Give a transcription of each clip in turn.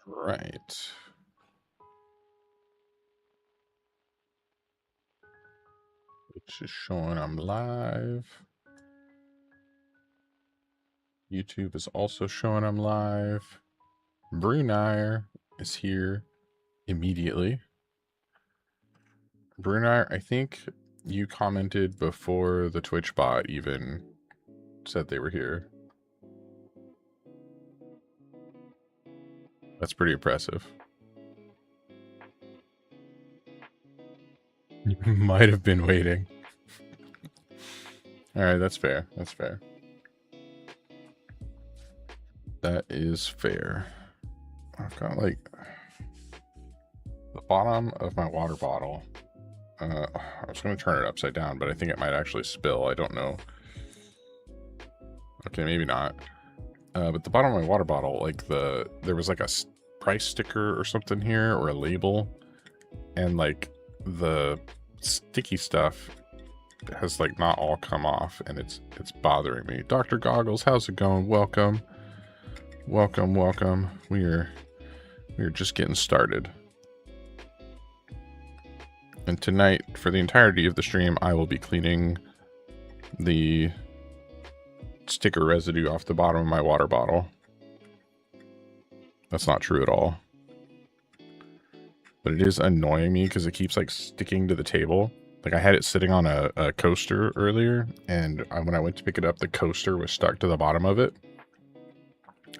Right. It's just showing I'm live. YouTube is also showing I'm live. Brunei is here immediately. Brunei, I think you commented before the Twitch bot even said they were here. That's pretty impressive. You might have been waiting. All right, that's fair. That's fair. That is fair. I've got like the bottom of my water bottle. I was going to turn it upside down, but I think it might actually spill. I don't know. Okay, maybe not. But the bottom of my water bottle, like there was like a price sticker or something here, or a label, and like the sticky stuff has like not all come off, and it's bothering me. Dr. Goggles, how's it going? Welcome. Welcome, welcome. We are just getting started. And tonight, for the entirety of the stream, I will be cleaning the sticker residue off the bottom of my water bottle. That's not true at all. But it is annoying me because it keeps like sticking to the table. Like I had it sitting on a coaster earlier, and when I went to pick it up, the coaster was stuck to the bottom of it.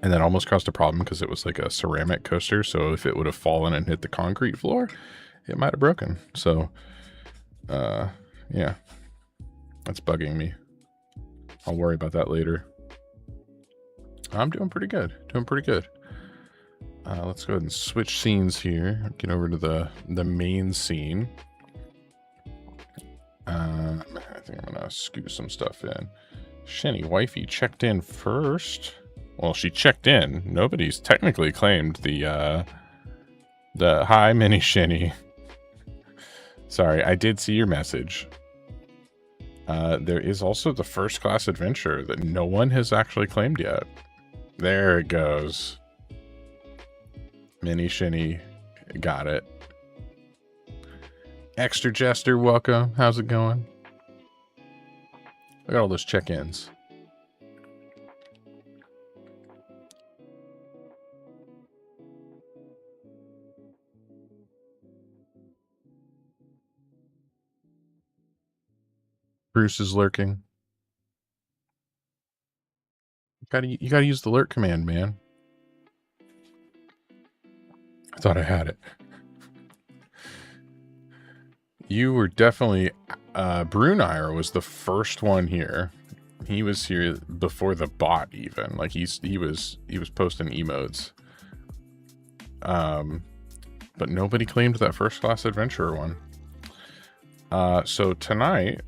And that almost caused a problem because it was like a ceramic coaster. So if it would have fallen and hit the concrete floor, it might have broken. So, yeah, that's bugging me. I'll worry about that later. I'm doing pretty good. Doing pretty good. Let's go ahead and switch scenes here. Get over to the main scene. I think I'm gonna scoot some stuff in. Shenny wifey checked in first. Well, she checked in. Nobody's technically claimed the hi mini Shenny. Sorry, I did see your message. There is also the first class adventure that no one has actually claimed yet. There it goes. Mini Shenny got it. Extra Jester, welcome. How's it going? Look at all those check-ins. Bruce is lurking. You gotta use the lurk command, man. I thought I had it. You were definitely... Brunei was the first one here. He was here before the bot even. Like he was posting emotes. But nobody claimed that first class adventurer one. So tonight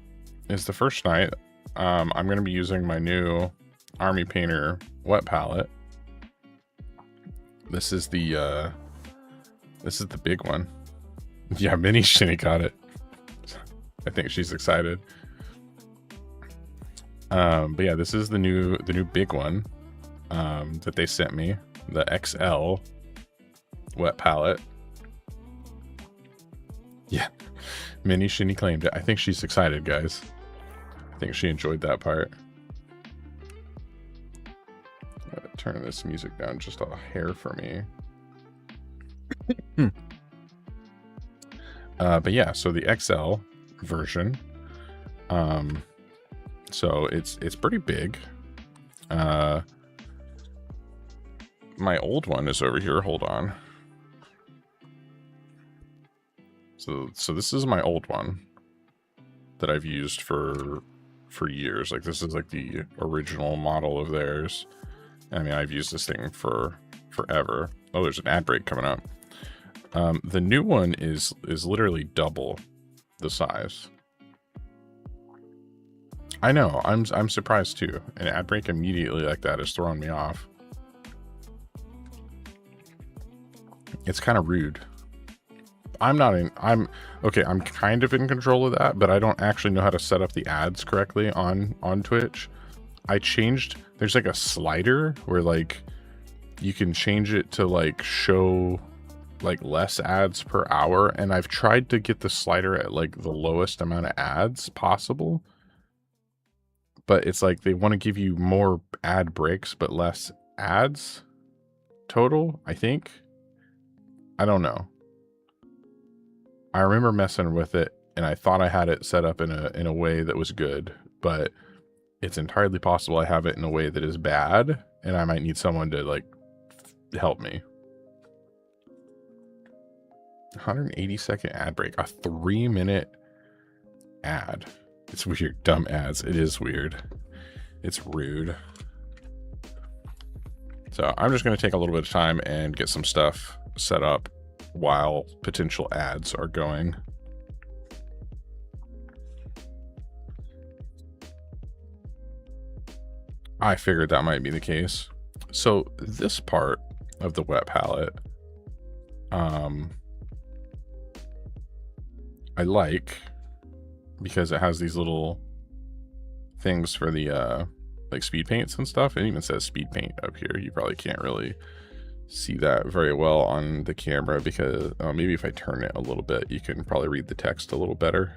is the first night. I'm going to be using my new Army Painter wet palette. This is the big one. Yeah, Mini Shinny got it. I think she's excited. But yeah, this is the new big one that they sent me, the XL wet palette. Yeah, Mini Shinny claimed it. I think she's excited, guys. I think she enjoyed that part. Turn this music down just a hair for me. But yeah, so the XL version. So it's pretty big. My old one is over here. Hold on. So this is my old one that I've used for years. Like this is like the original model of theirs. I mean, I've used this thing for forever. Oh, there's an ad break coming up. The new one is literally double the size. I know, I'm surprised too. An ad break immediately like that is throwing me off. It's kind of rude. I'm kind of in control of that, but I don't actually know how to set up the ads correctly on Twitch. I changed, there's like a slider where like you can change it to like show like less ads per hour, and I've tried to get the slider at like the lowest amount of ads possible, but it's like they want to give you more ad breaks but less ads total, I think. I don't know. I remember messing with it and I thought I had it set up in a way that was good, but it's entirely possible I have it in a way that is bad, and I might need someone to like help me. 180-second ad break, a 3-minute ad. It's weird. Dumb ads. It is weird. It's rude. So I'm just going to take a little bit of time and get some stuff set up while potential ads are going. I figured that might be the case. So this part of the wet palette, I like, because it has these little things for the like speed paints and stuff. It even says speed paint up here. You probably can't really see that very well on the camera because maybe if I turn it a little bit, you can probably read the text a little better.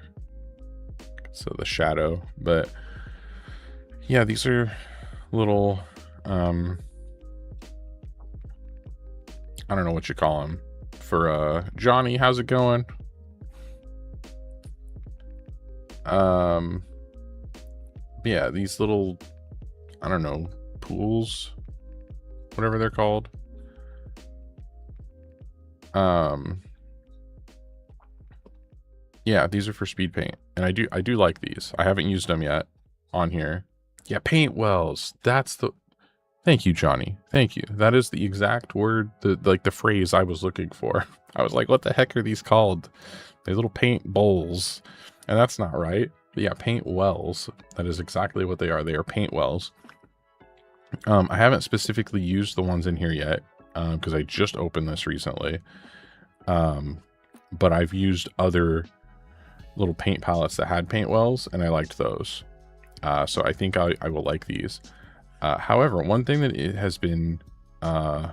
So the shadow, but yeah, these are little, I don't know what you call them. For Johnny, how's it going? Yeah, these little, I don't know, pools, whatever they're called. Yeah, these are for speed paint, and I do like these. I haven't used them yet on here. Yeah, paint wells. That's the, thank you, Johnny. Thank you. That is the exact word, the phrase I was looking for. I was like, what the heck are these called? They're little paint bowls, and that's not right. But yeah, paint wells. That is exactly what they are. They are paint wells. I haven't specifically used the ones in here yet because I just opened this recently. But I've used other little paint palettes that had paint wells, and I liked those. So I think I will like these. However, one thing that it has been, I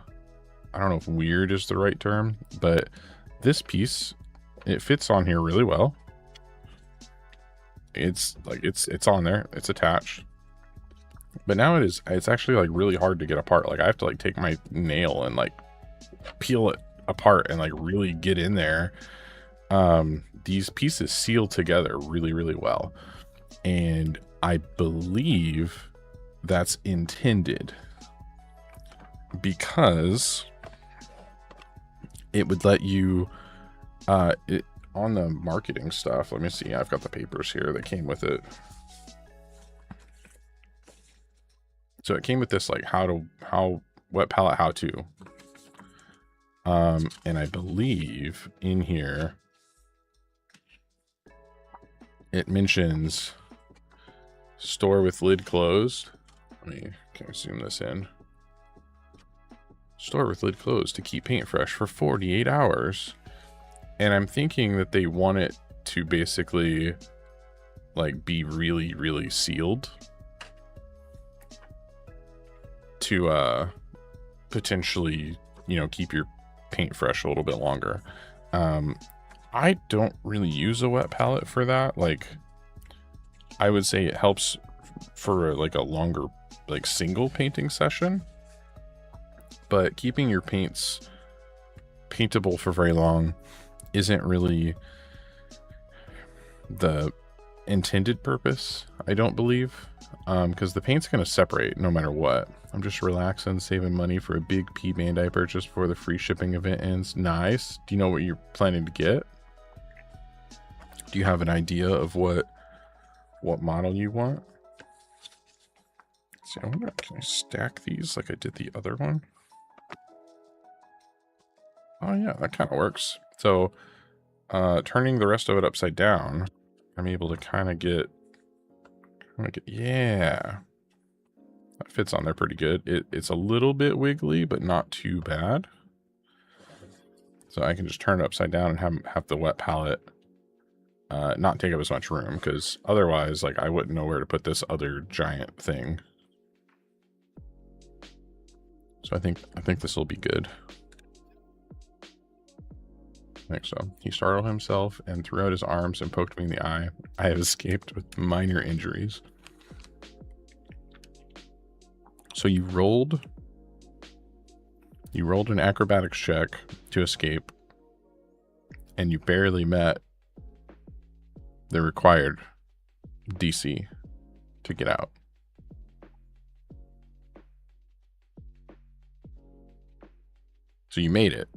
don't know if weird is the right term, but this piece, it fits on here really well. It's like, it's on there, it's attached. But now it's actually like really hard to get apart. Like I have to like take my nail and like peel it apart and like really get in there. These pieces seal together really, really well. And I believe that's intended because it would let you, on the marketing stuff, let me see, I've got the papers here that came with it. So it came with this like how wet palette how to. And I believe in here it mentions store with lid closed. Can I zoom this in? Store with lid closed to keep paint fresh for 48 hours. And I'm thinking that they want it to basically like be really, really sealed to potentially, you know, keep your paint fresh a little bit longer. I don't really use a wet palette for that. Like I would say it helps for like a longer like single painting session, but keeping your paints paintable for very long isn't really the intended purpose, I don't believe, because the paint's going to separate no matter what. I'm just relaxing, saving money for a big P-Band I purchased before the free shipping event ends. Nice. Do you know what you're planning to get? Do you have an idea of what model you want? Let's see, I wonder, can I stack these like I did the other one? Oh yeah, that kind of works. So turning the rest of it upside down, I'm able to kind of get, yeah, that fits on there pretty good. It's a little bit wiggly, but not too bad. So I can just turn it upside down and have the wet palette not take up as much room, because otherwise, like, I wouldn't know where to put this other giant thing. So I think this will be good. I think so. He startled himself and threw out his arms and poked me in the eye. I have escaped with minor injuries. So you rolled an acrobatics check to escape, and you barely met the required DC to get out. So you made it,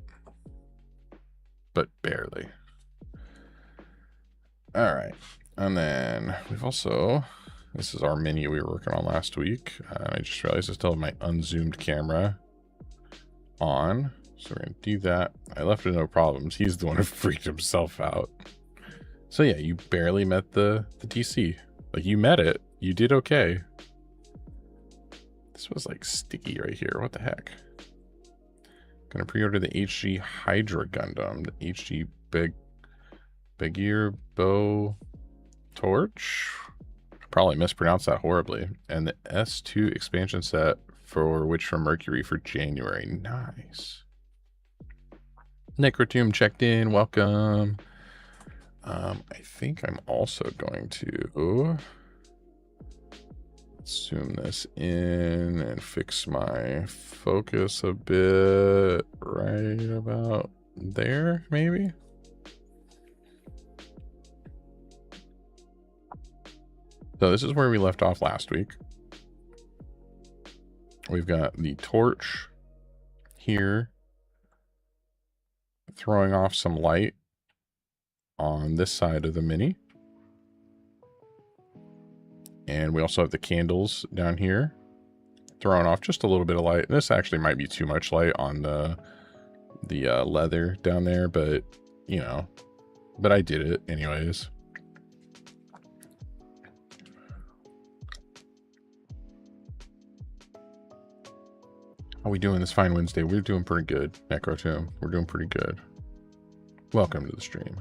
but barely. All right. And then we've also, this is our menu we were working on last week. I just realized I still have my unzoomed camera on. So we're going to do that. I left with no problems. He's the one who freaked himself out. So yeah, you barely met the DC. Like, you met it. You did okay. This was like sticky right here. What the heck? Gonna pre-order the HG Hydra Gundam, the HG Bigir Bow Torch. Probably mispronounced that horribly. And the S2 expansion set for Witch from Mercury for January. Nice. Necrotomb checked in. Welcome. I think I'm also going to zoom this in and fix my focus a bit right about there, maybe. So this is where we left off last week. We've got the torch here throwing off some light on this side of the mini. And we also have the candles down here throwing off just a little bit of light. This actually might be too much light on the leather down there, but you know, but I did it anyways. How are we doing this fine Wednesday? We're doing pretty good, Necrotomb. We're doing pretty good. Welcome to the stream.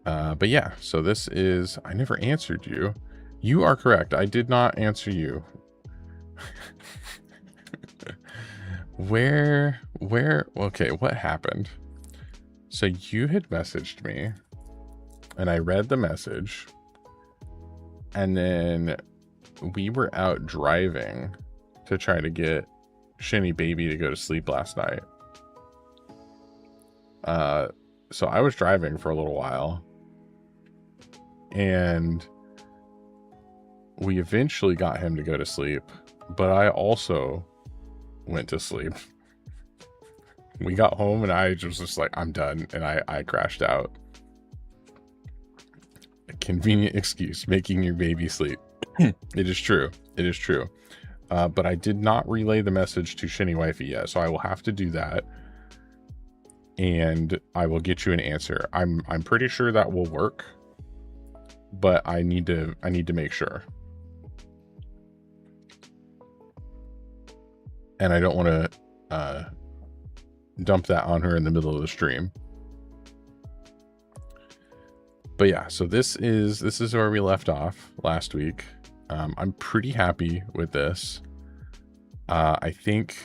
But yeah, so this is, I never answered you. You are correct. I did not answer you. Okay, what happened? So you had messaged me and I read the message, and then we were out driving to try to get Shinny Baby to go to sleep last night. So I was driving for a little while, and we eventually got him to go to sleep, but I also went to sleep. We got home and I was just like, I'm done, and I crashed out. A convenient excuse, making your baby sleep. It is true. It is true. But I did not relay the message to Shinny Wifey yet, so I will have to do that. And I will get you an answer. I'm pretty sure that will work, but I need to make sure. And I don't want to dump that on her in the middle of the stream. But yeah, so this is where we left off last week. I'm pretty happy with this. I think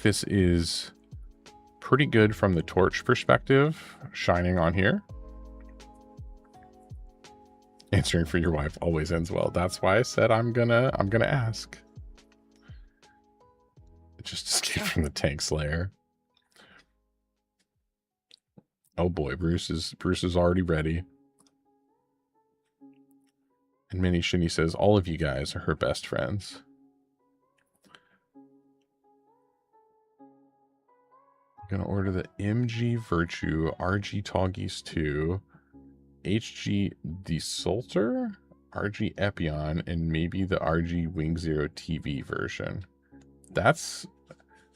this is pretty good from the torch perspective, shining on here. Answering for your wife always ends well. That's why I said I'm gonna ask. It just escaped from the tank slayer. Oh boy, Bruce is already ready. And Minnie Shinny says, all of you guys are her best friends. I'm gonna order the MG Virtue, RG Tallgeese 2, HG Desulter, RG Epion, and maybe the RG Wing Zero TV version. That's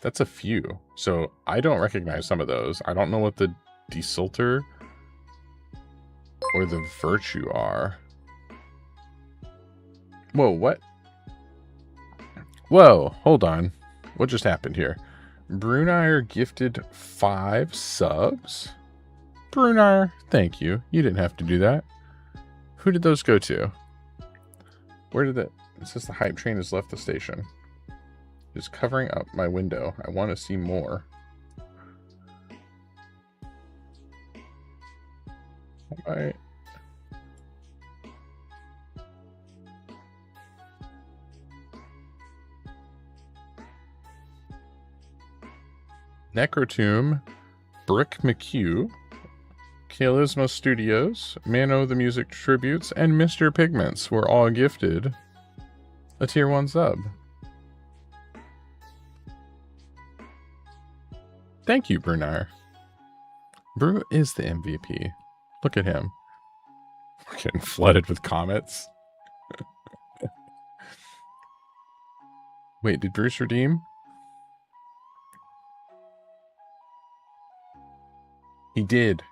a few. So I don't recognize some of those. I don't know what the Desulter or the Virtue are. Whoa, what? Whoa, hold on. What just happened here? Brunire gifted 5 subs? Brunire, thank you. You didn't have to do that. Who did those go to? Where did it says the hype train has left the station. It's covering up my window. I want to see more. Alright. Necrotomb, Brick McHugh, Kalisma Studios, Mano the Music Tributes, and Mr. Pigments were all gifted a tier 1 sub. Thank you, Brunar. Brew is the MVP. Look at him. We're getting flooded with comments. Wait, did Bruce redeem? He did.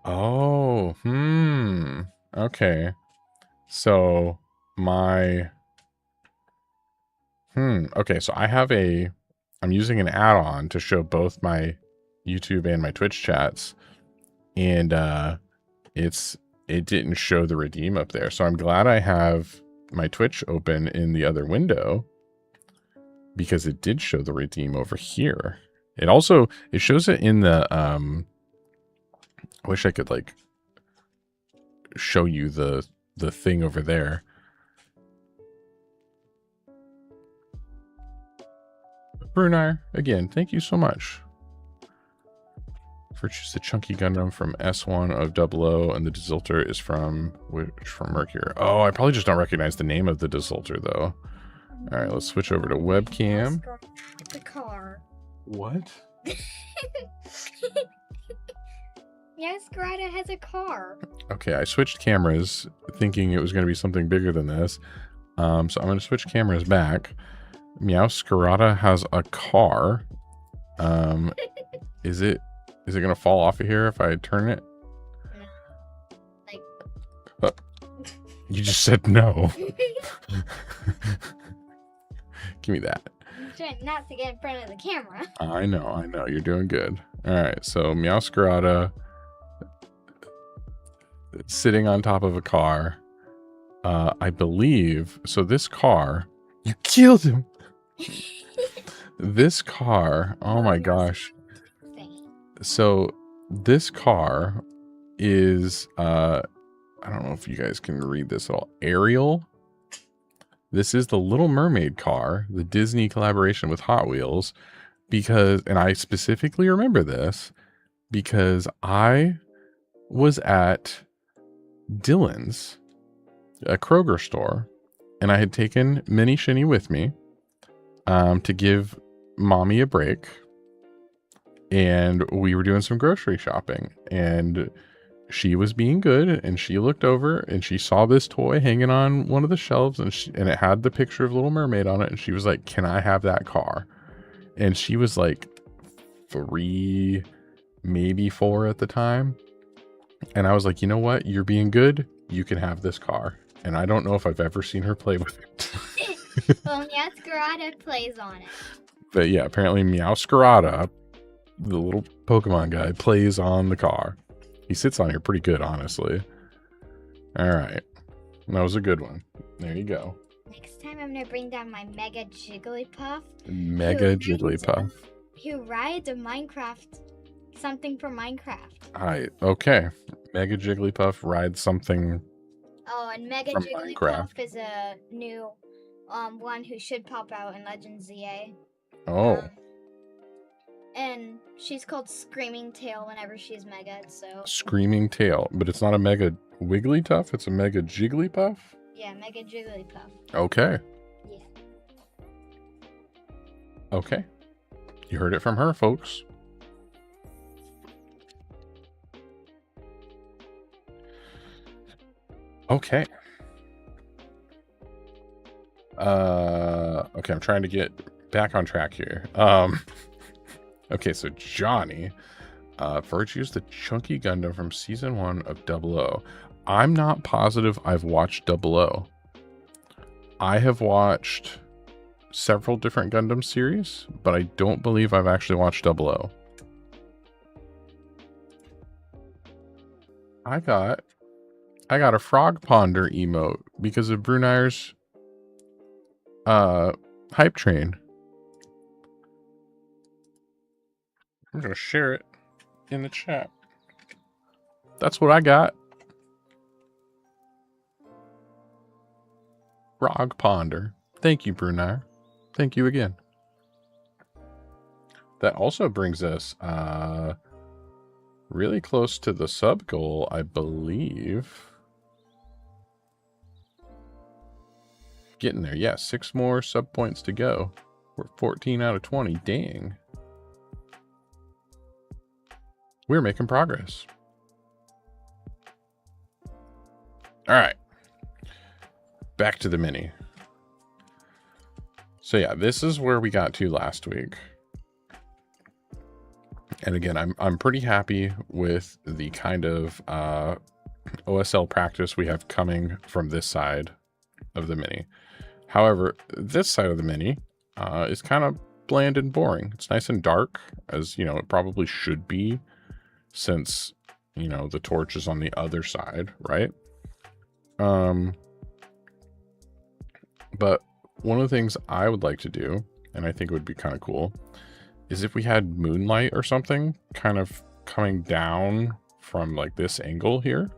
Oh, okay. So okay, so I'm using an add-on to show both my YouTube and my Twitch chats, and it didn't show the redeem up there. So I'm glad I have my Twitch open in the other window, because it did show the redeem over here. It shows it in the I wish I could like show you the thing over there. Brunar, again, thank you so much. Purchase the Chunky Gundam from S1 of 00, and the Desultor is from Mercury. Oh, I probably just don't recognize the name of the Desultor, though. All right, let's switch over to webcam. It's a car. What? Yes, Greta has a car. Okay, I switched cameras thinking it was going to be something bigger than this. So I'm going to switch cameras back. Meow Scarata has a car. Is it going to fall off of here if I turn it? No. You just said no. Give me that. I'm trying not to get in front of the camera. I know. You're doing good. All right, so Meow Scarata sitting on top of a car. I believe, so this car, you killed him. This car, oh my gosh. So this car is, I don't know if you guys can read this at all. Ariel. This is the Little Mermaid car, the Disney collaboration with Hot Wheels, because, and I specifically remember this because I was at Dylan's, a Kroger store, and I had taken Minnie Shinny with me to give mommy a break, and we were doing some grocery shopping, and she was being good, and she looked over and she saw this toy hanging on one of the shelves, and it had the picture of Little Mermaid on it, and she was like, "Can I have that car?" And she was like 3, maybe 4 at the time, and I was like, "You know what? You're being good. You can have this car." And I don't know if I've ever seen her play with it. Well, Meowscarada plays on it. But yeah, apparently Meowscarada, the little Pokemon guy, plays on the car. He sits on here pretty good, honestly. All right. That was a good one. There you go. Next time I'm going to bring down my Mega Jigglypuff. Mega Jigglypuff. Who rides a Minecraft, something for Minecraft. Okay. Mega Jigglypuff rides something. Oh, and Mega From Jigglypuff Minecraft. is a new one who should pop out in Legends ZA. Oh. And she's called Screaming Tail whenever she's Mega, so... Screaming Tail. But it's not a Mega Wigglytuff, it's a Mega Jigglypuff? Yeah, Mega Jigglypuff. Okay. Yeah. Okay. You heard it from her, folks. Okay. Okay, I'm trying to get back on track here. Okay, so Johnny, Virtue's the Chunky Gundam from season 1 of 00. I'm not positive I've watched 00. I have watched several different Gundam series, but I don't believe I've actually watched 00. I got a frog ponder emote because of Brunei's hype train. I'm gonna share it in the chat. That's what I got. Frog ponder. Thank you, Brunei. Thank you again. That also brings us really close to the sub goal, I believe. Getting there. Yeah, 6 more sub points to go. We're 14 out of 20. Dang. We're making progress. All right. Back to the mini. So yeah, this is where we got to last week. And again, I'm pretty happy with the kind of OSL practice we have coming from this side of the mini. However, this side of the mini is kind of bland and boring. It's nice and dark, as you know, it probably should be, since you know the torch is on the other side, right? But one of the things I would like to do, and I think it would be kind of cool, is if we had moonlight or something kind of coming down from like this angle here.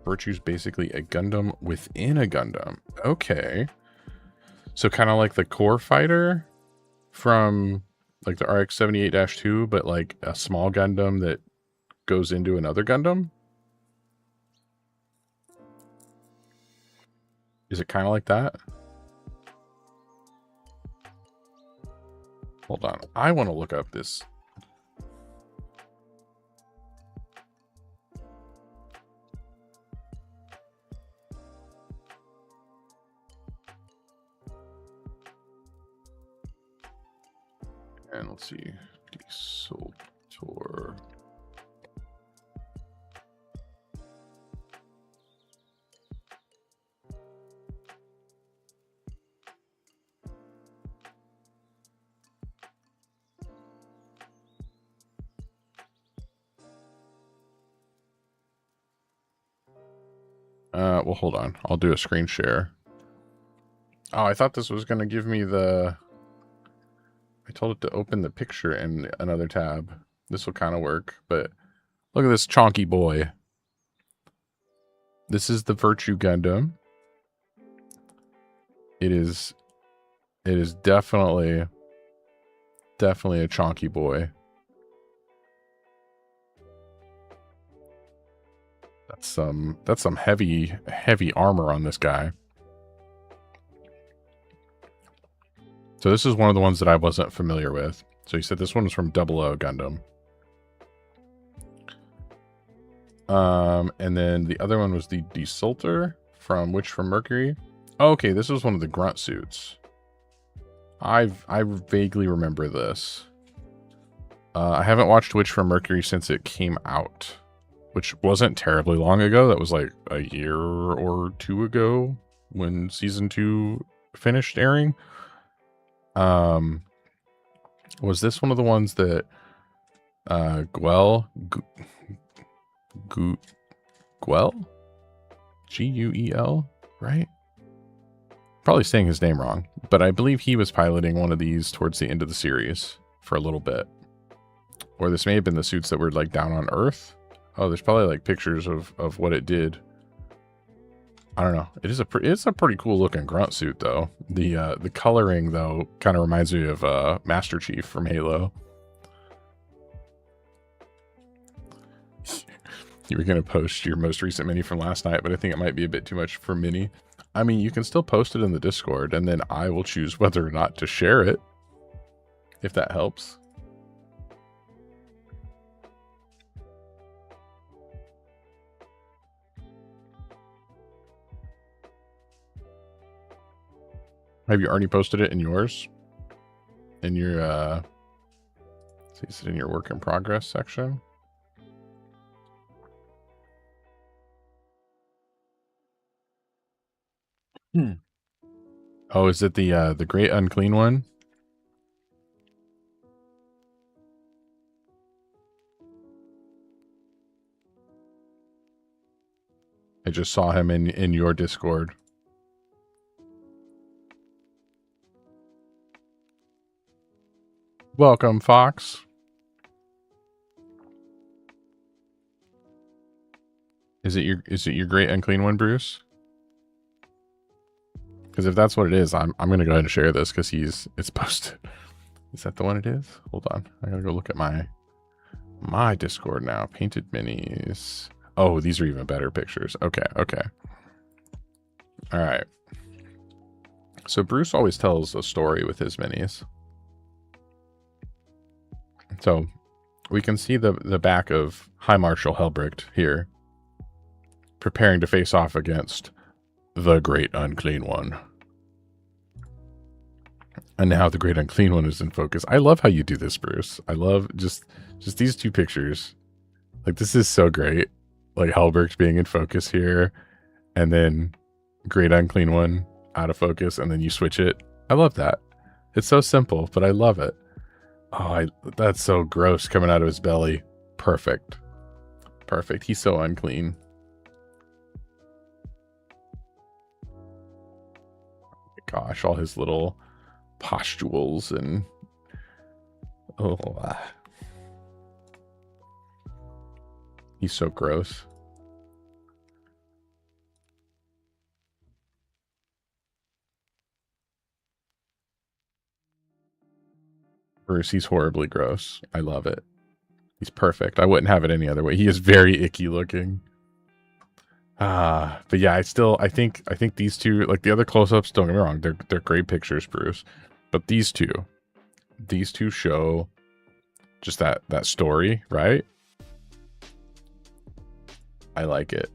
Virtue's basically a Gundam within a Gundam. Okay. So kind of like the core fighter from like the RX-78-2, but like a small Gundam that goes into another Gundam. Is it kind of like that? Hold on. I want to look up this. And let's see. Desoltor. Well, hold on. I'll do a screen share. Oh, I thought this was going to give me the... I told it to open the picture in another tab. This will kind of work, but look at this chonky boy. This is the Virtue Gundam. It is definitely a chonky boy. That's some heavy armor on this guy. So this is one of the ones that I wasn't familiar with. So he said this one was from 00 Gundam. And then the other one was the Desoltor from Witch from Mercury. Oh, okay, this was one of the grunt suits. I vaguely remember this. I haven't watched Witch from Mercury since it came out, which wasn't terribly long ago. That was like a year or two ago when season 2 finished airing. Was this one of the ones that Guel? Guel? Right? Probably saying his name wrong, but I believe he was piloting one of these towards the end of the series for a little bit. Or this may have been the suits that were like down on Earth. Oh, there's probably like pictures of what it did. I don't know. It's a pretty cool looking grunt suit though. The coloring though kind of reminds me of Master Chief from Halo. You were gonna post your most recent mini from last night, but I think it might be a bit too much for mini. I mean, you can still post it in the Discord, and then I will choose whether or not to share it, if that helps. Have you already posted it in yours? In your, is it in your work in progress section? Oh, is it the Great Unclean one? I just saw him in your Discord. Welcome, Fox. Is it your great unclean one, Bruce? Because if that's what it is, I'm gonna go ahead and share this because it's posted. Is that the one it is? Hold on, I gotta go look at my Discord now. Painted minis. Oh, these are even better pictures. Okay. All right. So Bruce always tells a story with his minis. So we can see the back of High Marshal Helbricht here, preparing to face off against the Great Unclean One. And now the Great Unclean One is in focus. I love how you do this, Bruce. I love just these two pictures. Like, this is so great. Like, Helbricht being in focus here, and then Great Unclean One out of focus, and then you switch it. I love that. It's so simple, but I love it. Oh, that's so gross coming out of his belly. Perfect. He's so unclean. Gosh, all his little pustules and he's so gross. Bruce, he's horribly gross. I love it. He's perfect. I wouldn't have it any other way. He is very icky looking. But yeah, I think these two, like the other close-ups, don't get me wrong, they're great pictures, Bruce. But these two show just that story, right? I like it.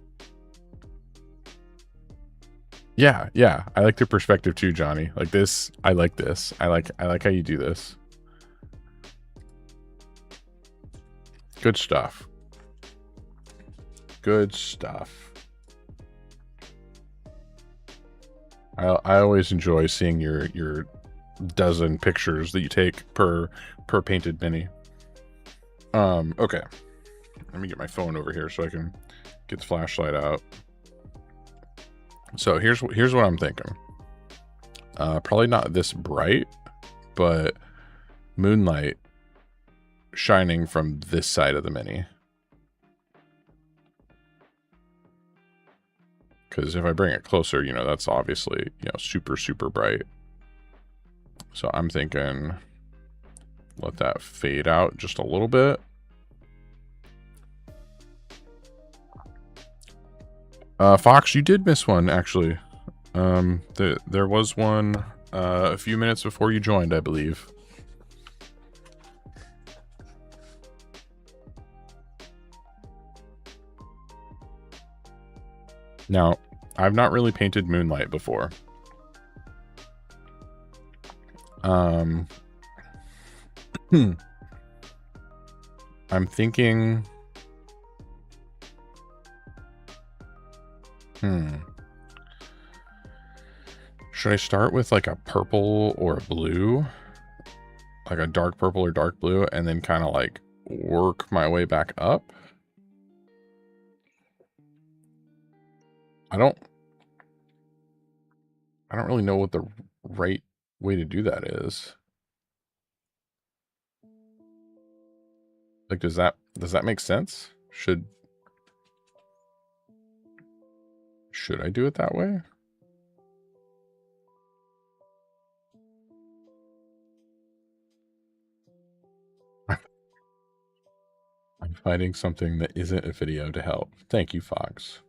Yeah. I like their perspective too, Johnny. Like this, I like this. I like how you do this. Good stuff. I always enjoy seeing your dozen pictures that you take per painted mini. Okay. Let me get my phone over here so I can get the flashlight out. So here's what I'm thinking. Probably not this bright, but moonlight shining from this side of the mini. Because if I bring it closer, that's obviously, super, super bright. So I'm thinking, let that fade out just a little bit. Fox, you did miss one, actually. There was one a few minutes before you joined, I believe. Now, I've not really painted Moonlight before. I'm thinking... Should I start with like a purple or a blue? Like a dark purple or dark blue, and then kind of like work my way back up? I don't really know what the right way to do that is. Like, does that make sense? Should I do it that way? I'm finding something that isn't a video to help. Thank you, Fox.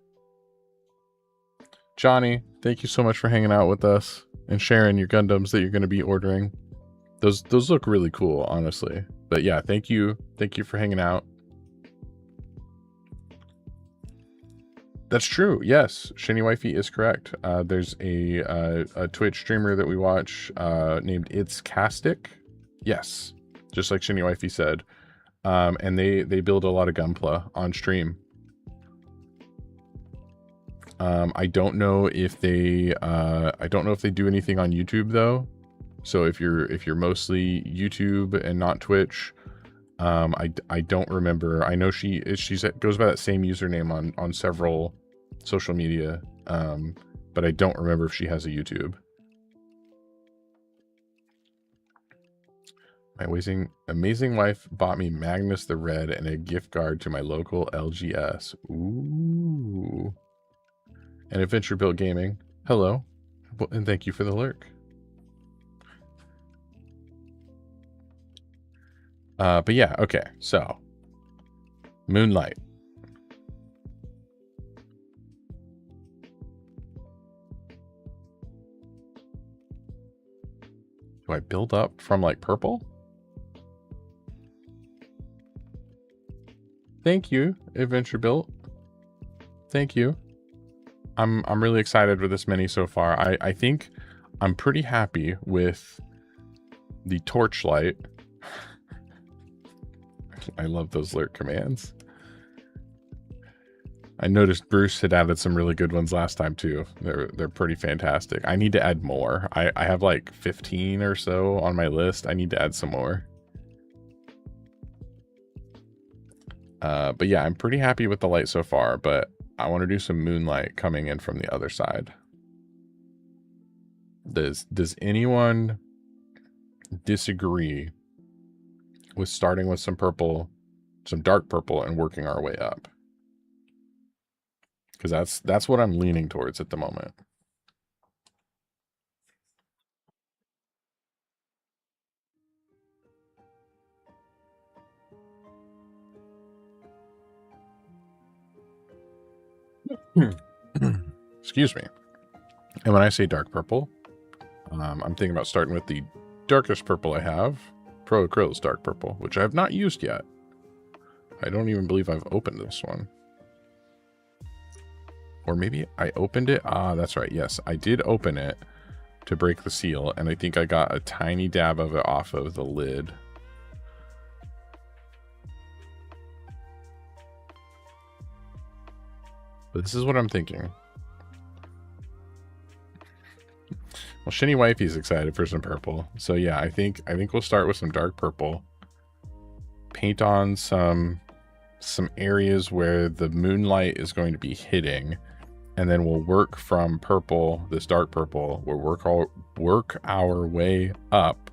Johnny, thank you so much for hanging out with us and sharing your Gundams that you're going to be ordering. Those look really cool, honestly. But yeah, thank you for hanging out. That's true. Yes, Shinny Wifey is correct. There's a Twitch streamer that we watch named It's Castic. Yes, just like Shinny Wifey said. And they build a lot of Gunpla on stream. I don't know if they do anything on YouTube though. So if you're mostly YouTube and not Twitch, I don't remember. I know she goes by that same username on several social media, but I don't remember if she has a YouTube. My amazing wife bought me Magnus the Red and a gift card to my local LGS. Ooh. And Adventure Built Gaming. Hello. And thank you for the lurk. But yeah, okay. So, Moonlight. Do I build up from like purple? Thank you, Adventure Built. Thank you. I'm really excited with this mini so far. I think I'm pretty happy with the torchlight. I love those lurk commands. I noticed Bruce had added some really good ones last time too. They're pretty fantastic. I need to add more. I have like 15 or so on my list. I need to add some more. But yeah, I'm pretty happy with the light so far, but I want to do some moonlight coming in from the other side. Does anyone disagree with starting with some purple, some dark purple, and working our way up? Because that's what I'm leaning towards at the moment. Excuse me. And when I say dark purple, I'm thinking about starting with the darkest purple I have, Pro Acryl's dark purple, which I have not used yet. I don't even believe I've opened this one. Or maybe I opened it. Ah, that's right. Yes, I did open it to break the seal, and I think I got a tiny dab of it off of the lid. But this is what I'm thinking. Well, Shinny Wifey's excited for some purple. So yeah, I think we'll start with some dark purple. Paint on some areas where the moonlight is going to be hitting. And then we'll work from purple, this dark purple, we'll work our way up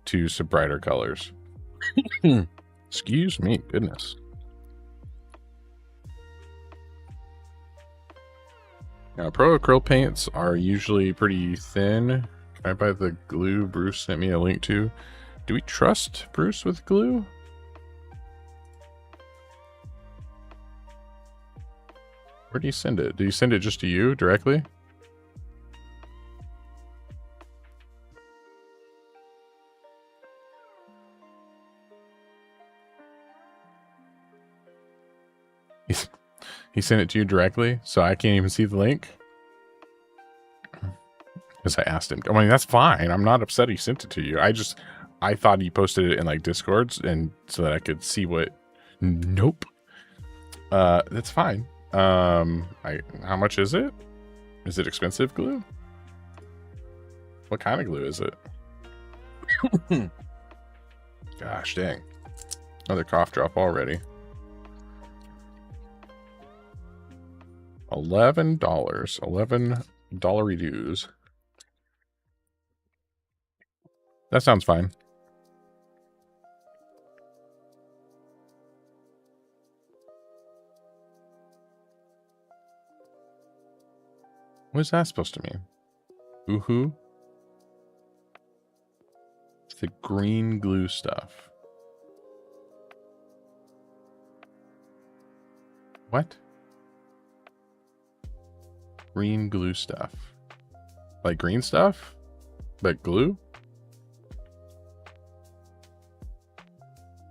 to some brighter colors. Excuse me, goodness. Now, Pro Acryl paints are usually pretty thin. Can I buy the glue Bruce sent me a link to? Do we trust Bruce with glue? Where do you send it? Do you send it just to you directly? He sent it to you directly, so I can't even see the link? Because I asked him. I mean, that's fine. I'm not upset he sent it to you. I thought he posted it in like Discords, and so that I could see what... Nope. That's fine. How much is it? Is it expensive glue? What kind of glue is it? Gosh dang. Another cough drop already. $11. $11 dues. That sounds fine. What's that supposed to mean? Woohoo? It's the green glue stuff. What? Green glue stuff. Like green stuff? But glue?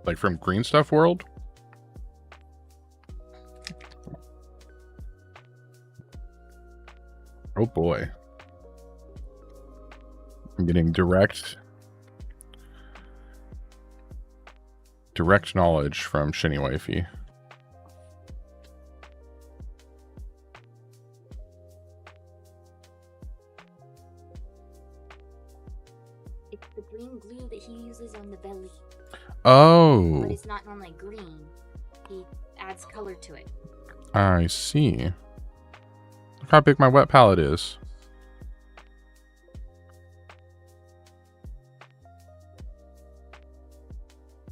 Like from Green Stuff World? Oh boy. I'm getting direct knowledge from Shinny Wifey. It's the green glue that he uses on the belly. Oh. But it's not normally green. He adds color to it. I see. Look how big my wet palette is.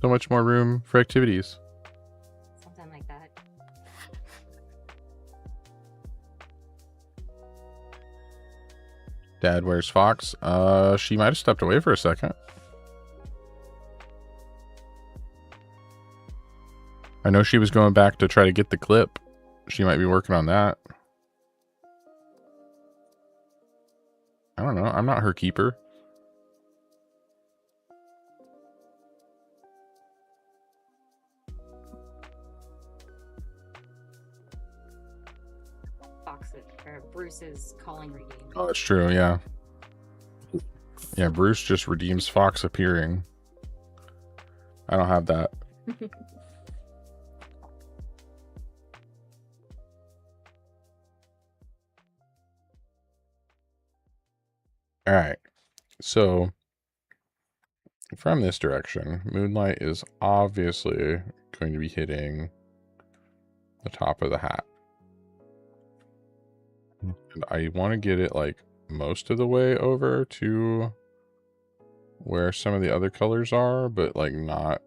So much more room for activities. Something like that. Dad, where's Fox? She might have stepped away for a second. I know she was going back to try to get the clip. She might be working on that. I don't know. I'm not her keeper. Bruce's calling redeem. Oh, that's true, yeah. Yeah, Bruce just redeems Fox appearing. I don't have that. Alright. So, from this direction, Moonlight is obviously going to be hitting the top of the hat. And I want to get it like most of the way over to where some of the other colors are, but like not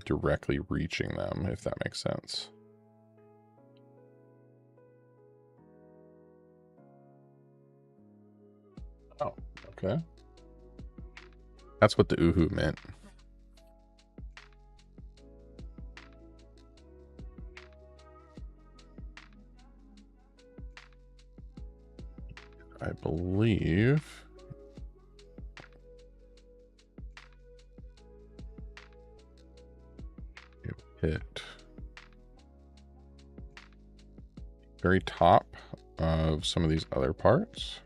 directly reaching them, if that makes sense. Oh, okay. That's what the oohoo meant. I believe it hit very top of some of these other parts.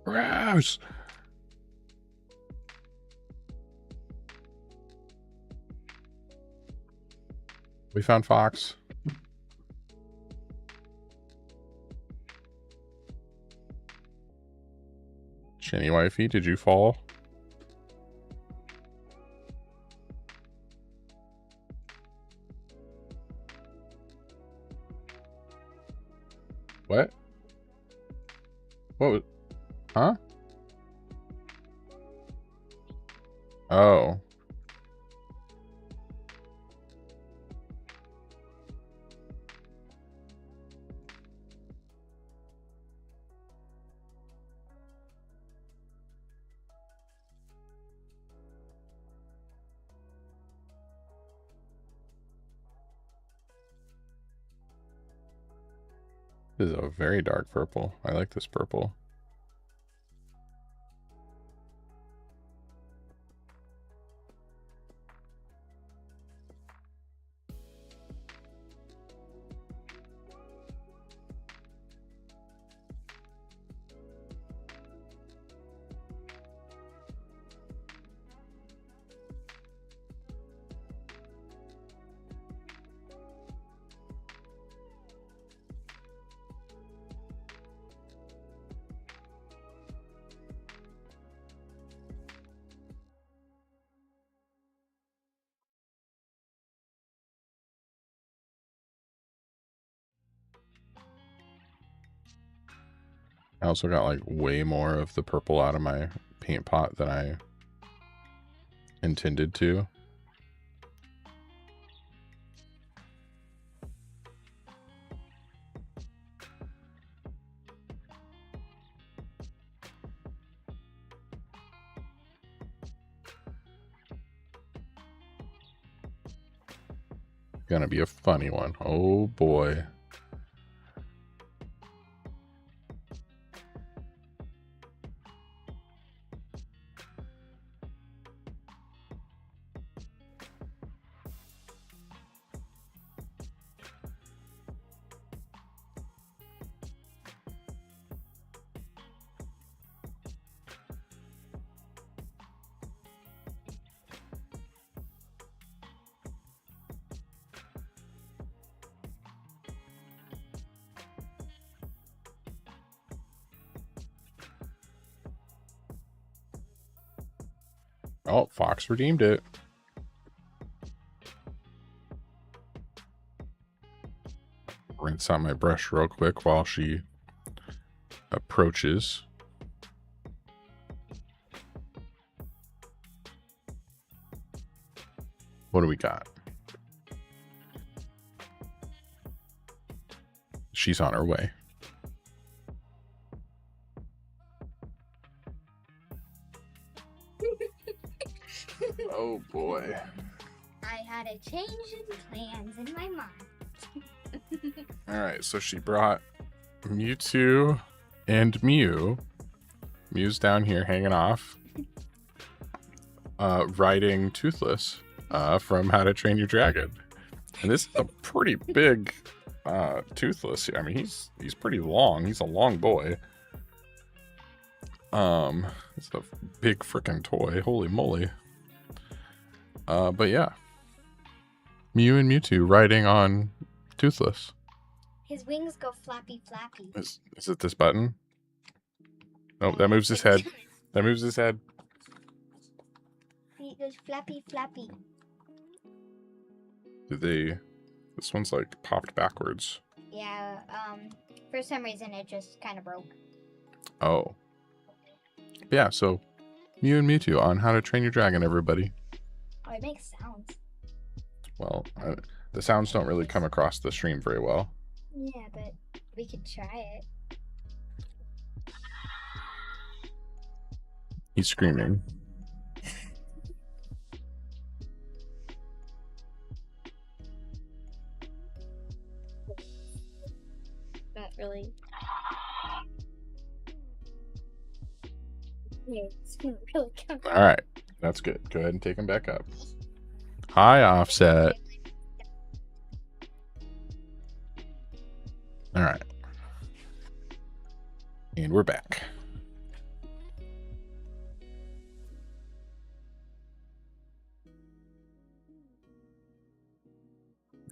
Gross! We found Fox. Chinny wifey, did you fall? What? What was... Huh? Oh. This is a very dark purple. I like this purple. I also got like way more of the purple out of my paint pot than I intended to. Gonna be a funny one. Oh boy. Oh, Fox redeemed it. Rinse out my brush real quick while she approaches. What do we got? She's on her way. Oh boy. I had a change in plans in my mind. All right, so she brought Mewtwo and Mew. Mew's down here hanging off, riding Toothless from How to Train Your Dragon. And this is a pretty big Toothless. I mean, he's pretty long. He's a long boy. It's a big freaking toy. Holy moly. But yeah. Mew and Mewtwo riding on Toothless. His wings go flappy flappy. Is it this button? Oh, that moves his head. That moves his head. He goes flappy flappy. This one's like popped backwards. Yeah, for some reason it just kind of broke. Oh. Yeah, so Mew and Mewtwo on How to Train Your Dragon, everybody. Oh, it makes sounds. Well, the sounds don't really come across the stream very well. Yeah, but we could try it. He's screaming. Not really. Yeah, it's really good. All right, that's good. Go ahead and take him back up. Hi, Offset. All right. And we're back.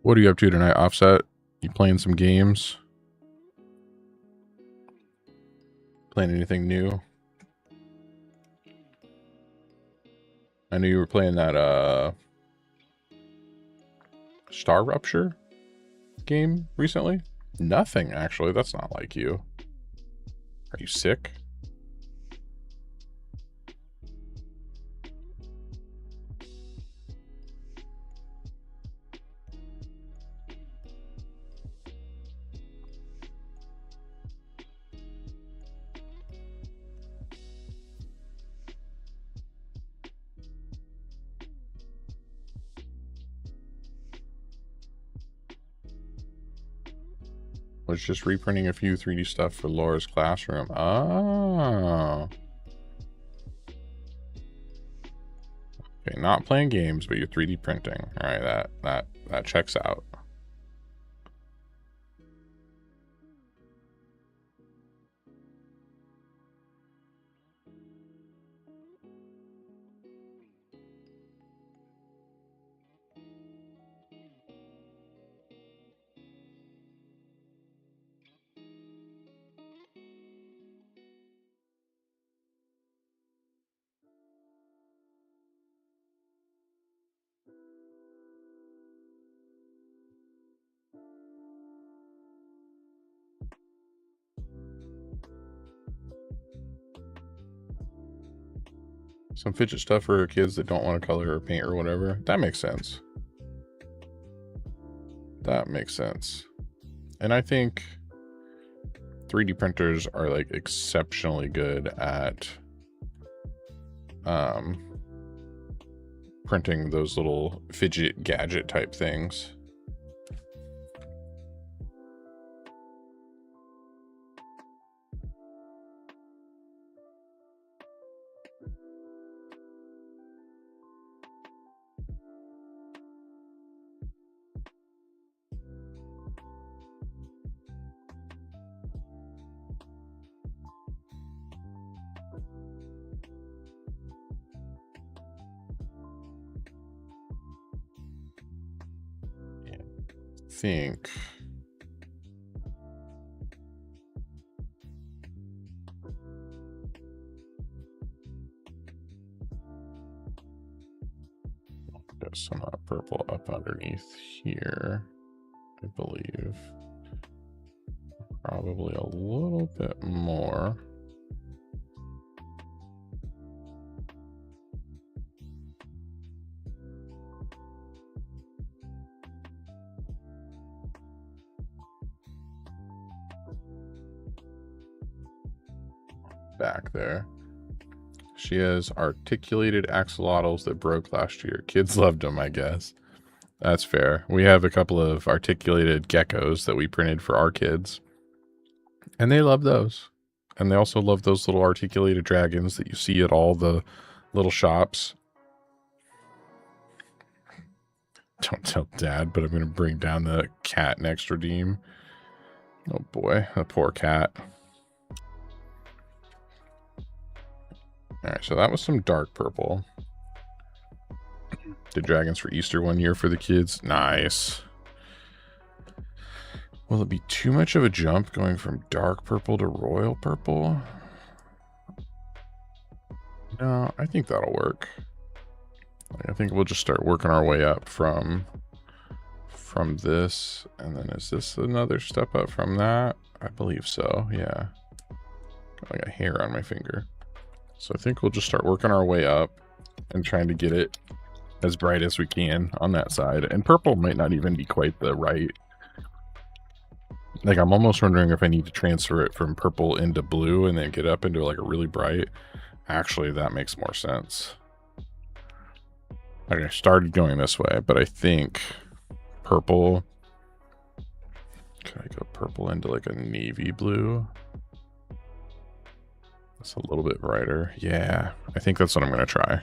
What are you up to tonight, Offset? You playing some games? Playing anything new? I knew you were playing that Star Rupture game recently. Nothing, actually. That's not like you. Are you sick? Was just reprinting a few 3D stuff for Laura's classroom. Oh. Okay, not playing games, but you're 3D printing. All right, that checks out. Some fidget stuff for kids that don't want to color or paint or whatever. That makes sense. That makes sense. And I think 3D printers are like exceptionally good at printing those little fidget gadget type things. Think got some purple up underneath here, I believe. Probably a little bit more. Back there. She has articulated axolotls that broke last year. Kids loved them, I guess. That's fair. We have a couple of articulated geckos that we printed for our kids. And they love those. And they also love those little articulated dragons that you see at all the little shops. Don't tell Dad, but I'm going to bring down the cat next redeem. Oh boy, the poor cat. Alright, so that was some dark purple. Did dragons for Easter one year for the kids. Nice. Will it be too much of a jump going from dark purple to royal purple? No, I think that'll work. I think we'll just start working our way up from this. And then is this another step up from that? I believe so, yeah. Got like a hair on my finger. So I think we'll just start working our way up and trying to get it as bright as we can on that side. And purple might not even be quite the right. Like, I'm almost wondering if I need to transfer it from purple into blue and then get up into like a really bright. Actually, that makes more sense. Okay, I started going this way, but I think purple. Can I go purple into like a navy blue? That's a little bit brighter. Yeah, I think that's what I'm going to try.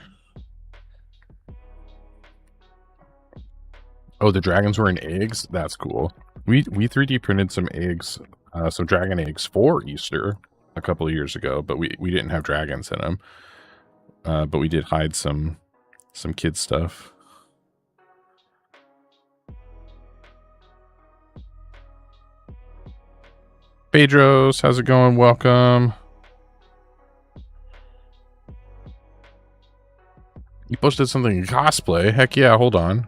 Oh, the dragons were in eggs? That's cool. We 3D printed some eggs, some dragon eggs for Easter a couple of years ago, but we didn't have dragons in them. But we did hide some kid stuff. Pedros, how's it going? Welcome. You posted something in cosplay? Heck yeah, hold on.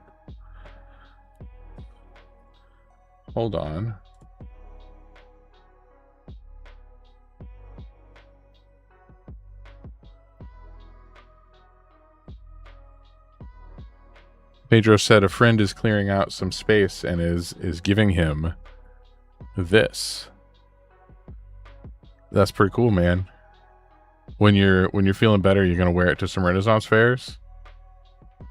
Hold on. Pedro said a friend is clearing out some space and is giving him this. That's pretty cool, man. When you're feeling better, you're gonna wear it to some Renaissance fairs.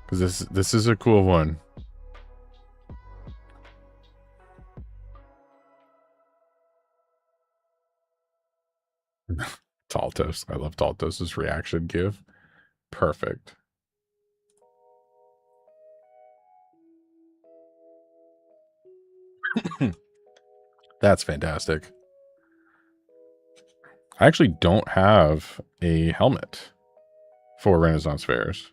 Because this is a cool one. Taltos. I love Taltos's reaction give. Perfect. That's fantastic. I actually don't have a helmet for Renaissance fairs.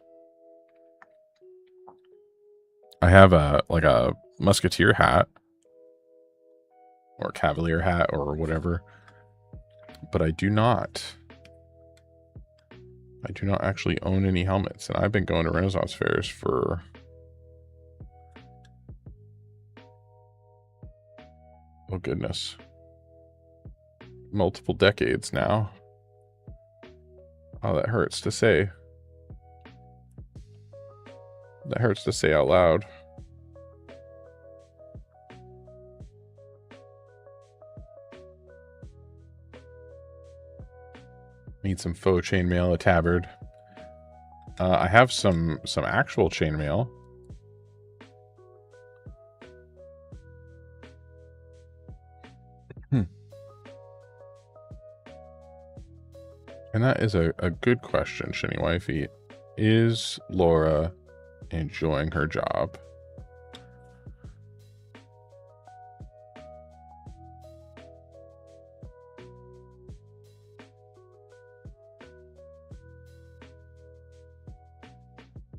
I have a musketeer hat or cavalier hat or whatever, but I do not actually own any helmets, and I've been going to Renaissance fairs for oh goodness, multiple decades now. Oh, that hurts to say. That hurts to say out loud. Need some faux chainmail, a tabard. I have some actual chainmail. And that is a good question, Shinny Wifey. Is Laura enjoying her job?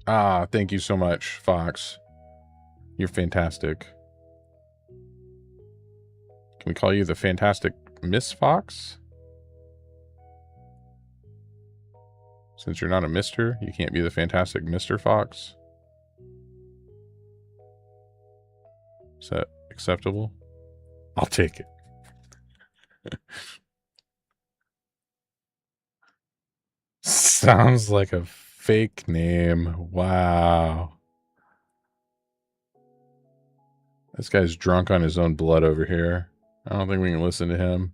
Ah, thank you so much, Fox. You're fantastic. Can we call you the Fantastic Miss Fox? Since you're not a Mr., you can't be the Fantastic Mr. Fox. Is that acceptable? I'll take it. Sounds like a fake name. Wow. This guy's drunk on his own blood over here. I don't think we can listen to him.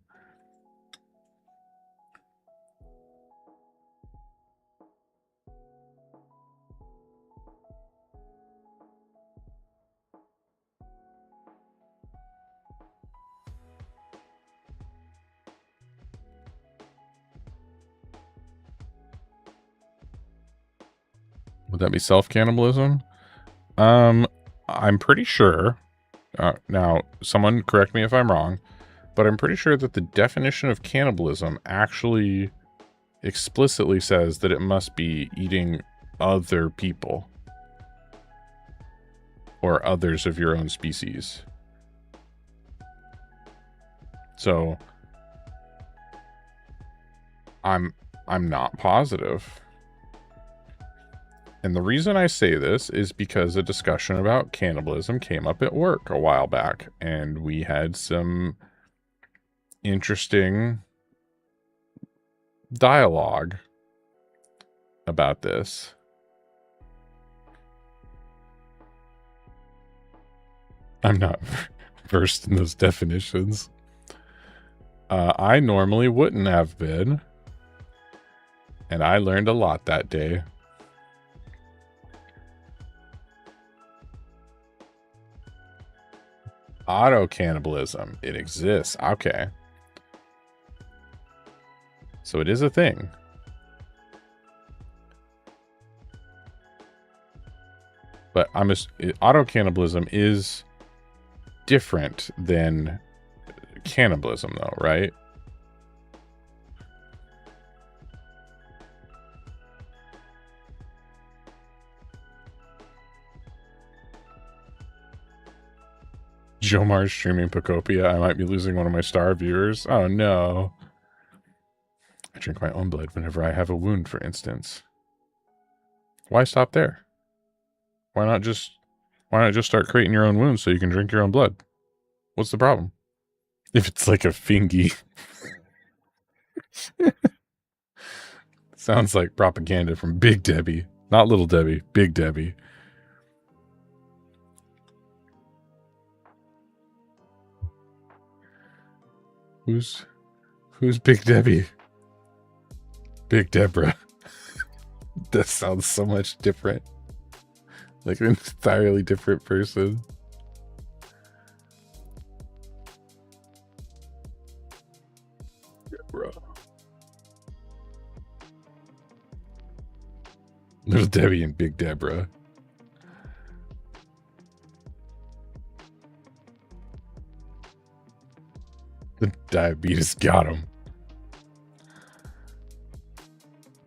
Would that be self-cannibalism? I'm pretty sure. Now, someone correct me if I'm wrong, but I'm pretty sure that the definition of cannibalism actually explicitly says that it must be eating other people or others of your own species. So I'm not positive. And the reason I say this is because a discussion about cannibalism came up at work a while back, and we had some interesting dialogue about this. I'm not versed in those definitions. I normally wouldn't have been, and I learned a lot that day. Auto-cannibalism. It exists. Okay. So it is a thing. But auto-cannibalism is different than cannibalism, though, right? Jomar's streaming Pocopia. I might be losing one of my star viewers. Oh no. I drink my own blood whenever I have a wound, for instance. Why stop there? Why not just start creating your own wounds so you can drink your own blood? What's the problem? If it's like a fingy. Sounds like propaganda from Big Debbie. Not Little Debbie, Big Debbie. Who's Big Debbie? Big Deborah. That sounds so much different. Like an entirely different person. Deborah. Little Debbie and Big Deborah. The diabetes got him.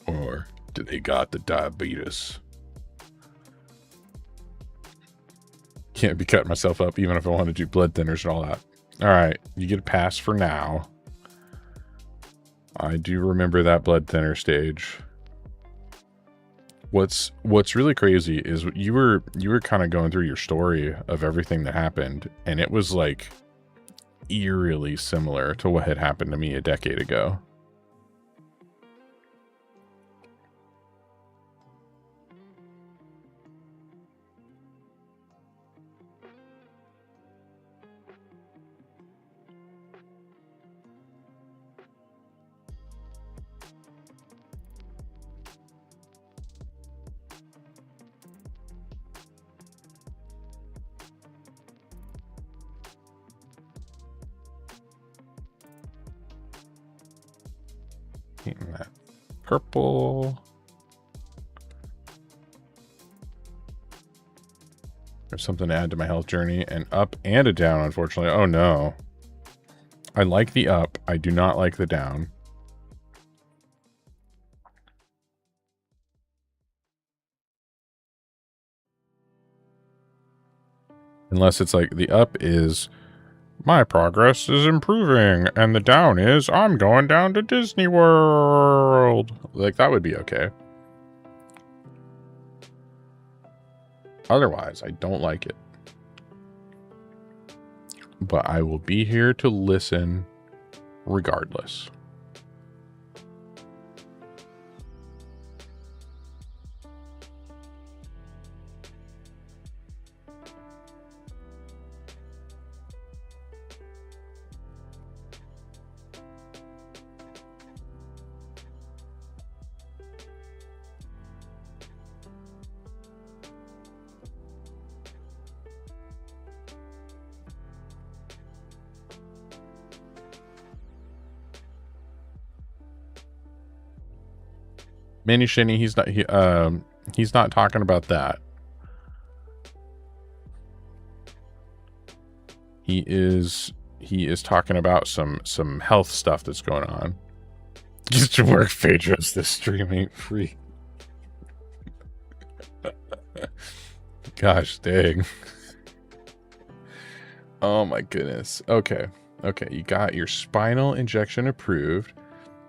Or did they got the diabetes? Can't be cutting myself up even if I want to do blood thinners and all that. Alright, you get a pass for now. I do remember that blood thinner stage. What's really crazy is you were kind of going through your story of everything that happened, and it was like eerily similar to what had happened to me a decade ago. That purple. There's something to add to my health journey. An up and a down, unfortunately. Oh no. I like the up. I do not like the down. Unless it's like the up is my progress is improving, and the down is I'm going down to Disney World. Like, that would be okay. Otherwise, I don't like it. But I will be here to listen regardless. Manny Shinny, he's not talking about that. He is talking about some health stuff that's going on. Get to work, Phaedros. This stream ain't free. Gosh dang. Oh my goodness. Okay. You got your spinal injection approved.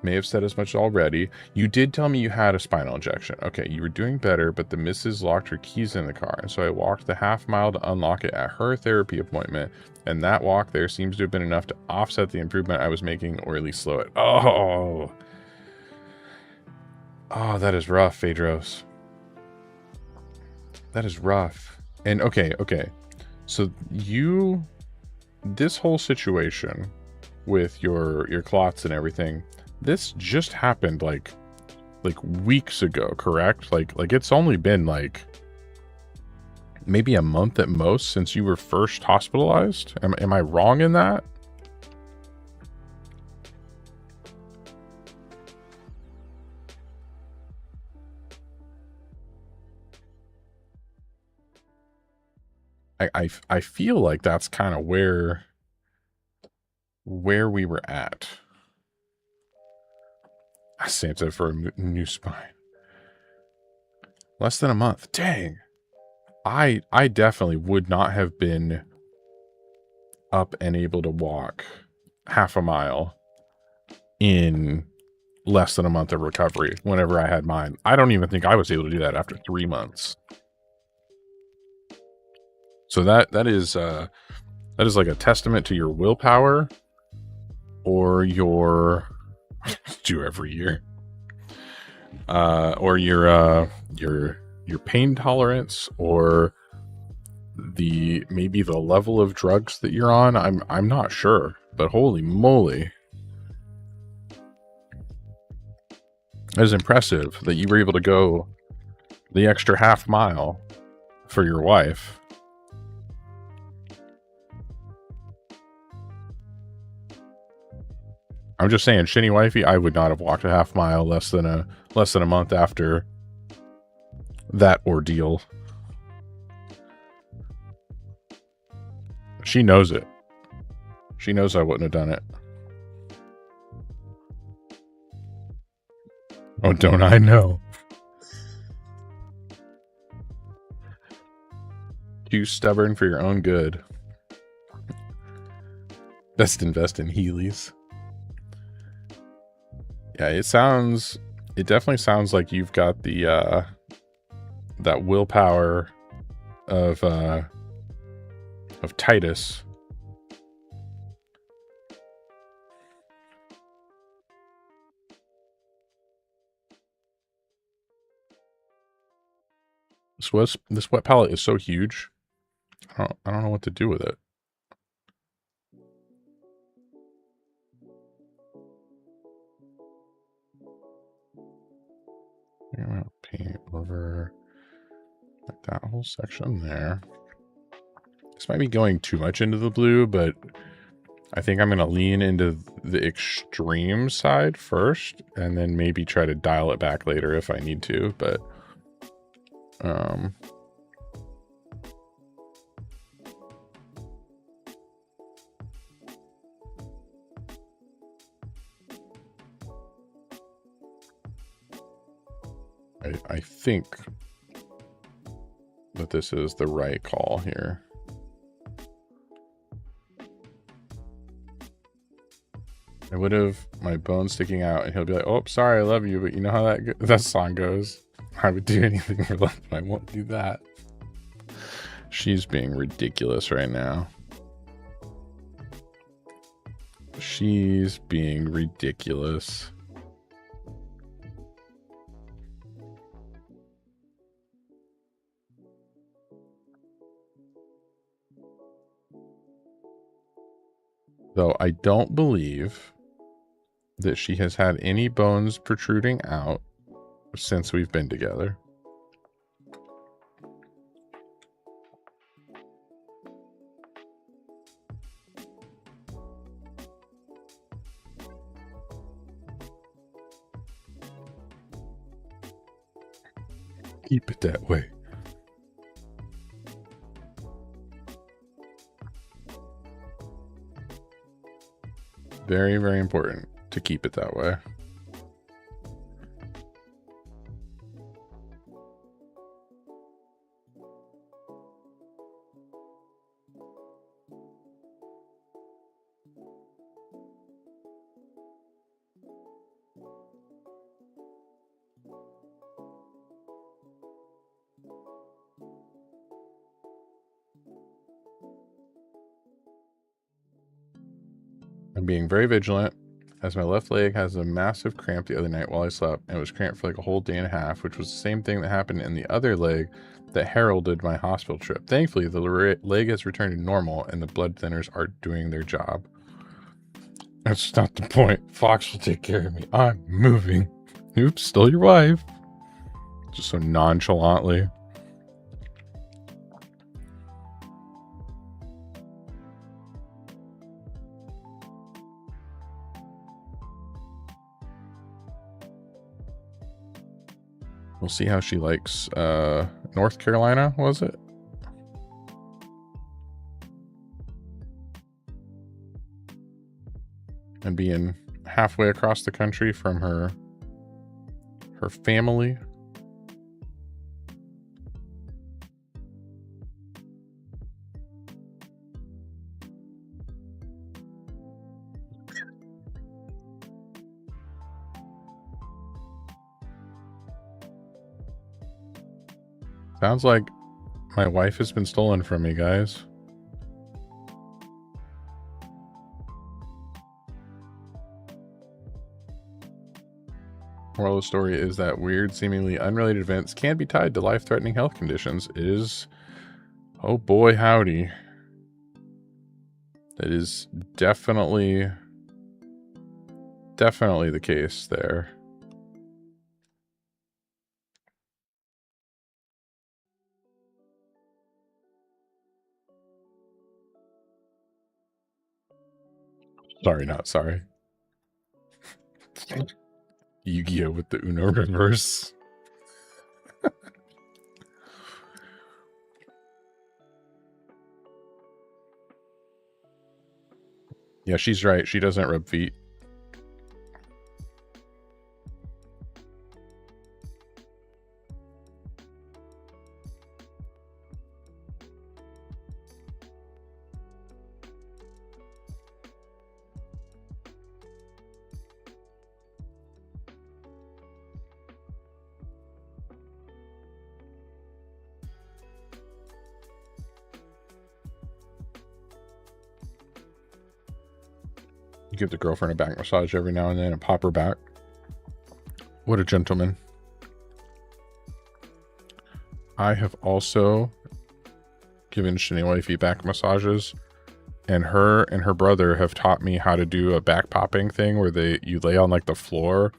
May have said as much already. You did tell me you had a spinal injection. Okay, you were doing better, but the missus locked her keys in the car, and so I walked the half-mile to unlock it at her therapy appointment, and that walk there seems to have been enough to offset the improvement I was making, or at least slow it. Oh, that is rough, Phaedros. That is rough. And okay. So this whole situation with your clots and everything, this just happened like weeks ago, correct? Like it's only been like maybe a month at most since you were first hospitalized. Am I wrong in that? I feel like that's kind of where we were at. Santa for a new spine. Less than a month. Dang. I definitely would not have been up and able to walk half a mile in less than a month of recovery whenever I had mine. I don't even think I was able to do that after 3 months. So that is like a testament to your willpower or your do every year. Or your pain tolerance, or maybe the level of drugs that you're on. I'm not sure, but holy moly. It is impressive that you were able to go the extra half mile for your wife. I'm just saying, Shinny Wifey, I would not have walked a half mile less than a month after that ordeal. She knows it. She knows I wouldn't have done it. Oh, don't I know? Too stubborn for your own good. Best invest in Heelys. Yeah, it definitely sounds like you've got the that willpower of Titus. This wet palette is so huge. I don't know what to do with it. I'm gonna paint over like that whole section there. This might be going too much into the blue, but I think I'm gonna lean into the extreme side first, and then maybe try to dial it back later if I need to. But I think that this is the right call here. I would have my bone sticking out, and he'll be like, "Oh, sorry, I love you," but you know how that song goes. I would do anything for love, but I won't do that. She's being ridiculous right now. She's being ridiculous. Though I don't believe that she has had any bones protruding out since we've been together. Keep it that way. Very, very important to keep it that way. I'm being very vigilant, as my left leg has a massive cramp the other night while I slept, and it was cramped for like a whole day and a half, which was the same thing that happened in the other leg that heralded my hospital trip. Thankfully, the leg has returned to normal, and the blood thinners are doing their job. That's not the point. Fox will take care of me. I'm moving. Oops, stole your wife. Just so nonchalantly. We'll see how she likes North Carolina, was it? And being halfway across the country from her family. Sounds like my wife has been stolen from me, guys. Moral of the story is that weird, seemingly unrelated events can be tied to life-threatening health conditions. It is, oh boy, howdy. That is definitely the case there. Sorry, not sorry. Yu-Gi-Oh! With the Uno reverse. Yeah, she's right. She doesn't rub feet. Give the girlfriend a back massage every now and then and pop her back. What a gentleman. I have also given Shanae Wifey back massages, and her brother have taught me how to do a back popping thing where you lay on like the floor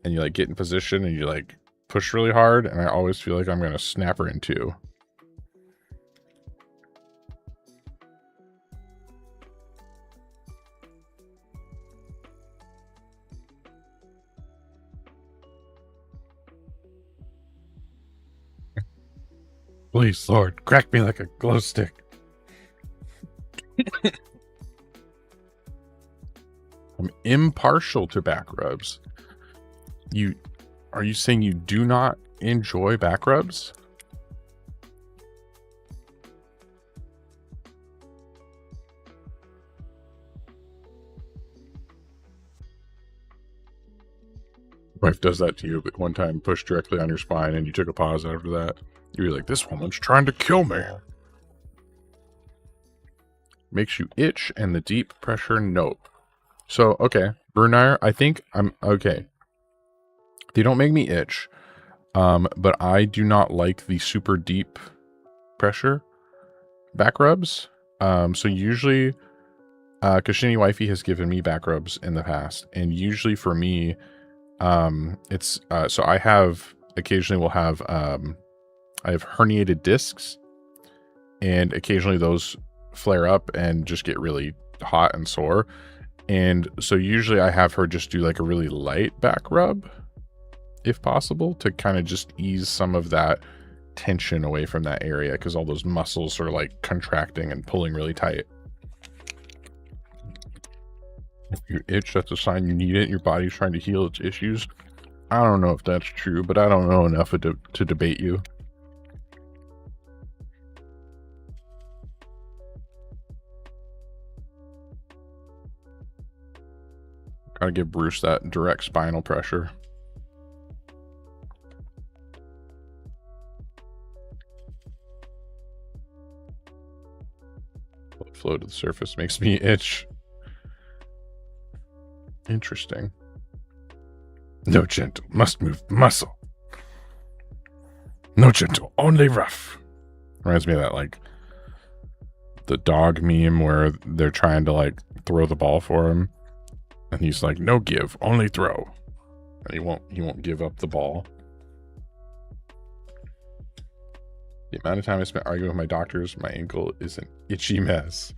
and you like get in position and you like push really hard, and I always feel like I'm gonna snap her in two. Please, Lord, crack me like a glow stick. I'm impartial to back rubs. Are you saying you do not enjoy back rubs? Wife does that to you, but one time pushed directly on your spine and you took a pause after that. You were like, this woman's trying to kill me. Makes you itch and the deep pressure nope. So, okay, Brunire, I think I'm okay. They don't make me itch, but I do not like the super deep pressure back rubs. So usually, Kashini Wifey has given me back rubs in the past, and usually for me, it's so I have occasionally will have I have herniated discs, and occasionally those flare up and just get really hot and sore. And so usually I have her just do like a really light back rub, if possible, to kind of just ease some of that tension away from that area, because all those muscles are like contracting and pulling really tight. If you itch, that's a sign you need it. Your body's trying to heal its issues. I don't know if that's true, but I don't know enough to debate you. Gotta give Bruce that direct spinal pressure. Blood flow to the surface makes me itch. Interesting. No gentle, must move muscle. No gentle, only rough. Reminds me of that, like, the dog meme where they're trying to, like, throw the ball for him. And he's like, no give, only throw. And he won't give up the ball. The amount of time I spent arguing with my doctors, my ankle is an itchy mess.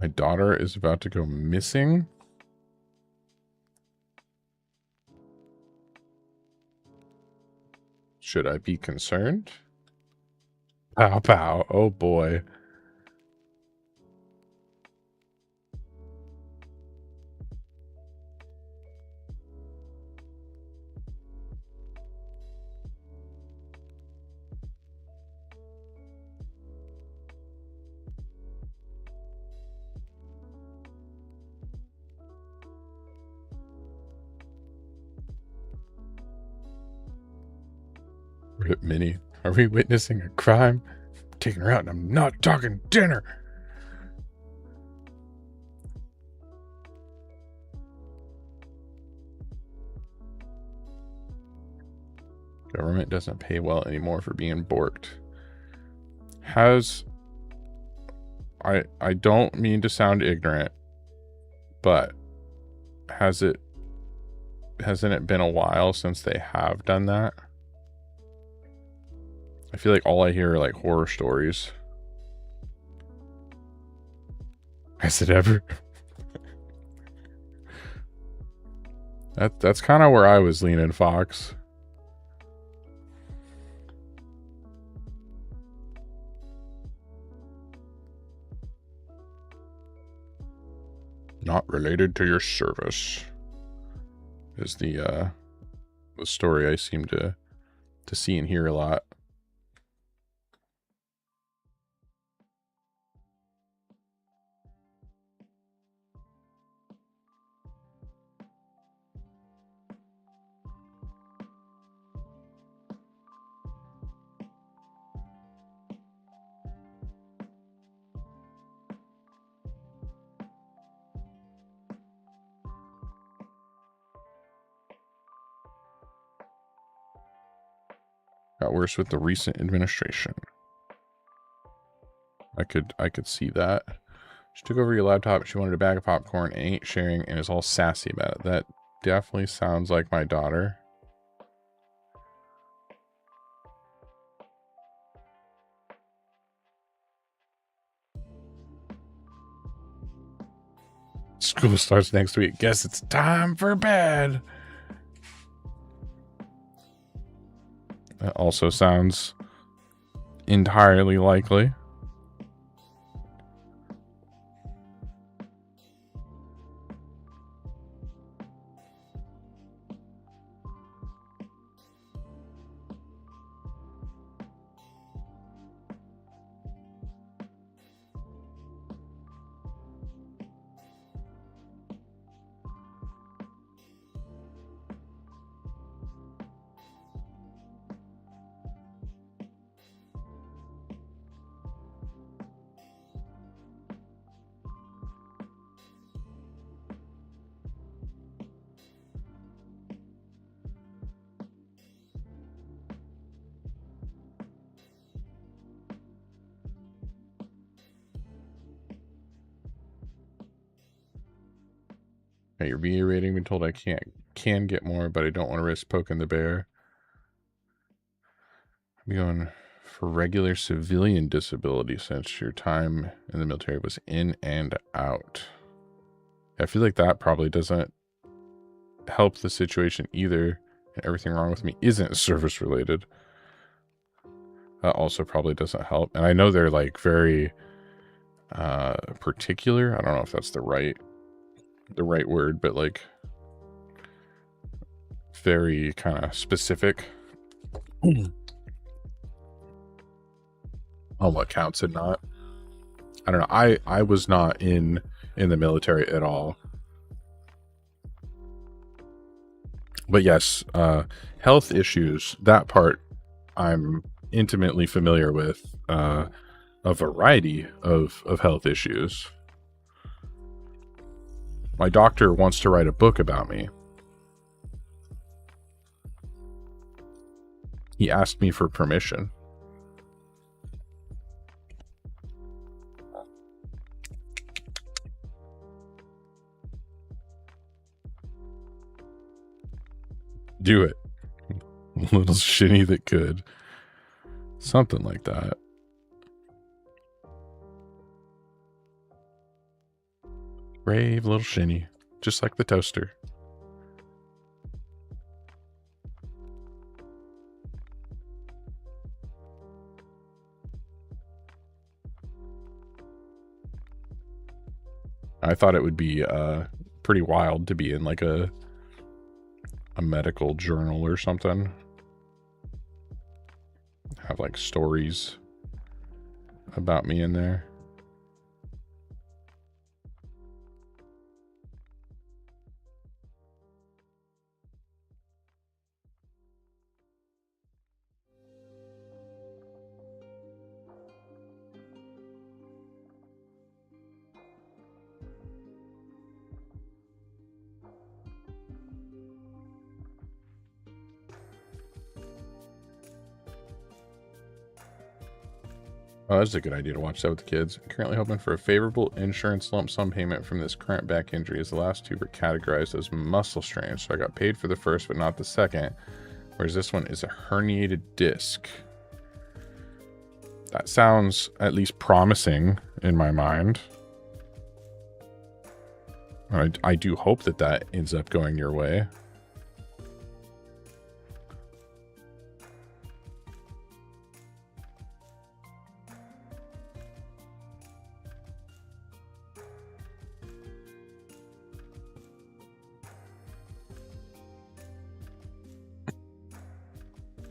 My daughter is about to go missing. Should I be concerned? Pow pow. Oh boy. Rip Minnie. Are we witnessing a crime? I'm taking her out and I'm not talking dinner. Government doesn't pay well anymore for being borked. I don't mean to sound ignorant, but hasn't it been a while since they have done that? I feel like all I hear are like horror stories. Has it ever? That's kind of where I was leaning, Fox. Not related to your service is the story I seem to see and hear a lot. Got worse with the recent administration. I could see that. She took over your laptop. She wanted a bag of popcorn and ain't sharing and is all sassy about it. That definitely sounds like my daughter. School starts next week. Guess it's time for bed. That also sounds entirely likely. Got your VA rating. Been told I can get more, but I don't want to risk poking the bear. I'm going for regular civilian disability since your time in the military was in and out. I feel like that probably doesn't help the situation either. Everything wrong with me isn't service related. That also probably doesn't help. And I know they're like very particular. I don't know if that's the right word, but like very kind of specific on what counts and not. I don't know. I was not in the military at all. But yes, health issues, that part I'm intimately familiar with, a variety of health issues. My doctor wants to write a book about me. He asked me for permission. Do it. Little shinny that could. Something like that. Brave little shinny. Just like the toaster. I thought it would be pretty wild to be in like a medical journal or something. Have like stories about me in there. Oh, that's a good idea to watch that with the kids. I'm currently hoping for a favorable insurance lump sum payment from this current back injury, as the last two were categorized as muscle strains, so I got paid for the first but not the second, whereas this one is a herniated disc. That sounds at least promising in my mind. I do hope that that ends up going your way.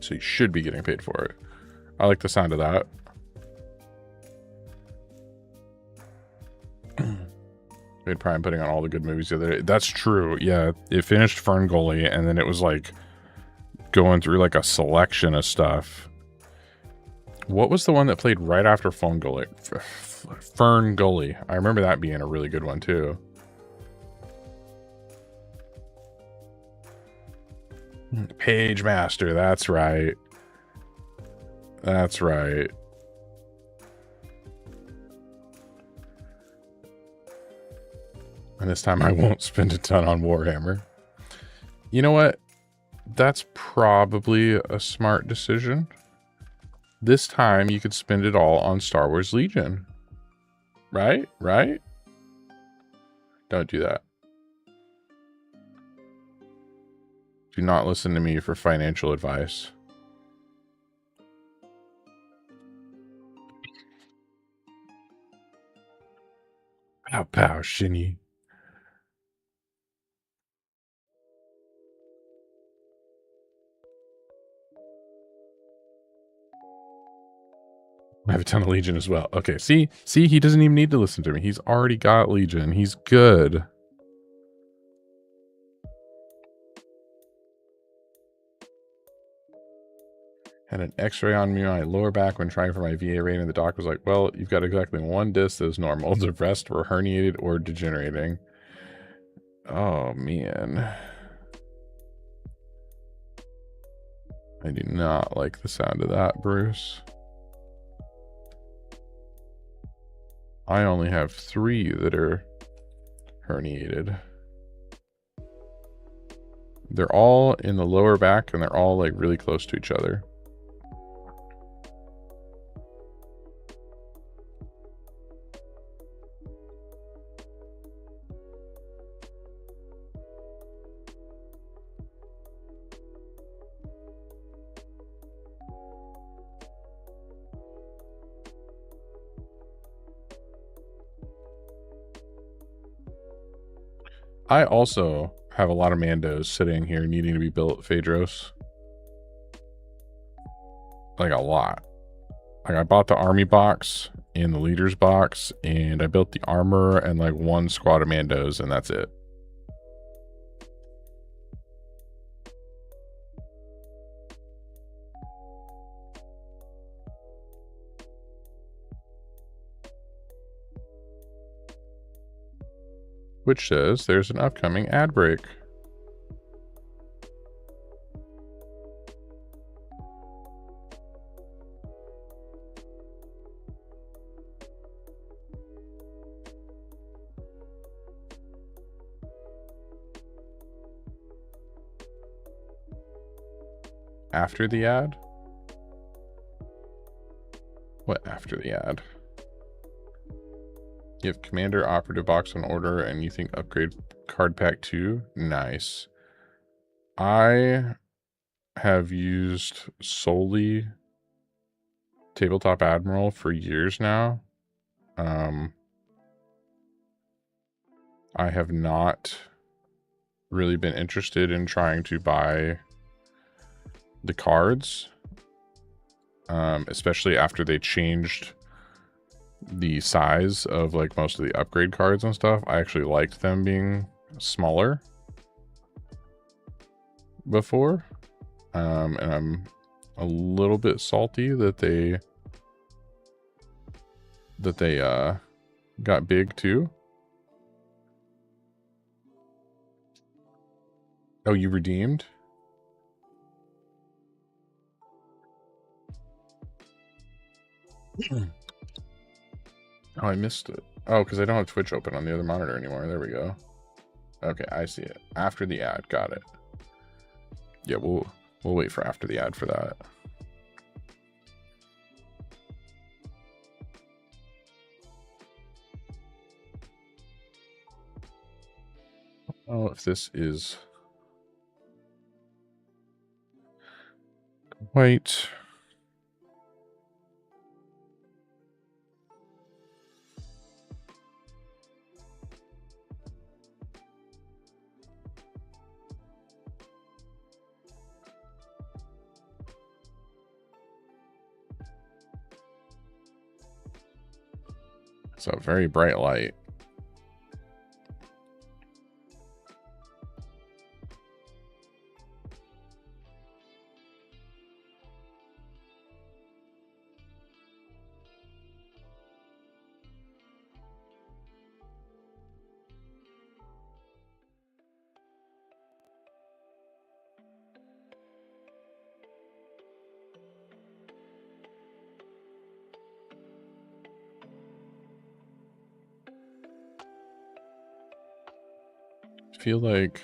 So you should be getting paid for it. I like the sound of that. Made Prime putting on all the good movies the other day. That's true. Yeah, it finished Ferngully, and then it was like going through like a selection of stuff. What was the one that played right after Ferngully? Ferngully. I remember that being a really good one too. Page Master, that's right. That's right. And this time I won't spend a ton on Warhammer. You know what? That's probably a smart decision. This time you could spend it all on Star Wars Legion. Right? Right? Don't do that. Do not listen to me for financial advice. Pow pow, Shinny. I have a ton of Legion as well. Okay, see, he doesn't even need to listen to me. He's already got Legion. He's good. Had an x-ray on me, my lower back when trying for my VA rating. The doc was like, well, you've got exactly one disc that is normal. The rest were herniated or degenerating. Oh, man. I do not like the sound of that, Bruce. I only have 3 that are herniated. They're all in the lower back and they're all like really close to each other. I also have a lot of Mandos sitting here needing to be built, Phaedros. Like a lot. Like I bought the army box and the leaders box, and I built the armor and like one squad of Mandos, and that's it. Which says there's an upcoming ad break. After the ad? What after the ad? You have Commander Operative Box on order and you think upgrade card pack 2? Nice. I have used solely Tabletop Admiral for years now. I have not really been interested in trying to buy the cards, especially after they changed the size of like most of the upgrade cards and stuff. I actually liked them being smaller before, and I'm a little bit salty that they got big too. Oh, you redeemed? Oh, I missed it. Oh, because I don't have Twitch open on the other monitor anymore. There we go. Okay, I see it. After the ad. Got it. Yeah, we'll wait for after the ad for that. Oh, if this is white. So very bright light. I feel like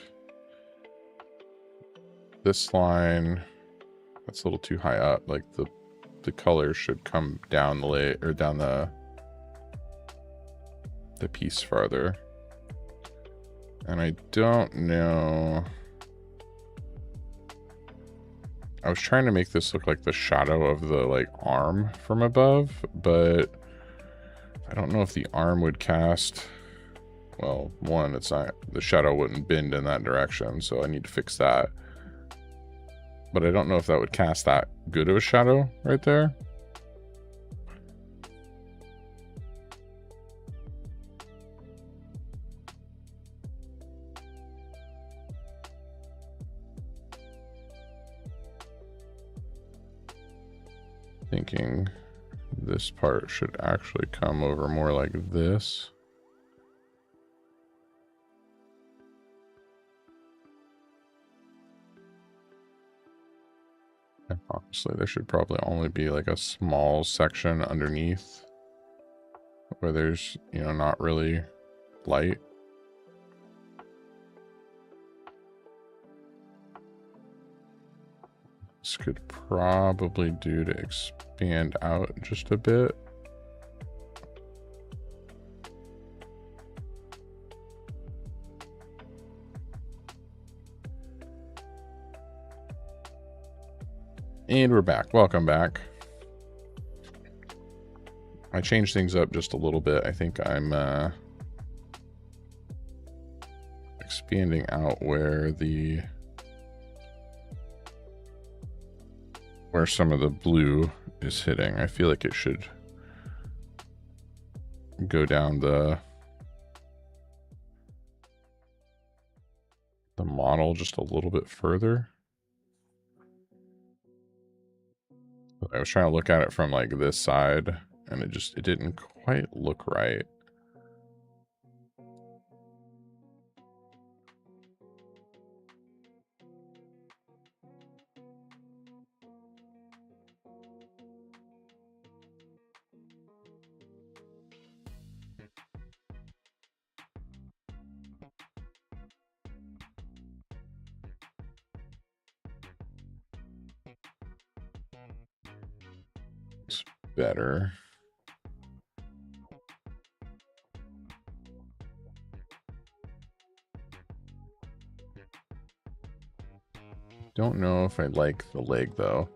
this line, that's a little too high up. Like the color should come down the lay or down the piece farther. And I don't know. I was trying to make this look like the shadow of the like arm from above, but I don't know if the arm would cast. Well, one, it's not, the shadow wouldn't bend in that direction, so I need to fix that. But I don't know if that would cast that good of a shadow right there. Thinking this part should actually come over more like this. And honestly, there should probably only be like a small section underneath where there's, you know, not really light. This could probably do to expand out just a bit. And we're back. Welcome back. I changed things up just a little bit. I think I'm expanding out where some of the blue is hitting. I feel like it should go down the model just a little bit further. I was trying to look at it from like this side, and it didn't quite look right. It's better. Don't know if I like the leg though.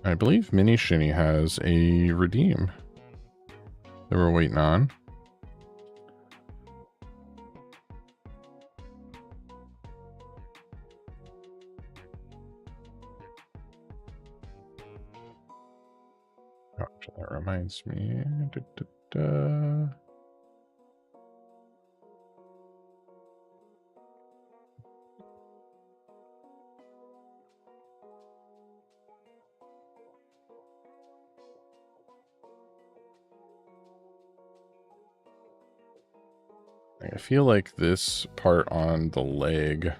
I believe Mini Shinny has a redeem that we're waiting on. Gosh, that reminds me. I feel like this part on the leg,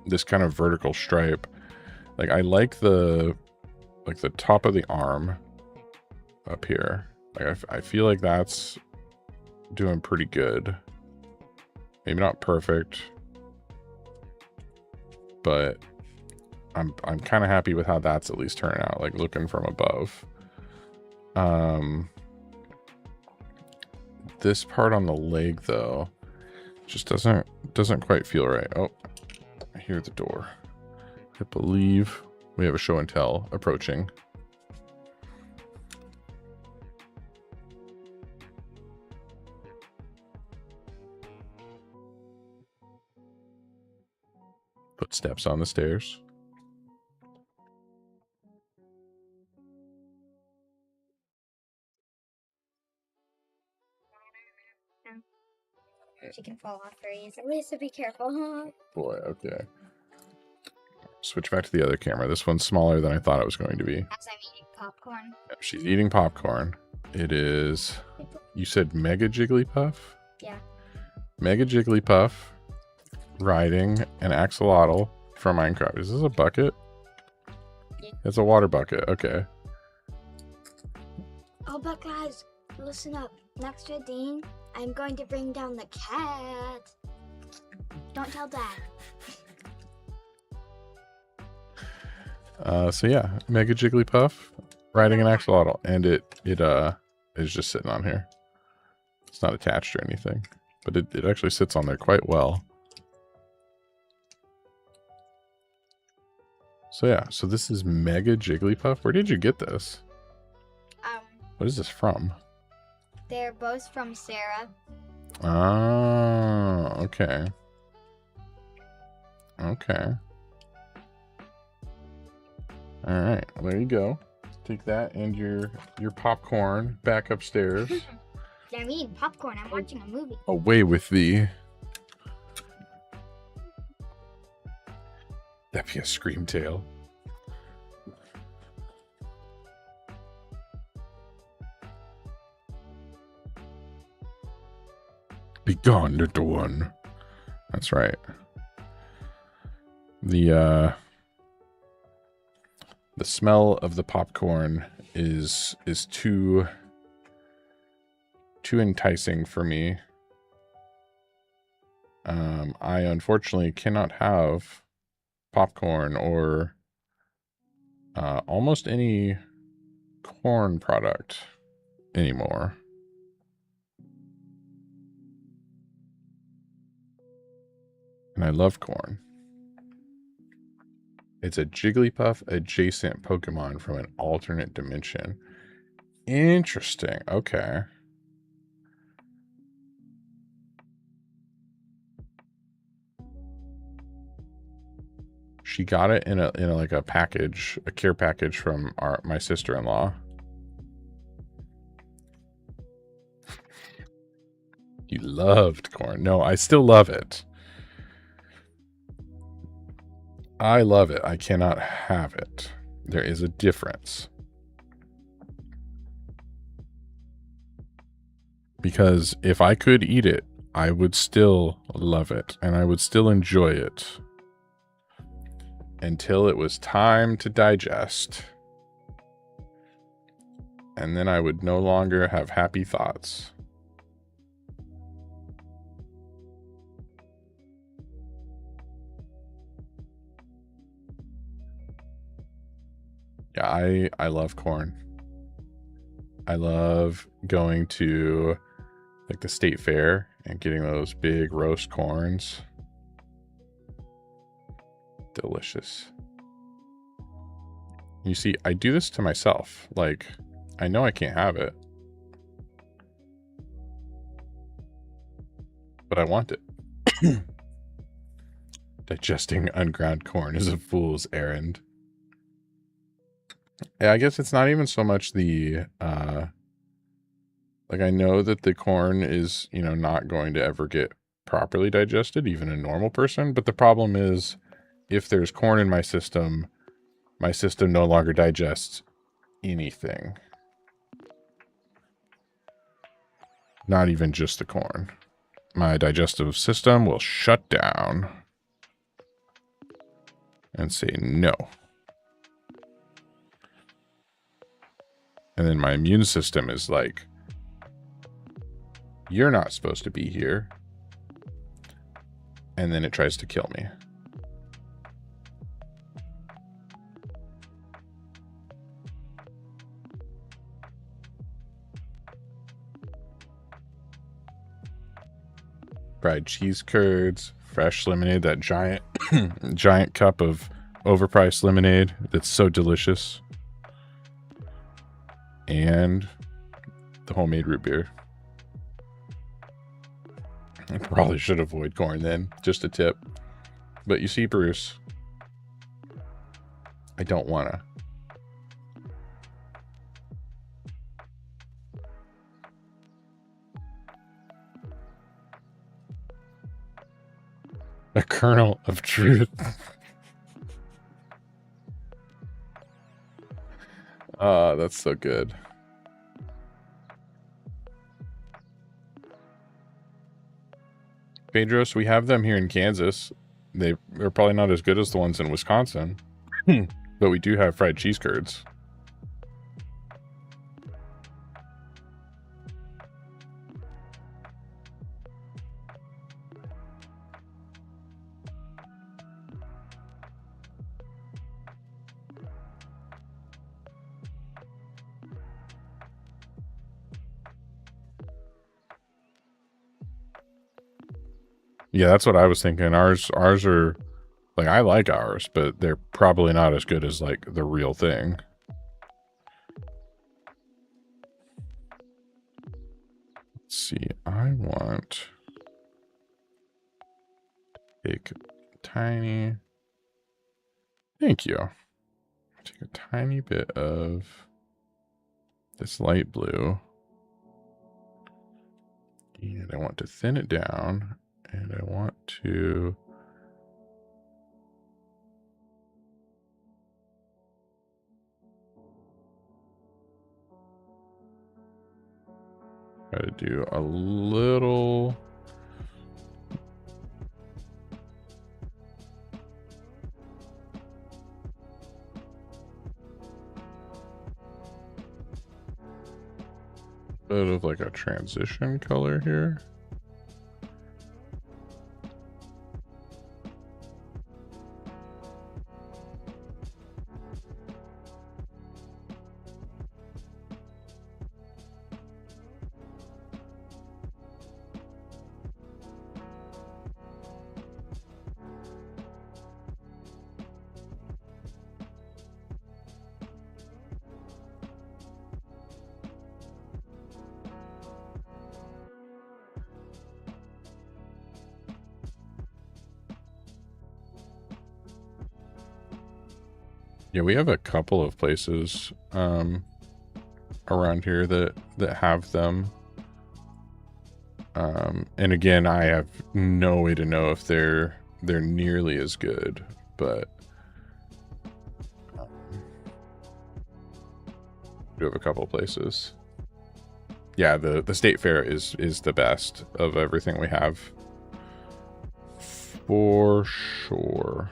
this kind of vertical stripe, like I like the top of the arm up here. Like I feel like that's doing pretty good. Maybe not perfect, but I'm kind of happy with how that's at least turning out, like looking from above. This part on the leg though just doesn't quite feel right. Oh, I hear the door. I believe we have a show and tell approaching. Footsteps on the stairs. She can fall off very easily, so be careful. Boy, okay. Switch back to the other camera. This one's smaller than I thought it was going to be. As I'm eating popcorn. Yeah, she's eating popcorn. It is, you said Mega Jigglypuff? Yeah. Mega Jigglypuff riding an axolotl from Minecraft. Is this a bucket? Yeah. It's a water bucket. Okay. Oh, but guys, listen up. Next to Dean, I'm going to bring down the cat. Don't tell Dad. So yeah, Mega Jigglypuff riding an axolotl, and it is just sitting on here. It's not attached or anything, but it actually sits on there quite well. So yeah, so this is Mega Jigglypuff. Where did you get this? What is this from? They're both from Sarah. Oh, okay. Okay. All right, well, there you go. Take that and your popcorn back upstairs. I'm eating popcorn. I'm watching a movie. Away with thee. That'd be a scream tail. Be gone, little one. That's right. The smell of the popcorn is too enticing for me. I unfortunately cannot have popcorn or almost any corn product anymore. And I love corn. It's a Jigglypuff adjacent Pokemon from an alternate dimension. Interesting. Okay. She got it in a like a package, a care package from my sister-in-law. You loved corn. No, I still love it. I love it. I cannot have it. There is a difference. Because if I could eat it, I would still love it. And I would still enjoy it. Until it was time to digest. And then I would no longer have happy thoughts. Yeah, I love corn. I love going to like the state fair and getting those big roast corns. Delicious. You see, I do this to myself. Like, I know I can't have it. But I want it. Digesting unground corn is a fool's errand. Yeah, I guess it's not even so much the, like I know that the corn is, you know, not going to ever get properly digested, even a normal person. But the problem is if there's corn in my system no longer digests anything. Not even just the corn. My digestive system will shut down and say no. And then my immune system is like, you're not supposed to be here. And then it tries to kill me. Fried cheese curds, fresh lemonade, that giant giant cup of overpriced lemonade that's so delicious. And the homemade root beer. I probably should avoid corn then. Just a tip. But you see, Bruce, I don't want to. A kernel of truth. That's so good. Pedros, we have them here in Kansas. They're probably not as good as the ones in Wisconsin. But we do have fried cheese curds. Yeah, that's what I was thinking. Ours are, like, I like ours, but they're probably not as good as, like, the real thing. Let's see. I want to take a tiny... Thank you. Take a tiny bit of this light blue. And I want to thin it down. And I want to try to do a little bit of like a transition color here. Yeah, we have a couple of places around here that have them. And again, I have no way to know if they're nearly as good, but we do have a couple of places. Yeah, the state fair is the best of everything we have, for sure.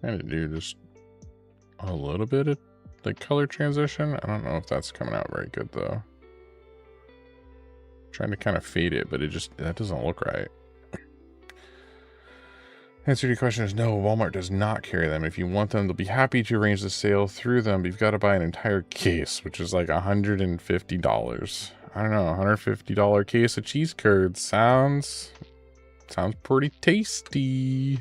Trying to do just a little bit of the color transition. I don't know if that's coming out very good though. Trying to kind of fade it, but that doesn't look right. Answer to your question is no, Walmart does not carry them. If you want them, they'll be happy to arrange the sale through them, but you've got to buy an entire case, which is like $150. I don't know, $150 case of cheese curds sounds pretty tasty.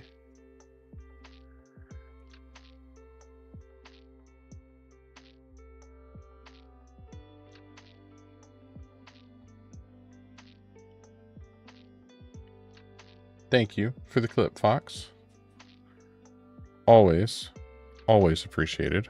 Thank you for the clip, Fox. Always appreciated.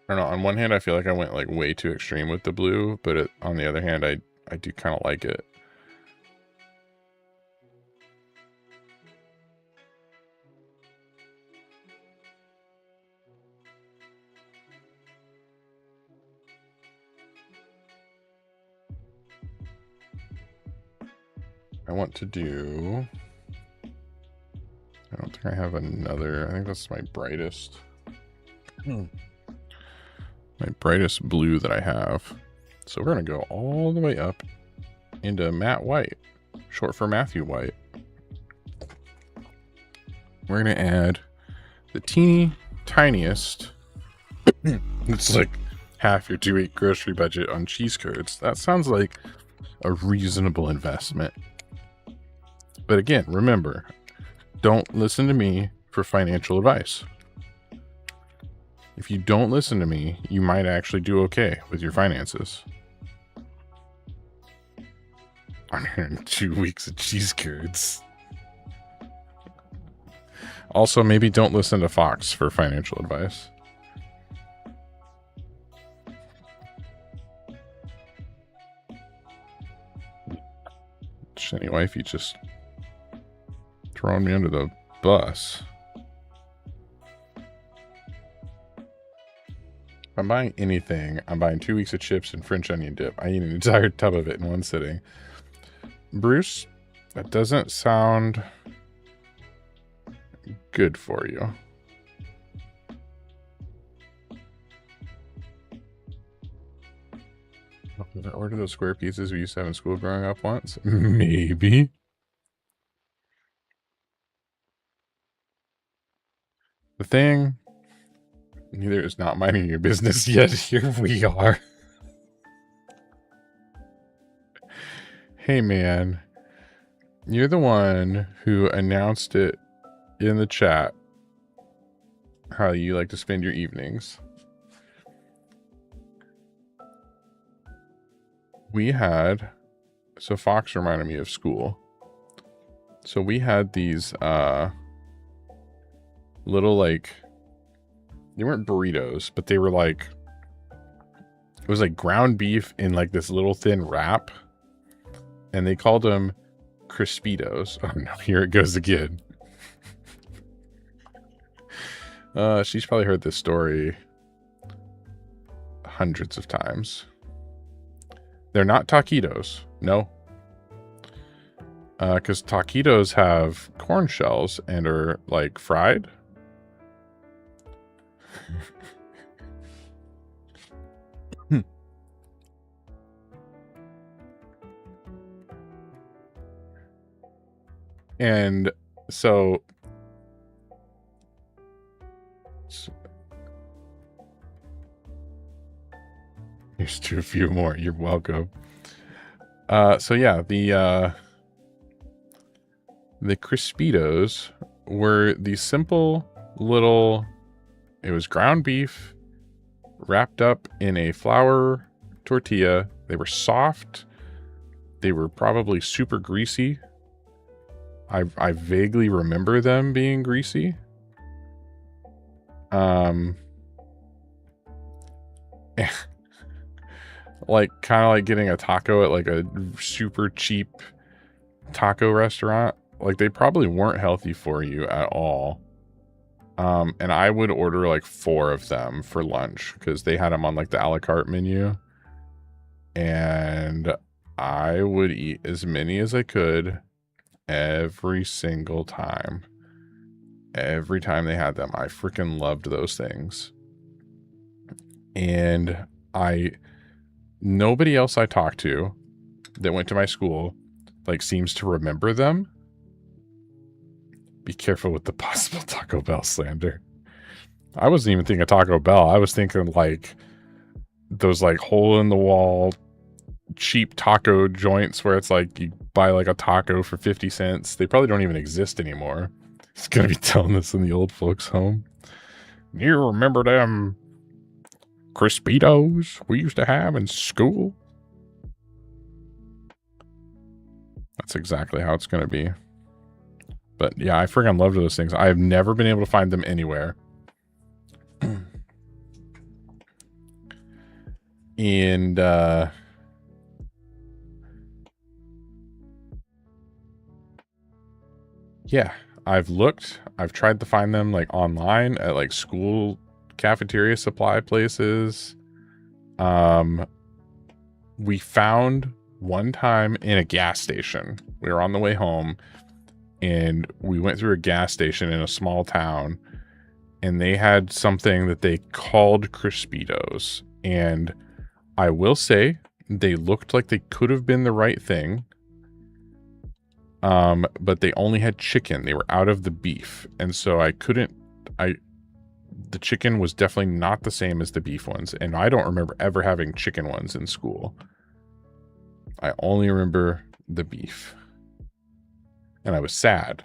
I don't know. On one hand, I feel like I went like way too extreme with the blue, but on the other hand, I do kind of like it. I want to do... I don't think I have another... I think that's my brightest... my brightest blue that I have. So we're going to go all the way up into matte white, short for Matthew White. We're going to add the teeny tiniest... it's like half your 2-week grocery budget on cheese curds. That sounds like a reasonable investment. But again, remember, don't listen to me for financial advice. If you don't listen to me, you might actually do okay with your finances. 102 weeks of cheese curds. Also, maybe don't listen to Fox for financial advice. Shitty wifey just throwing me under the bus. If I'm buying anything, I'm buying 2 weeks of chips and French onion dip. I eat an entire tub of it in one sitting. Bruce, that doesn't sound good for you. Did I order those square pizzas we used to have in school growing up once? Maybe. The thing, neither is not minding your business yet. Here we are. Hey man, you're the one who announced it in the chat how you like to spend your evenings. We had, so Fox reminded me of school. So we had these little, like, they weren't burritos, but they were like, it was like ground beef in like this little thin wrap. And they called them Crispitos. Oh no, here it goes again. She's probably heard this story hundreds of times. They're not taquitos. No. Because taquitos have corn shells and are like fried. And so here's to a few more. You're welcome. So yeah, the Crispitos were the simple little, it was ground beef wrapped up in a flour tortilla. They were soft. They were probably super greasy. I vaguely remember them being greasy. Like kind of like getting a taco at like a super cheap taco restaurant. Like they probably weren't healthy for you at all. And I would order like 4 of them for lunch because they had them on like the a la carte menu. And I would eat as many as I could every single time. Every time they had them. I freaking loved those things. And nobody else I talked to that went to my school like seems to remember them. Be careful with the possible Taco Bell slander. I wasn't even thinking Taco Bell. I was thinking like those like hole in the wall cheap taco joints where it's like you buy like a taco for 50 cents. They probably don't even exist anymore. It's gonna be telling this in the old folks home. You remember them Crispitos we used to have in school? That's exactly how it's gonna be. But yeah, I freaking loved those things. I have never been able to find them anywhere. And yeah, I've looked. I've tried to find them like online at like school cafeteria supply places. We found one time in a gas station. We were on the way home and we went through a gas station in a small town and they had something that they called Crispitos. And I will say they looked like they could have been the right thing. But they only had chicken. They were out of the beef. And so the chicken was definitely not the same as the beef ones. And I don't remember ever having chicken ones in school. I only remember the beef. And I was sad.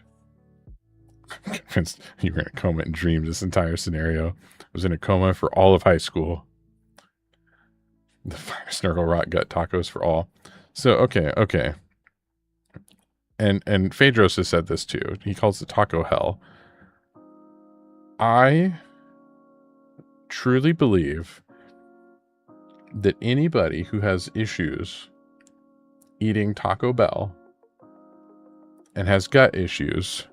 I'm convinced you were in a coma and dreamed this entire scenario. I was in a coma for all of high school. The finest Snurgle Rock gut tacos for all. So, okay. And Phaedros has said this too. He calls it taco hell. I truly believe that anybody who has issues eating Taco Bell and has gut issues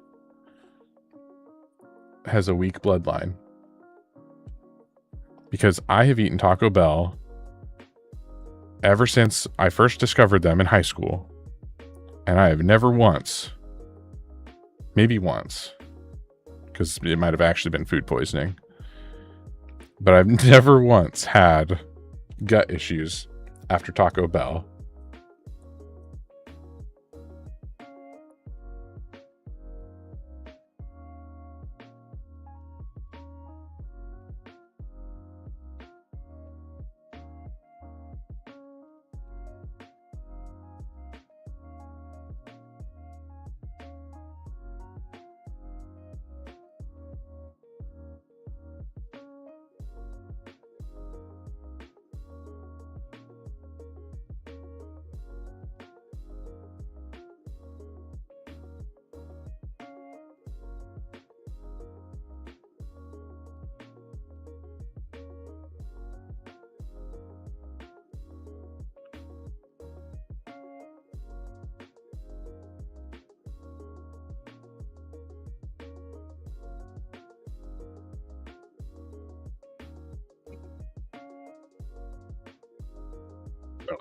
has a weak bloodline. Because I have eaten Taco Bell ever since I first discovered them in high school. And I have never once, maybe once, because it might have actually been food poisoning, but I've never once had gut issues after Taco Bell.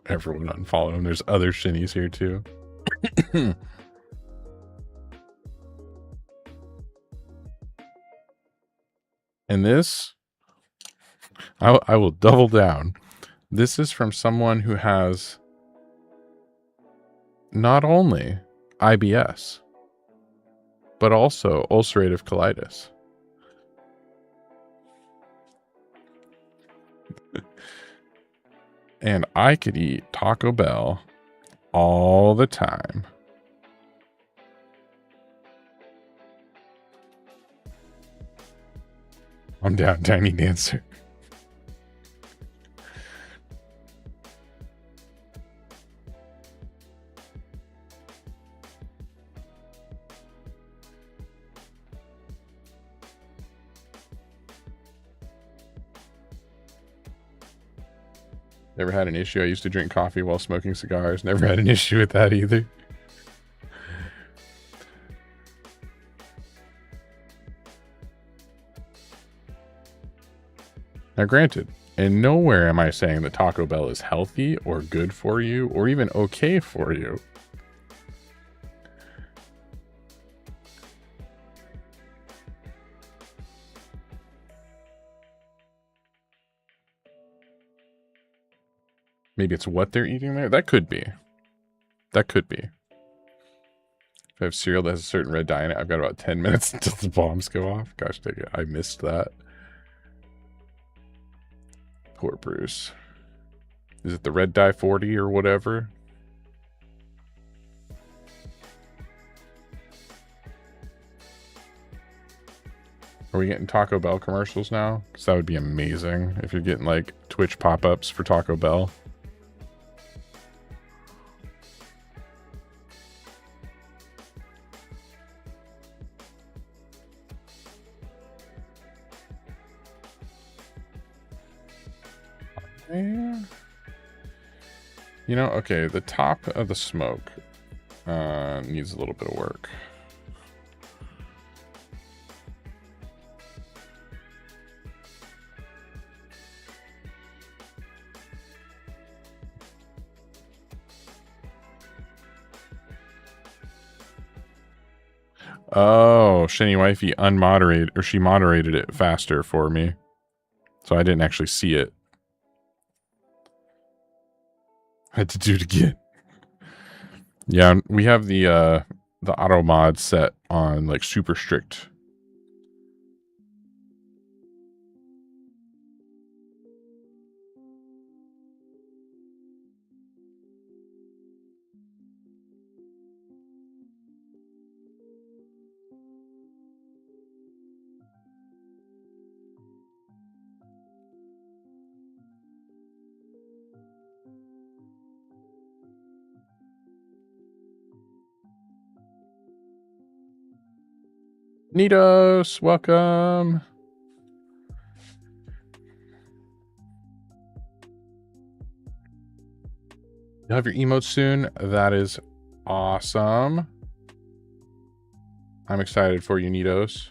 Everyone unfollow him. There's other shinnies here too. And this, I will double down. This is from someone who has not only IBS, but also ulcerative colitis. And I could eat Taco Bell all the time. I'm down, Tiny Dancer. Never had an issue. I used to drink coffee while smoking cigars. Never had an issue with that either. Now, granted, and nowhere am I saying that Taco Bell is healthy or good for you or even okay for you. Maybe it's what they're eating there. That could be. That could be. If I have cereal that has a certain red dye in it, I've got about 10 minutes until the bombs go off. Gosh dang it, I missed that. Poor Bruce. Is it the red dye 40 or whatever? Are we getting Taco Bell commercials now? Because that would be amazing if you're getting like Twitch pop-ups for Taco Bell. You know, okay, the top of the smoke needs a little bit of work. Oh, Shinny Wifey unmoderated, or she moderated it faster for me. So I didn't actually see it. I had to do it again. Yeah, we have the auto mod set on like super strict. Nitos, welcome. You'll have your emotes soon. That is awesome. I'm excited for you, Nitos.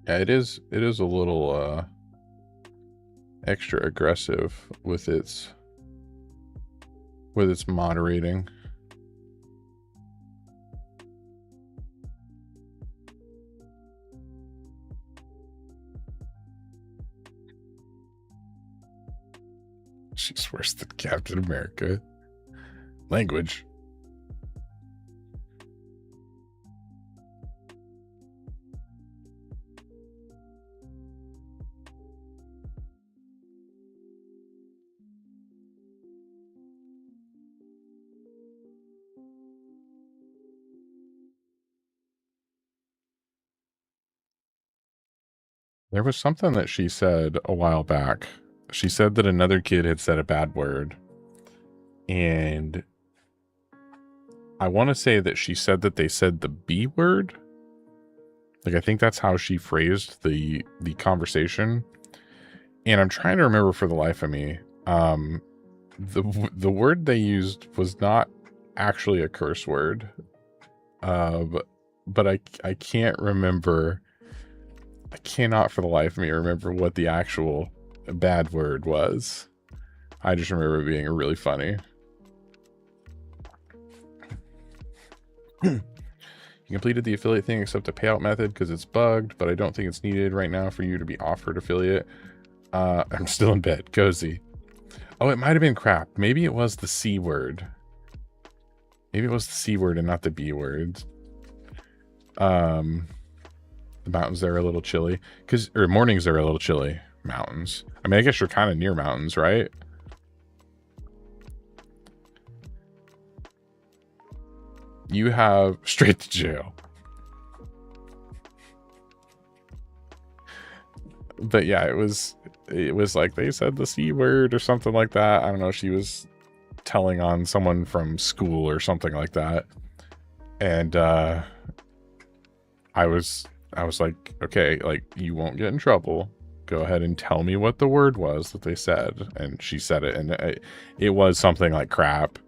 Yeah, it is a little extra aggressive with its moderating. She's worse than Captain America. Language. There was something that she said a while back. She said that another kid had said a bad word. And I want to say that she said that they said the B word. Like, I think that's how she phrased the conversation. And I'm trying to remember for the life of me. The word they used was not actually a curse word. But I can't remember. I cannot for the life of me remember what the actual bad word was. I just remember it being really funny. You completed the affiliate thing except the payout method because it's bugged, but I don't think it's needed right now for you to be offered affiliate. I'm still in bed. Cozy. Oh, it might have been crap. Maybe it was the C word. Maybe it was the C word and not the B word. The mountains there are a little chilly. Or mornings are a little chilly. Mountains. I mean, I guess you're kind of near mountains, right? You have straight to jail. But yeah, it was like they said the C word or something like that. I don't know. She was telling on someone from school or something like that. And I was like, okay, like, you won't get in trouble. Go ahead and tell me what the word was that they said. And she said it, and it was something like crap.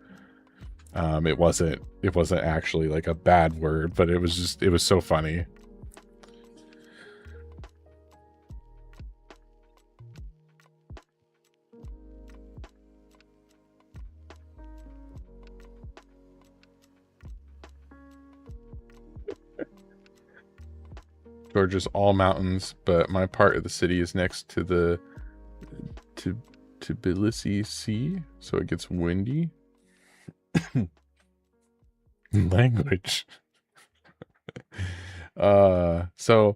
It wasn't actually like a bad word, but it was so funny. Georgia's all mountains, but my part of the city is next to the Tbilisi Sea, so it gets windy. Language. So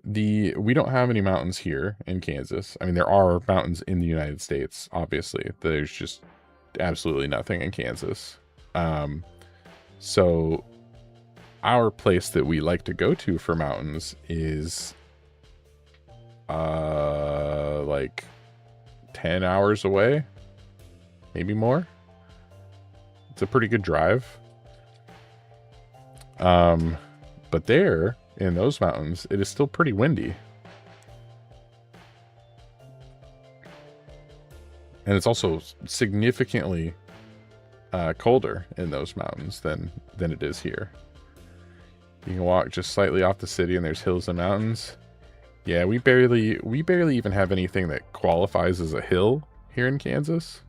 we don't have any mountains here in Kansas. I mean, there are mountains in the United States, obviously. There's just absolutely nothing in Kansas. So our place that we like to go to for mountains is like 10 hours away, maybe more. It's a pretty good drive. But there in those mountains, it is still pretty windy. And it's also significantly colder in those mountains than it is here. You can walk just slightly off the city and there's hills and mountains. Yeah, we barely even have anything that qualifies as a hill here in Kansas.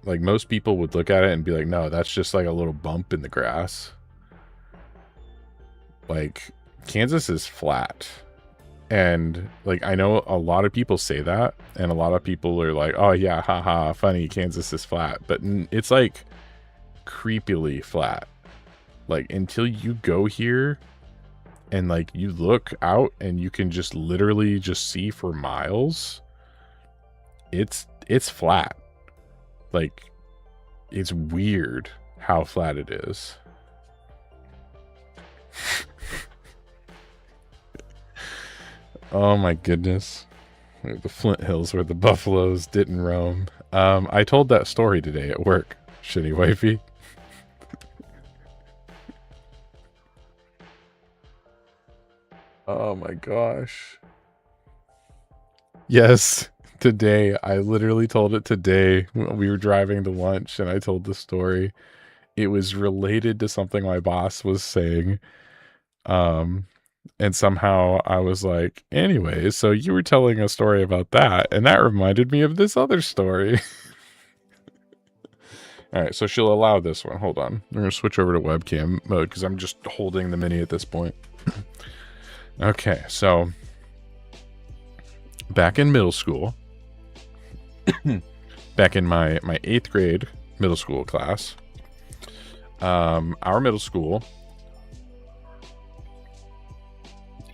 Like, most people would look at it and be like, no, that's just like a little bump in the grass. Like, Kansas is flat. And like, I know a lot of people say that, and a lot of people are like, oh yeah, haha, funny, Kansas is flat. But it's like creepily flat. Like, until you go here and like you look out and you can just literally just see for miles, it's flat. Like, it's weird how flat it is. Oh my goodness. The Flint Hills where the buffaloes didn't roam. I told that story today at work, shitty wifey. Oh my gosh. Yes, today. I literally told it today when we were driving to lunch, and I told the story. It was related to something my boss was saying. And somehow I was like, anyway, so you were telling a story about that, and that reminded me of this other story. All right, so she'll allow this one. Hold on. I'm going to switch over to webcam mode because I'm just holding the mini at this point. Okay, so back in middle school, back in my 8th grade middle school class, our middle school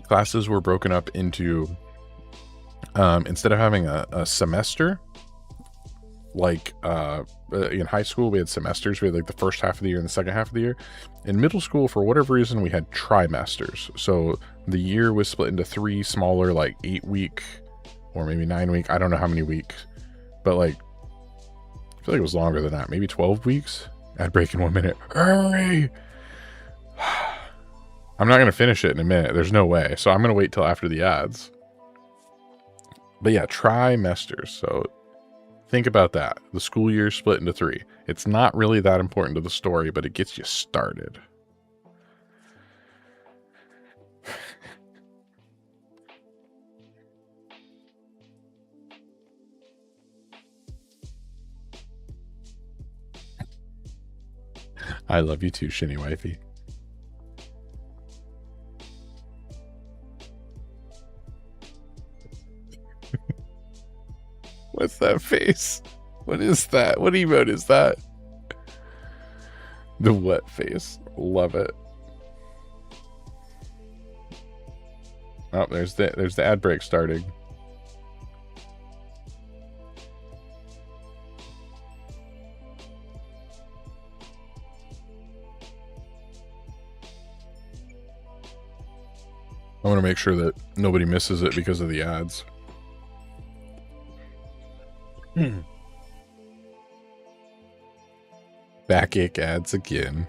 classes were broken up into, instead of having a semester, like in high school we had semesters. We had like the first half of the year and the second half of the year. In middle school, for whatever reason, we had trimesters. So the year was split into 3 smaller, like 8-week or maybe 9-week. I don't know how many weeks, but like I feel like it was longer than that. Maybe 12 weeks. Ad break in 1 minute. Hurry! I'm not going to finish it in a minute. There's no way. So I'm going to wait till after the ads. But yeah, trimesters. So think about that. The school year split into 3. It's not really that important to the story, but it gets you started. I love you too, Shinny Wifey. What's that face? What is that? What emote is that? The what face. Love it. Oh, there's the ad break starting. I want to make sure that nobody misses it because of the ads. Backache ads again.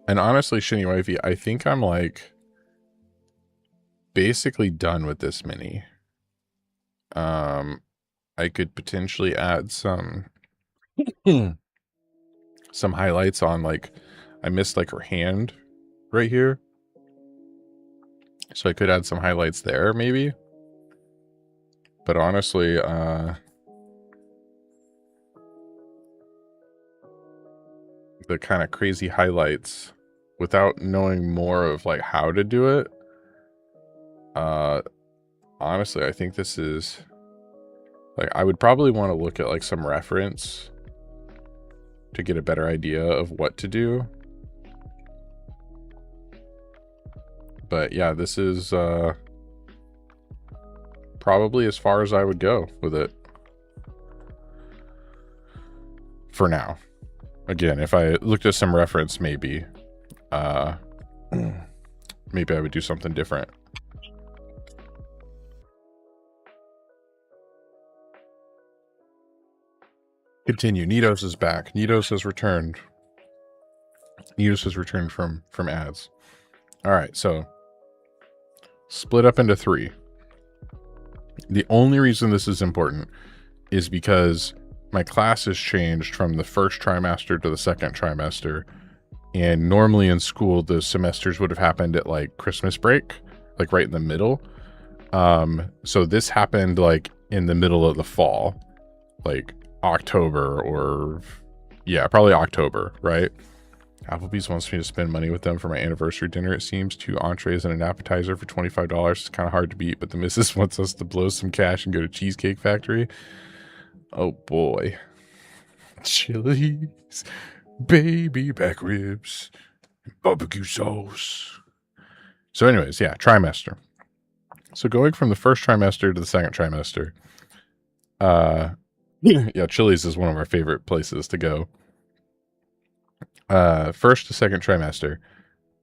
And honestly, Shinny Wifey, I think I'm like basically done with this mini. I could potentially add some some highlights on, like, I missed like her hand right here. So I could add some highlights there maybe. But honestly, the kind of crazy highlights without knowing more of like how to do it. Honestly, I think this is like, I would probably want to look at like some reference to get a better idea of what to do. But yeah, this is probably as far as I would go with it for now. Again, if I looked at some reference, maybe maybe I would do something different. Continue. Nidos is back. Nidos has returned. Nidos has returned from ads. All right, so split up into 3. The only reason this is important is because my class has changed from the first trimester to the second trimester. And normally in school, the semesters would have happened at like Christmas break, like right in the middle. So this happened like in the middle of the fall, like October, or yeah, probably October, right? Applebee's wants me to spend money with them for my anniversary dinner. It seems 2 entrees and an appetizer for $25. It's kind of hard to beat, but the missus wants us to blow some cash and go to Cheesecake Factory. Oh boy. Chili's, baby back ribs, barbecue sauce. So anyways, yeah, trimester. So going from the first trimester to the second trimester, yeah, Chili's is one of our favorite places to go. First to second trimester,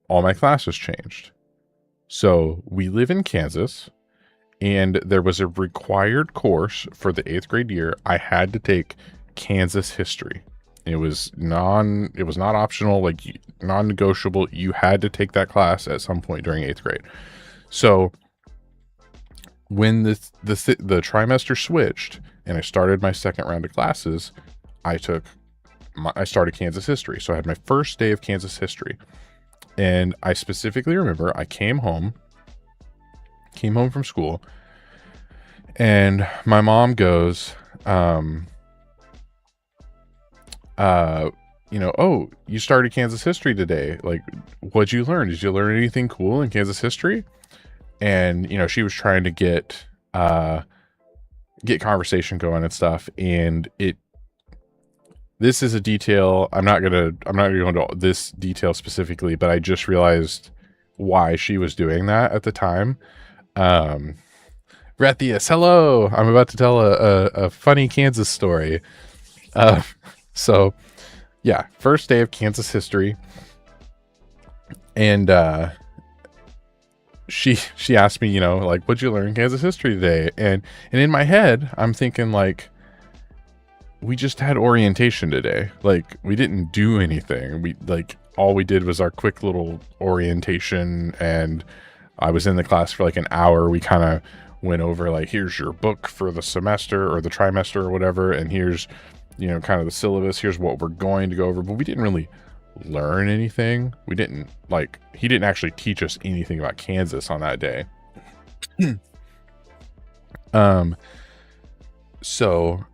all my classes changed. So we live in Kansas, and there was a required course for the 8th grade year. I had to take Kansas history. It was not optional, like non-negotiable. You had to take that class at some point during 8th grade. So when the trimester switched and I started my second round of classes, I took I started Kansas history. So I had my first day of Kansas history. And I specifically remember I came home from school, and my mom goes, you know, oh, you started Kansas history today. Like, what'd you learn? Did you learn anything cool in Kansas history? And, you know, she was trying to get conversation going and stuff. And this is a detail. I'm not gonna go into this detail specifically, but I just realized why she was doing that at the time. Rethius, hello. I'm about to tell a funny Kansas story. So yeah, first day of Kansas history. And she asked me, you know, like, what'd you learn in Kansas history today? And in my head, I'm thinking, like, we just had orientation today. Like, we didn't do anything. We, like, all we did was our quick little orientation, and I was in the class for like an hour. We kind of went over, like, here's your book for the semester or the trimester or whatever, and here's, you know, kind of the syllabus. Here's what we're going to go over. But we didn't really learn anything. We didn't, like, he didn't actually teach us anything about Kansas on that day. So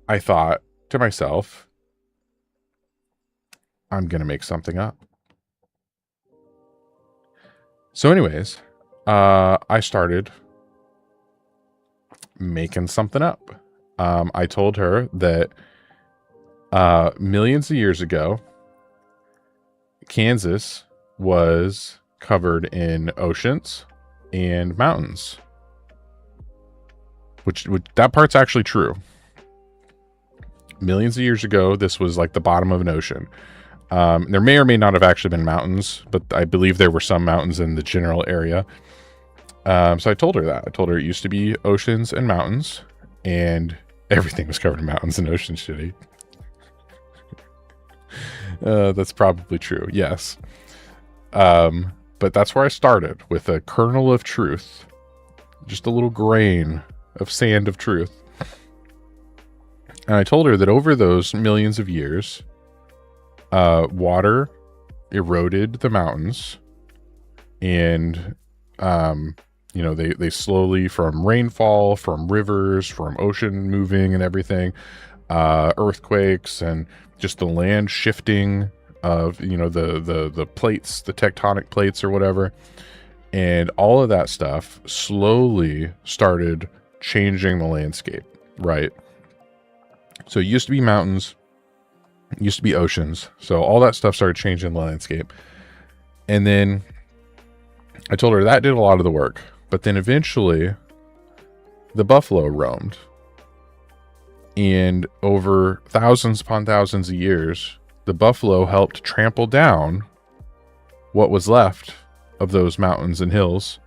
I thought to myself, I'm gonna make something up. So anyways, I started making something up. I told her that millions of years ago, Kansas was covered in oceans and mountains, which that part's actually true. Millions of years ago, this was like the bottom of an ocean. There may or may not have actually been mountains, but I believe there were some mountains in the general area. So I told her that. I told her it used to be oceans and mountains, and everything was covered in mountains and oceans, shitty. That's probably true, yes. But that's where I started, with a kernel of truth. Just a little grain of sand of truth. And I told her that over those millions of years, water eroded the mountains, and you know, they slowly, from rainfall, from rivers, from ocean moving and everything, earthquakes, and just the land shifting of, you know, the plates, the tectonic plates or whatever, and all of that stuff slowly started changing the landscape, right? So it used to be mountains, it used to be oceans. So all that stuff started changing the landscape. And then I told her that did a lot of the work. But then eventually the buffalo roamed. And over thousands upon thousands of years, the buffalo helped trample down what was left of those mountains and hills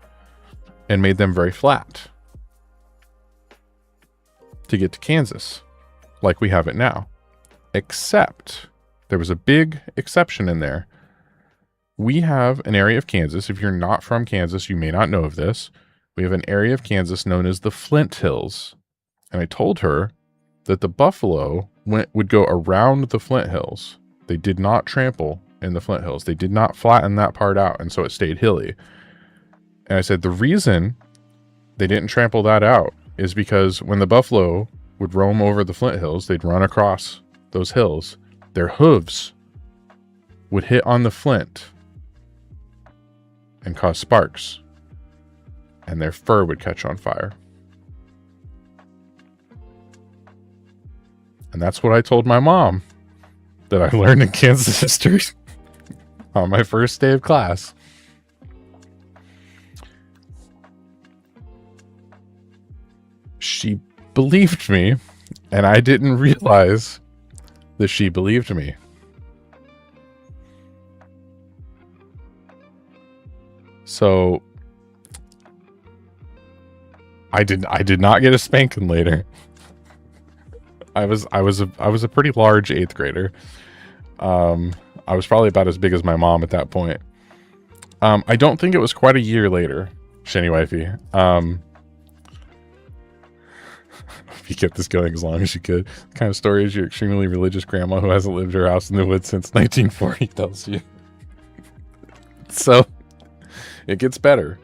and made them very flat to get to Kansas, like we have it now. Except there was a big exception in there. We have an area of Kansas. If you're not from Kansas, you may not know of this. We have an area of Kansas known as the Flint Hills. And I told her that the buffalo would go around the Flint Hills. They did not trample in the Flint Hills. They did not flatten that part out, and so it stayed hilly. And I said the reason they didn't trample that out is because when the buffalo would roam over the Flint Hills, they'd run across those hills, their hooves would hit on the flint and cause sparks, and their fur would catch on fire. And that's what I told my mom that I learned in Kansas history on my first day of class. She believed me, and I didn't realize that she believed me. So I did not get a spanking later. I was a pretty large 8th grader. I was probably about as big as my mom at that point. I don't think it was quite a year later, Shiny Wifey. A you kept this going as long as you could. The kind of stories your extremely religious grandma who hasn't lived her house in the woods since 1940 tells you. So, it gets better.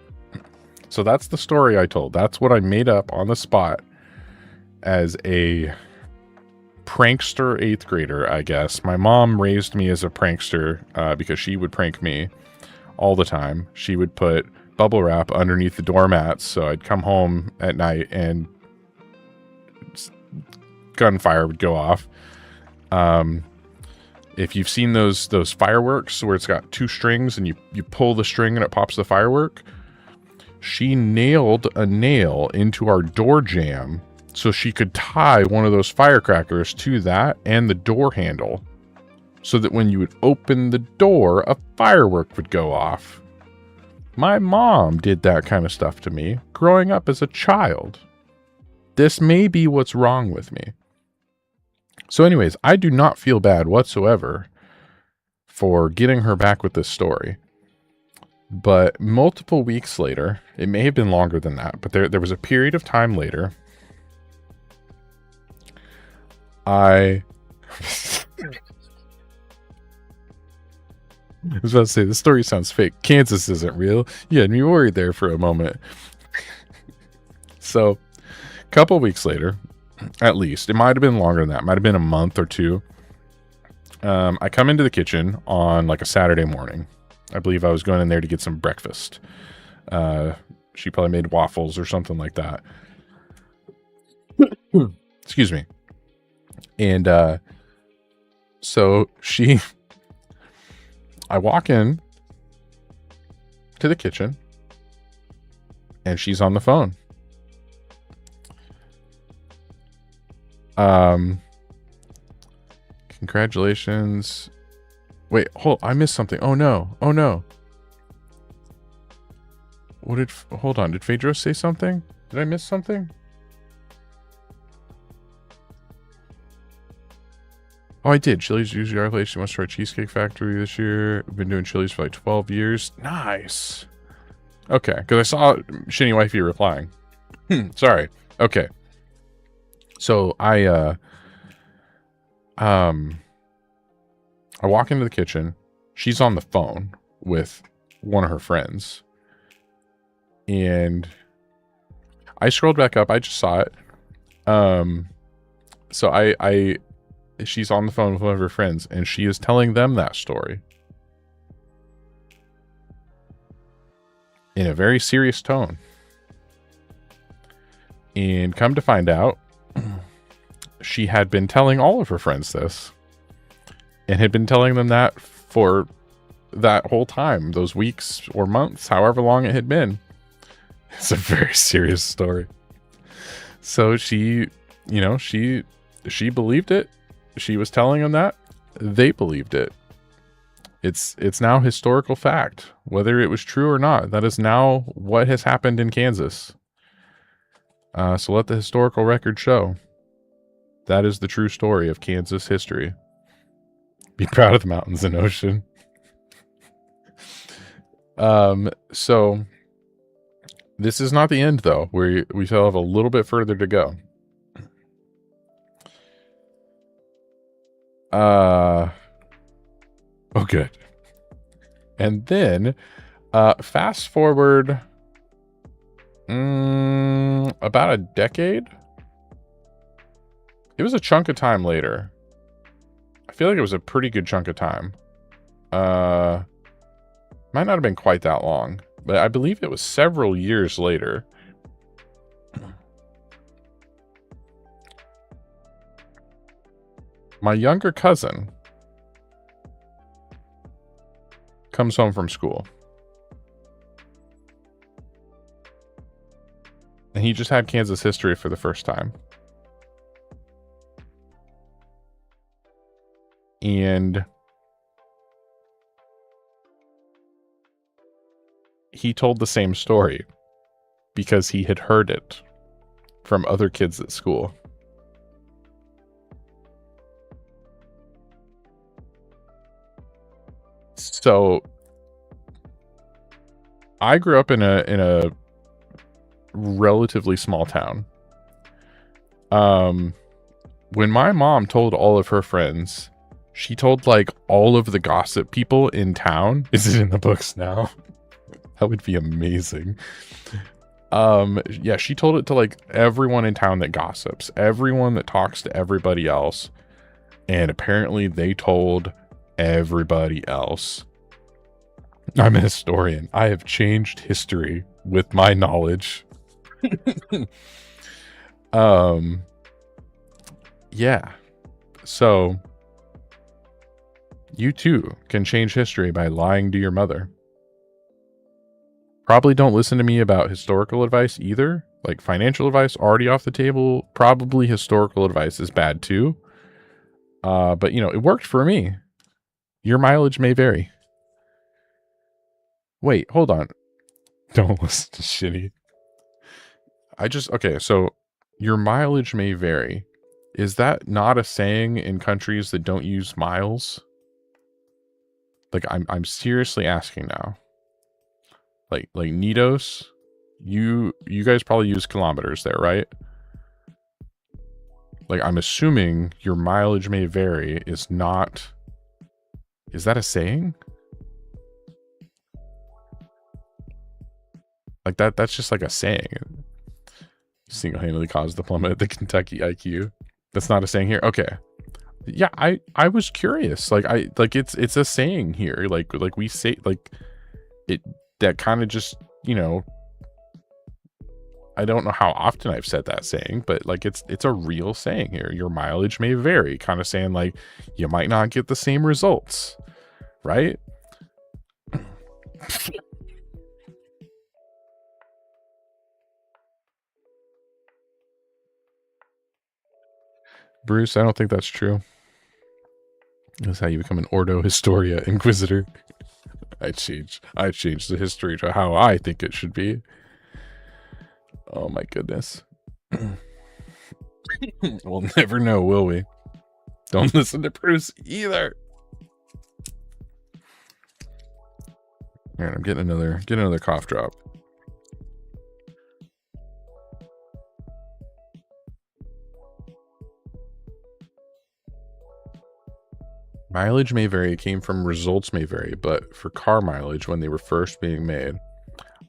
So that's the story I told. That's what I made up on the spot as a prankster 8th grader, I guess. My mom raised me as a prankster because she would prank me all the time. She would put bubble wrap underneath the doormats, so I'd come home at night and gunfire would go off. If you've seen those fireworks where it's got 2 strings and you pull the string and it pops the firework, she nailed a nail into our door jamb so she could tie one of those firecrackers to that and the door handle, so that when you would open the door, a firework would go off. My mom did that kind of stuff to me growing up as a child. This may be what's wrong with me. So anyways, I do not feel bad whatsoever for getting her back with this story. But multiple weeks later, it may have been longer than that, but there was a period of time later, I was about to say, the story sounds fake. Kansas isn't real. You had me worried there for a moment. So, a couple weeks later, at least, it might have been longer than that. It might have been a month or 2. I come into the kitchen on like a Saturday morning. I believe I was going in there to get some breakfast. She probably made waffles or something like that. Excuse me. And so I walk in to the kitchen and she's on the phone. Congratulations. Wait, I missed something. Oh no. Hold on. Did Phaedra say something? Did I miss something? Oh, I did. Chili's usually our place. She wants to try Cheesecake Factory this year. We've been doing Chili's for like 12 years. Nice. Okay, because I saw Shinny Wifey replying. Sorry. Okay. So I walk into the kitchen. She's on the phone with one of her friends. And I scrolled back up. I just saw it. So she's on the phone with one of her friends, and she is telling them that story in a very serious tone. And come to find out, she had been telling all of her friends this, and had been telling them that for that whole time, those weeks or months, however long it had been. It's a very serious story. So she believed it. She was telling them that. They believed it. It's now historical fact. Whether it was true or not, that is now what has happened in Kansas. So let the historical record show. That is the true story of Kansas history. Be proud of the mountains and ocean. So this is not the end, though. We still have a little bit further to go. Oh, good. And then, fast forward about a decade. It was a chunk of time later. I feel like it was a pretty good chunk of time. Might not have been quite that long, but I believe it was several years later. My younger cousin comes home from school. And he just had Kansas history for the first time. And he told the same story because he had heard it from other kids at school. So I grew up in a relatively small town. When my mom told all of her friends, she told like all of the gossip people in town. Is it in the books now? That would be amazing. Yeah, she told it to like everyone in town that gossips, everyone that talks to everybody else. And apparently they told everybody else. I'm a historian. I have changed history with my knowledge. Yeah. So you too can change history by lying to your mother. Probably don't listen to me about historical advice either. Like financial advice already off the table. Probably historical advice is bad too. But you know, it worked for me. Your mileage may vary. Wait, hold on. Don't listen to shitty. Okay, so your mileage may vary. Is that not a saying in countries that don't use miles? Like I'm seriously asking now. Like Nidos, you guys probably use kilometers there, right? Like I'm assuming your mileage may vary is not. Is that a saying? Like that's just like a saying. Single-handedly caused the plummet at the Kentucky IQ. That's not a saying here. Okay. Yeah, I was curious. Like it's a saying here. Like we say like it that kind of just, you know, I don't know how often I've said that saying, but like it's a real saying here. Your mileage may vary, kind of saying like you might not get the same results, right? Bruce, I don't think that's true. That's how you become an Ordo Historia Inquisitor. I changed the history to how I think it should be. Oh my goodness. We'll never know, will we? Don't listen to Bruce either. All right, I'm getting another cough drop. Mileage may vary came from results may vary, but for car mileage when they were first being made.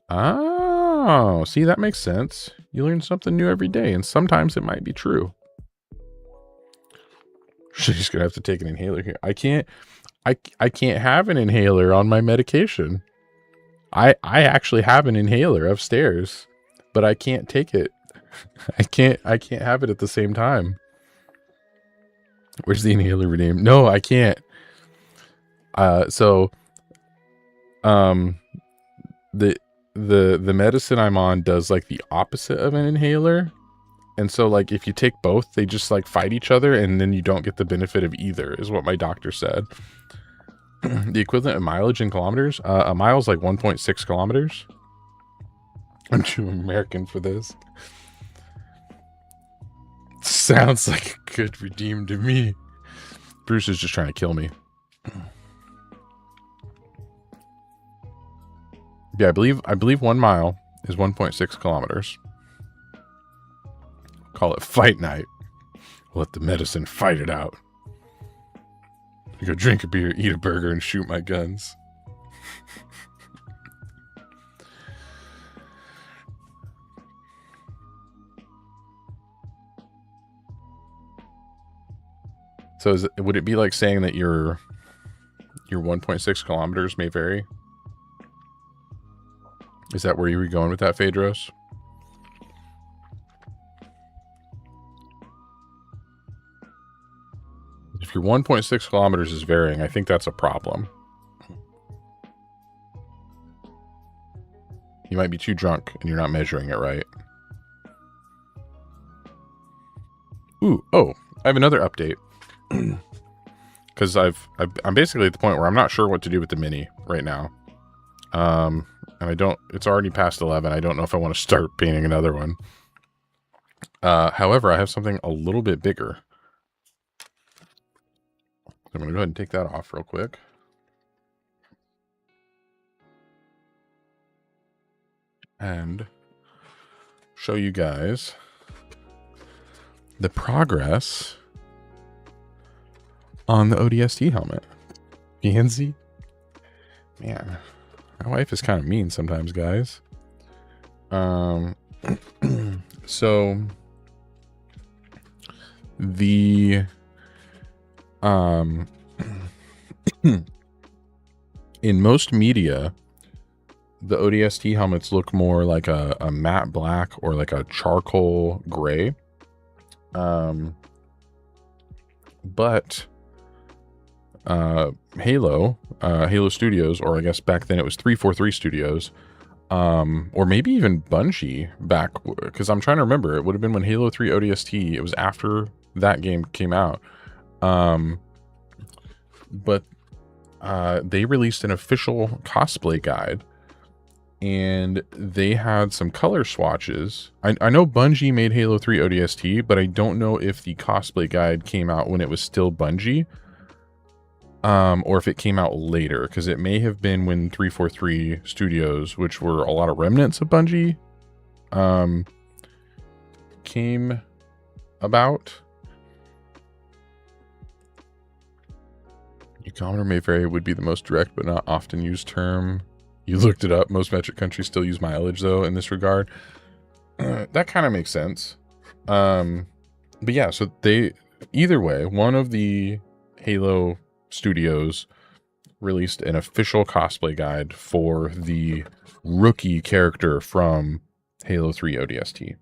Oh, see, that makes sense. You learn something new every day, and sometimes it might be true. She's gonna have to take an inhaler here. I can't have an inhaler on my medication. I actually have an inhaler upstairs, but I can't take it. I can't have it at the same time. Where's the inhaler redeem? No, I can't. The medicine I'm on does like the opposite of an inhaler. And so like if you take both, they just like fight each other and then you don't get the benefit of either, is what my doctor said. The equivalent of mileage in kilometers, a mile is like 1.6 kilometers. I'm too American for this. Sounds like a good redeem to me. Bruce is just trying to kill me. Yeah, I believe 1 mile is 1.6 kilometers. Call it fight night. Let the medicine fight it out. I go drink a beer, eat a burger, and shoot my guns. So would it be like saying that your 1.6 kilometers may vary? Is that where you were going with that, Phaedros? If your 1.6 kilometers is varying, I think that's a problem. You might be too drunk and you're not measuring it right. Ooh, oh, I have another update. Because I'm basically at the point where I'm not sure what to do with the mini right now. And it's already past 11. I don't know if I want to start painting another one. However, I have something a little bit bigger. I'm going to go ahead and take that off real quick. And show you guys the progress on the ODST helmet. Gansey? Man, my wife is kind of mean sometimes, guys. So the in most media, the ODST helmets look more like a matte black or like a charcoal gray. But Halo Studios, or I guess back then it was 343 Studios, or maybe even Bungie back, because I'm trying to remember, it would have been when Halo 3 ODST, it was after that game came out. But they released an official cosplay guide, and they had some color swatches. I know Bungie made Halo 3 ODST, but I don't know if the cosplay guide came out when it was still Bungie, or if it came out later, because it may have been when 343 Studios, which were a lot of remnants of Bungie, came about. Economer may vary would be the most direct but not often used term. You looked it up. Most metric countries still use mileage, though, in this regard. That kind of makes sense. But yeah, so either way, one of the Halo studios released an official cosplay guide for the rookie character from Halo 3 ODST.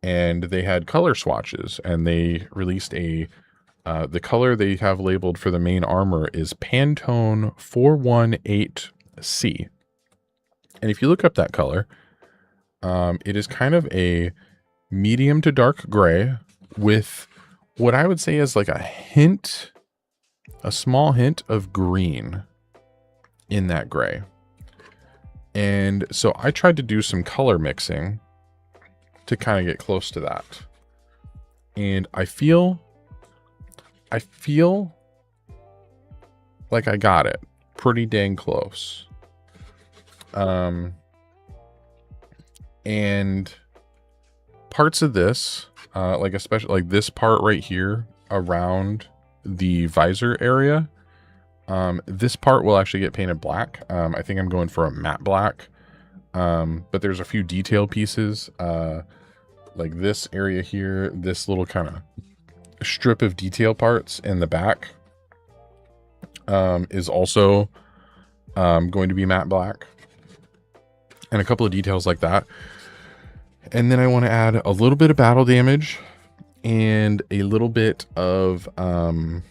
And they had color swatches, and they released the color they have labeled for the main armor is Pantone 418C. And if you look up that color, it is kind of a medium to dark gray with what I would say is like a small hint of green in that gray. And so I tried to do some color mixing to kind of get close to that. And I feel like I got it pretty dang close. And parts of this, like especially like this part right here around the visor area, this part will actually get painted black. I think I'm going for a matte black. But there's a few detail pieces, like this area here, this little kind of strip of detail parts in the back, is also going to be matte black, and a couple of details like that. And then I want to add a little bit of battle damage and a little bit of some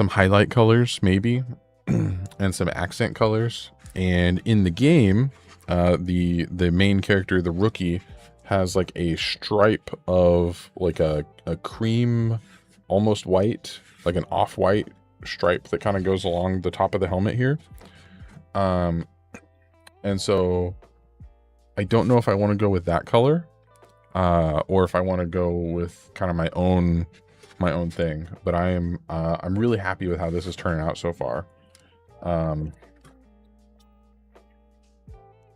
highlight colors maybe, and some accent colors. And in the game, the main character, the rookie, has like a stripe of like a cream, almost white, like an off-white stripe that kind of goes along the top of the helmet here. And so I don't know if I want to go with that color, or if I want to go with kind of my own thing. But I'm really happy with how this is turning out so far. And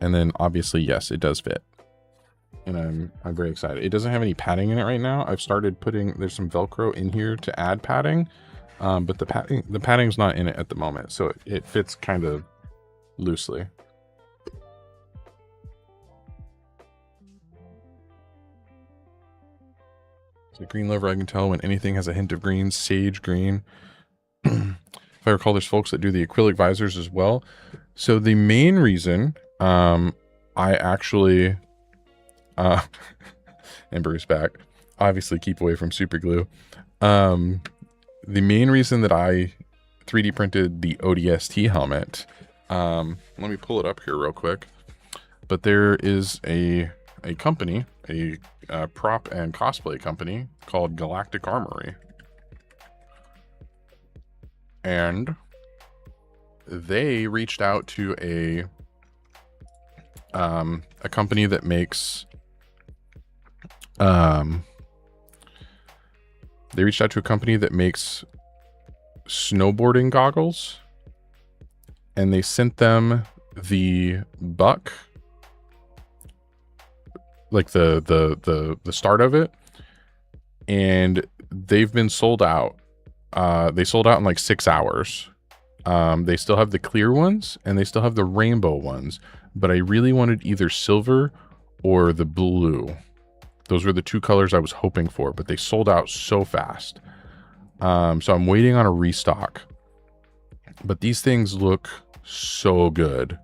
then obviously, yes, it does fit. And I'm very excited. It doesn't have any padding in it right now. I've started there's some Velcro in here to add padding, but the padding's not in it at the moment, so it fits kind of loosely. So green lover, I can tell when anything has a hint of green. Sage green. If I recall, there's folks that do the acrylic visors as well. So the main reason I actually and Bruce back, obviously keep away from super glue. The main reason that I 3D printed the ODST helmet, let me pull it up here real quick, but there is a company, a prop and cosplay company called Galactic Armory, and they reached out to a company that makes snowboarding goggles, and they sent them the buck, like the start of it, and they've been sold out. They sold out in like 6 hours. They still have the clear ones and they still have the rainbow ones, but I really wanted either silver or the blue. Those were the 2 colors I was hoping for, but they sold out so fast. So I'm waiting on a restock, but these things look so good.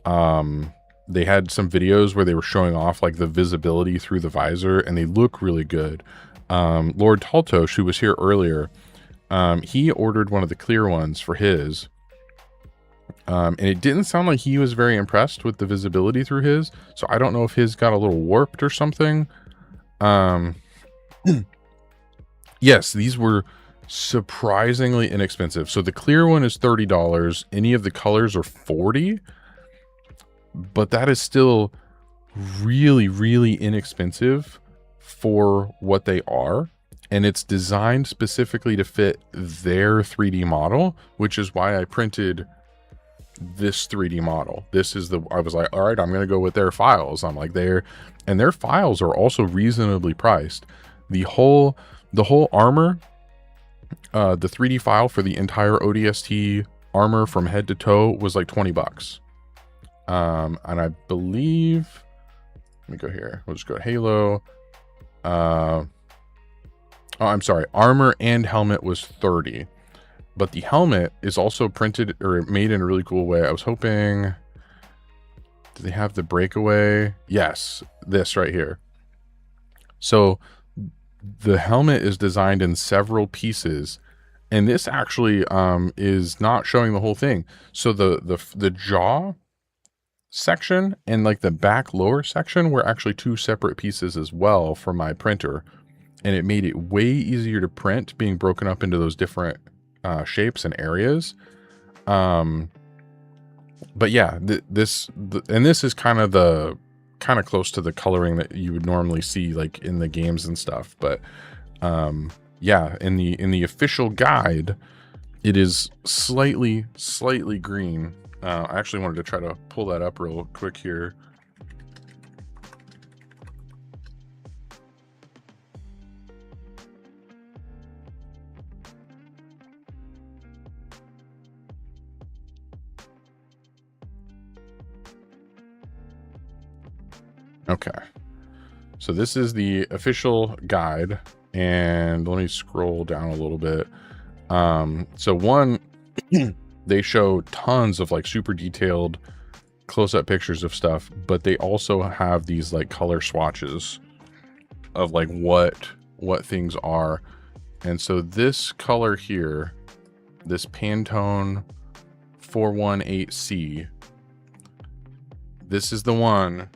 They had some videos where they were showing off like the visibility through the visor, and they look really good. Lord Taltosh, who was here earlier, he ordered one of the clear ones for his, and it didn't sound like he was very impressed with the visibility through his, so I don't know if his got a little warped or something. Yes, these were surprisingly inexpensive. So the clear one is $30. Any of the colors are $40, but that is still really, really inexpensive for what they are. And it's designed specifically to fit their 3D model, which is why I printed this 3D model. I was like, all right, I'm going to go with their files. I'm like, their files are also reasonably priced. The whole armor, the 3D file for the entire ODST armor from head to toe was like $20. And I believe, let me go here. We'll just go Halo. Oh, I'm sorry. Armor and helmet was $30, but the helmet is also printed or made in a really cool way. I was hoping, do they have the breakaway? Yes, this right here. So the helmet is designed in several pieces, and this actually is not showing the whole thing. So the jaw section and like the back lower section were actually 2 separate pieces as well for my printer, and it made it way easier to print, being broken up into those different shapes and areas. But yeah, this is kind of close to the coloring that you would normally see like in the games and stuff. But yeah, in the official guide, it is slightly green. I actually wanted to try to pull that up real quick here. Okay, so this is the official guide, and let me scroll down a little bit. So one, they show tons of like super detailed close-up pictures of stuff, but they also have these like color swatches of like what things are. And so this color here, this Pantone 418C, this is the one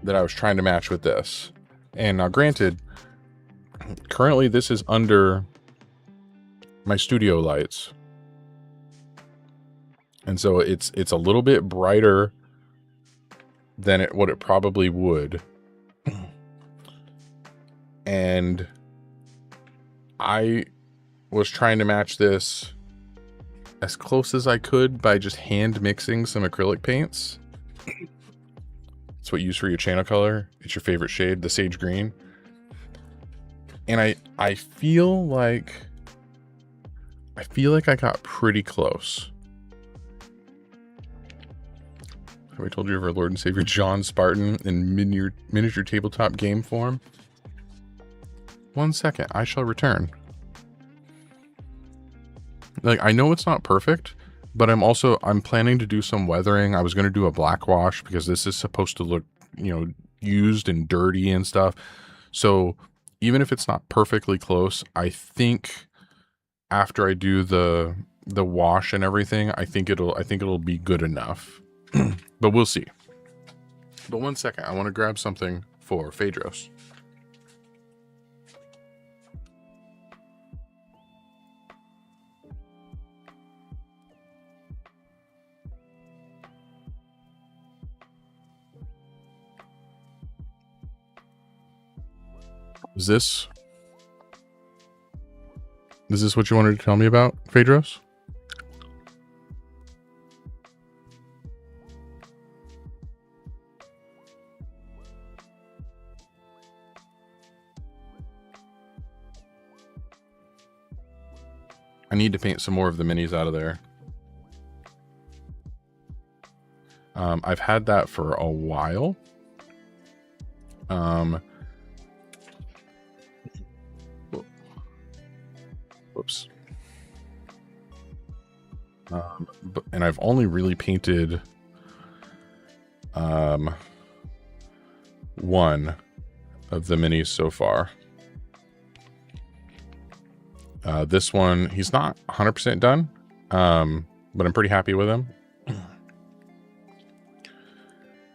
that I was trying to match with this. And now granted, currently this is under my studio lights, and so it's a little bit brighter than what it probably would. And I was trying to match this as close as I could by just hand mixing some acrylic paints. It's what you use for your channel color. It's your favorite shade, the sage green. And I feel like I got pretty close. Have I told you of our Lord and Savior John Spartan in miniature tabletop game form? 1 second, I shall return. Like, I know it's not perfect, but I'm planning to do some weathering. I was going to do a black wash because this is supposed to look, used and dirty and stuff. So even if it's not perfectly close, I think after I do the wash and everything, I think it'll be good enough. But we'll see. But 1 second, I want to grab something for Phaedros. Is this what you wanted to tell me about, Phaedros? I need to paint some more of the minis out of there. I've had that for a while. Whoops. And I've only really painted one of the minis so far. This one, he's not 100% done, but I'm pretty happy with him.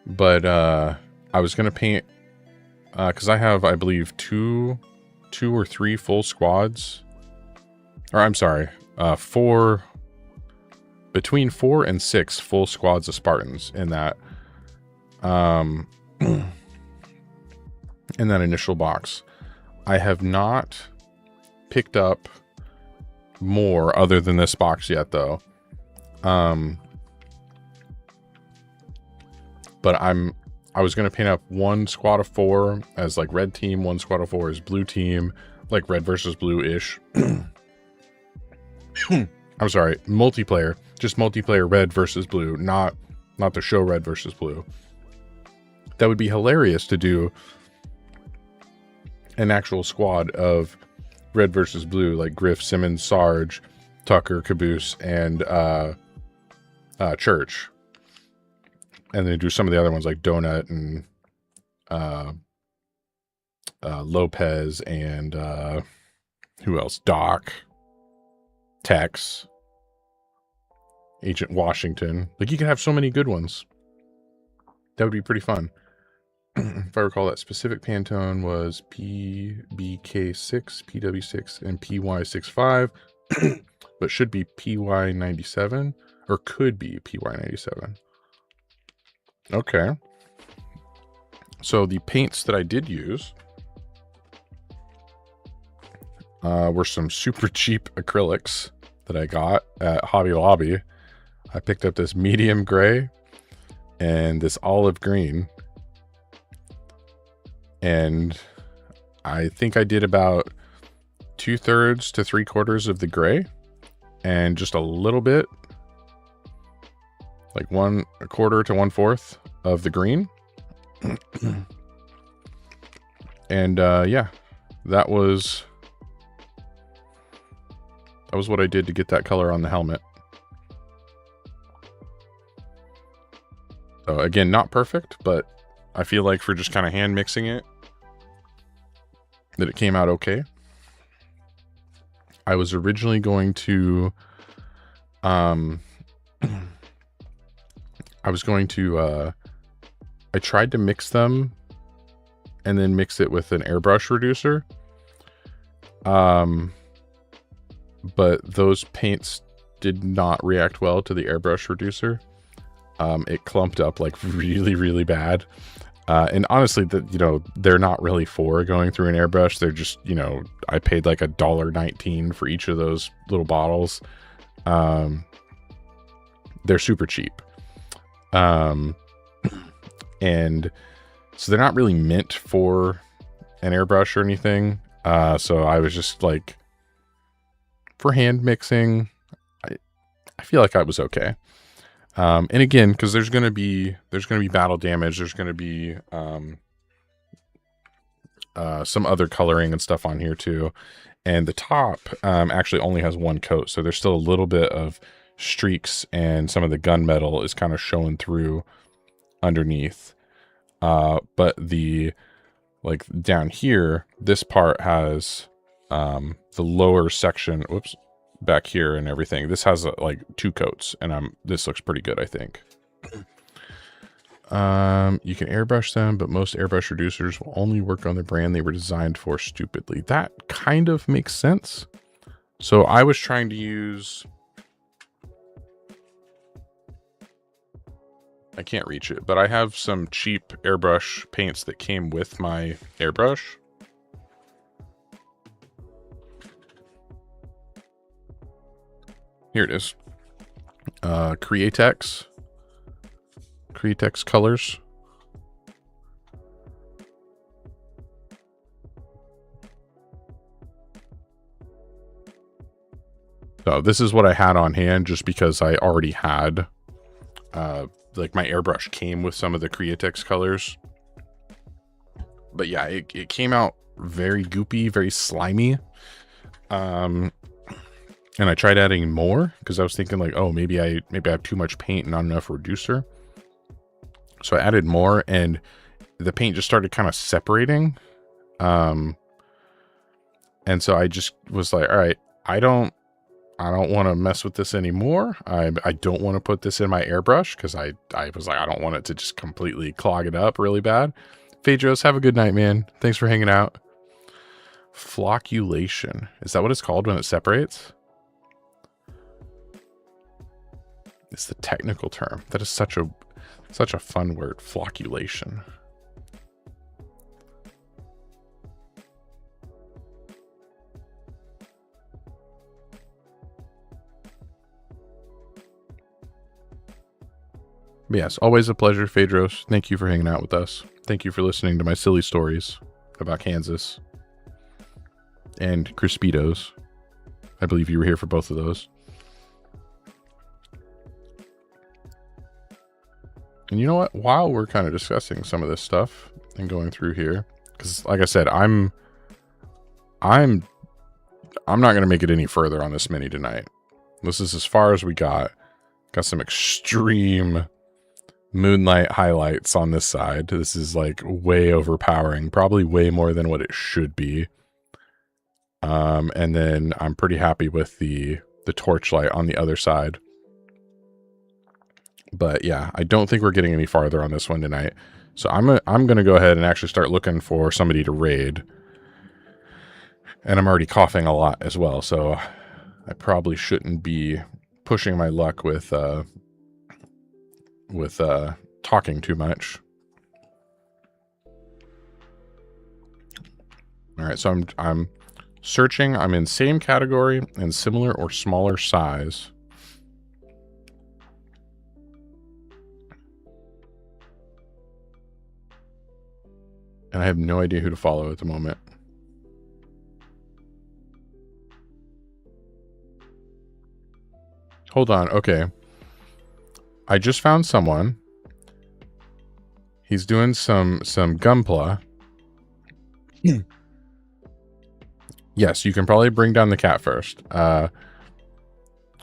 But I was going to paint, because I have, I believe, two or three full squads. Or I'm sorry, between 4 and 6 full squads of Spartans in that in that initial box. I have not picked up more other than this box yet, though. But I was going to paint up one squad of 4 as like red team, one squad of 4 as blue team, like red versus blue-ish. I'm sorry, multiplayer. Just multiplayer red versus blue, not the show red versus blue. That would be hilarious to do an actual squad of red versus blue, like Griff, Simmons, Sarge, Tucker, Caboose, and Church. And then do some of the other ones like Donut and Lopez and who else? Doc, Tex, Agent Washington. Like, you could have so many good ones. That would be pretty fun. If I recall, that specific Pantone was PBK6, PW6, and PY65, but should be PY97, or could be PY97. Okay. So the paints that I did use were some super cheap acrylics that I got at Hobby Lobby. I picked up this medium gray and this olive green. And I think I did about 2/3 to 3/4 of the gray and just a little bit, like 1/4 to 1/4 of the green. And yeah, that was what I did to get that color on the helmet. So again, not perfect, but I feel like for just kind of hand mixing it, that it came out okay. I was originally going to I tried to mix them and then mix it with an airbrush reducer. But those paints did not react well to the airbrush reducer. It clumped up like really, really bad. And honestly, they're not really for going through an airbrush. They're just, I paid like $1.19 for each of those little bottles. They're super cheap. And so they're not really meant for an airbrush or anything. So I was just like, for hand mixing, I feel like I was okay. And again, because there's gonna be battle damage, there's gonna be some other coloring and stuff on here too. And the top actually only has one coat, so there's still a little bit of streaks, and some of the gunmetal is kind of showing through underneath. But like down here, this part has the lower section, whoops, back here and everything. This has like 2 coats, and this looks pretty good, I think. You can airbrush them, but most airbrush reducers will only work on the brand they were designed for stupidly. That kind of makes sense. So I was trying to use, I can't reach it, but I have some cheap airbrush paints that came with my airbrush. Here it is. Createx colors. So this is what I had on hand just because I already had, like my airbrush came with some of the Createx colors. But yeah, it came out very goopy, very slimy. And I tried adding more because I was thinking like, oh, maybe I have too much paint and not enough reducer. So I added more and the paint just started kind of separating. And so I just was like, all right, I don't want to mess with this anymore. I don't want to put this in my airbrush because I was like, I don't want it to just completely clog it up really bad. Phaedros, have a good night, man. Thanks for hanging out. Flocculation. Is that what it's called when it separates? It's the technical term. That is such a fun word, flocculation. But yes, always a pleasure, Phaedros. Thank you for hanging out with us. Thank you for listening to my silly stories about Kansas and Crispitos. I believe you were here for both of those. And you know what? While we're kind of discussing some of this stuff and going through here, because like I said, I'm not going to make it any further on this mini tonight. This is as far as we got. Got some extreme moonlight highlights on this side. This is like way overpowering, probably way more than what it should be. And then I'm pretty happy with the torchlight on the other side. But yeah, I don't think we're getting any farther on this one tonight. So I'm gonna go ahead and actually start looking for somebody to raid. And I'm already coughing a lot as well, so I probably shouldn't be pushing my luck with talking too much. All right, so I'm searching. I'm in same category and similar or smaller size. And I have no idea who to follow at the moment. Hold on. Okay. I just found someone. He's doing some gunpla. Yes, you can probably bring down the cat first. Oh,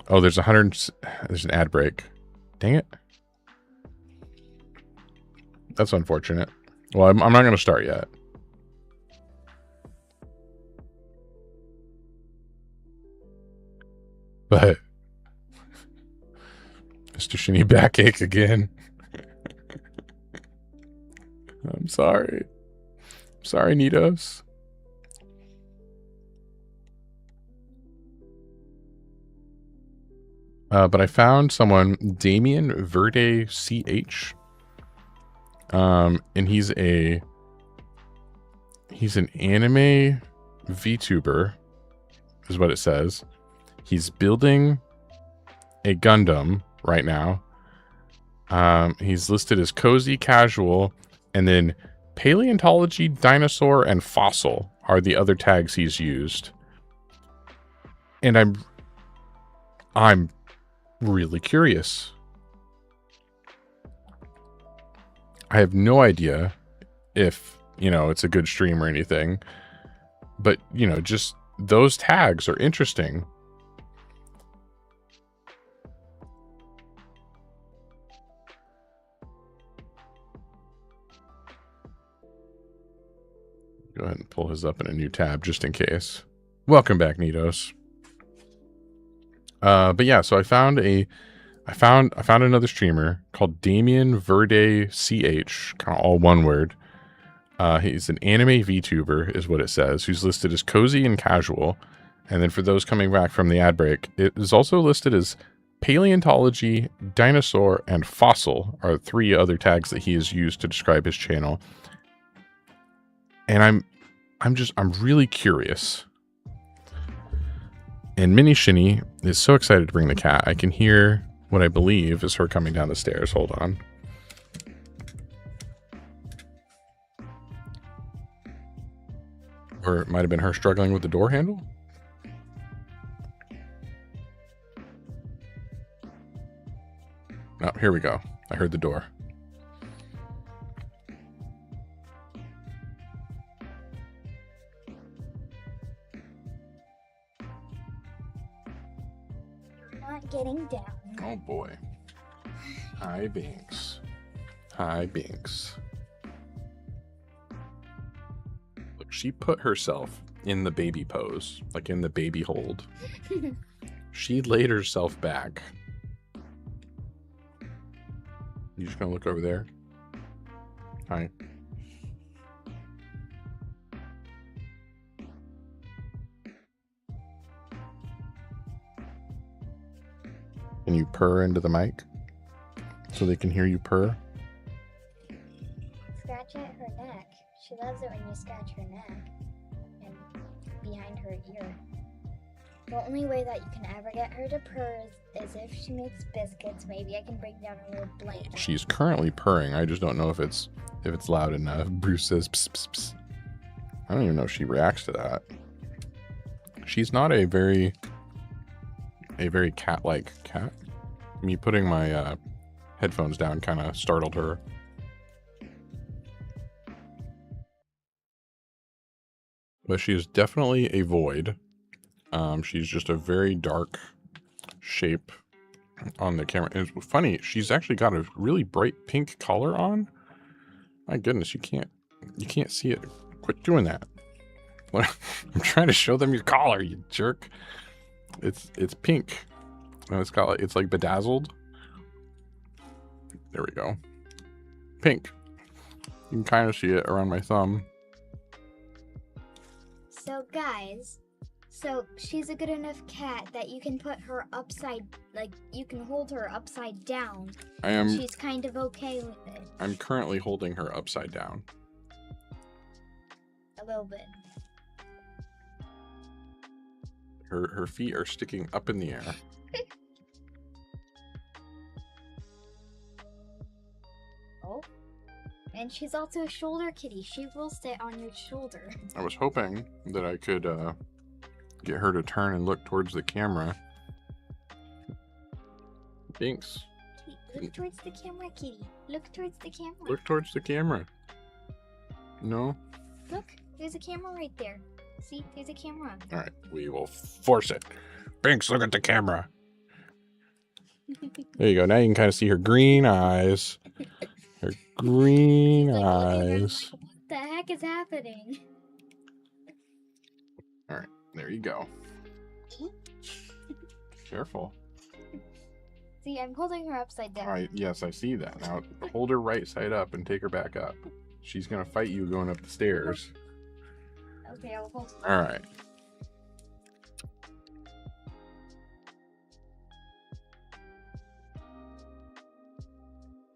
there's an ad break. Dang it. That's unfortunate. Well, I'm not going to start yet. But Mr. Shinny backache again. I'm sorry. I'm sorry, Nitos. But I found someone, Damien Verde CH. And he's an anime VTuber, is what it says. He's building a Gundam right now. He's listed as cozy, casual, and then paleontology, dinosaur, and fossil are the other tags he's used. And I'm really curious. I have no idea if, it's a good stream or anything, but, just those tags are interesting. Go ahead and pull his up in a new tab just in case. Welcome back, Nitos. But yeah, so I found another streamer called Damien Verde CH, kind of all one word. He's an anime VTuber, is what it says, who's listed as cozy and casual. And then for those coming back from the ad break, it is also listed as paleontology, dinosaur, and fossil are 3 other tags that he has used to describe his channel. And I'm really curious. And Mini Shinny is so excited to bring the cat. I can hear what I believe is her coming down the stairs. Hold on. Or it might have been her struggling with the door handle. Oh, here we go. I heard the door. Not getting down. Oh boy. Hi, Binks. Hi, Binks. Look, she put herself in the baby pose, like in the baby hold. She laid herself back. You just gonna look over there? Hi. Can you purr into the mic so they can hear you purr? Scratch at her neck. She loves it when you scratch her neck and behind her ear. The only way that you can ever get her to purr is if she makes biscuits. Maybe I can bring down a little blanket. She's currently purring. I just don't know if it's loud enough. Bruce says pss, pss, pss. I don't even know if she reacts to that. She's not a very cat-like cat. Me putting my headphones down kind of startled her. But she is definitely a void. She's just a very dark shape on the camera. And it's funny, she's actually got a really bright pink collar on. My goodness, you can't see it. Quit doing that. I'm trying to show them your collar, you jerk. It's pink. And it's like bedazzled. There we go. Pink. You can kind of see it around my thumb. So guys, she's a good enough cat that you can put her you can hold her upside down. She's kind of okay with it. I'm currently holding her upside down. A little bit. Her feet are sticking up in the air. Oh. And she's also a shoulder kitty. She will sit on your shoulder. I was hoping that I could get her to turn and look towards the camera. Thanks. Look towards the camera, kitty. Look towards the camera. Look towards the camera. No? Look, there's a camera right there. See, there's a camera. All right, we will force it. Binks, look at the camera. There you go. Now you can kind of see her green eyes. Her green eyes. Like, what the heck is happening? All right, there you go. Careful. See, I'm holding her upside down. All right, yes, I see that. Now hold her right side up and take her back up. She's gonna fight you going up the stairs. Okay, I'll hold her. All right.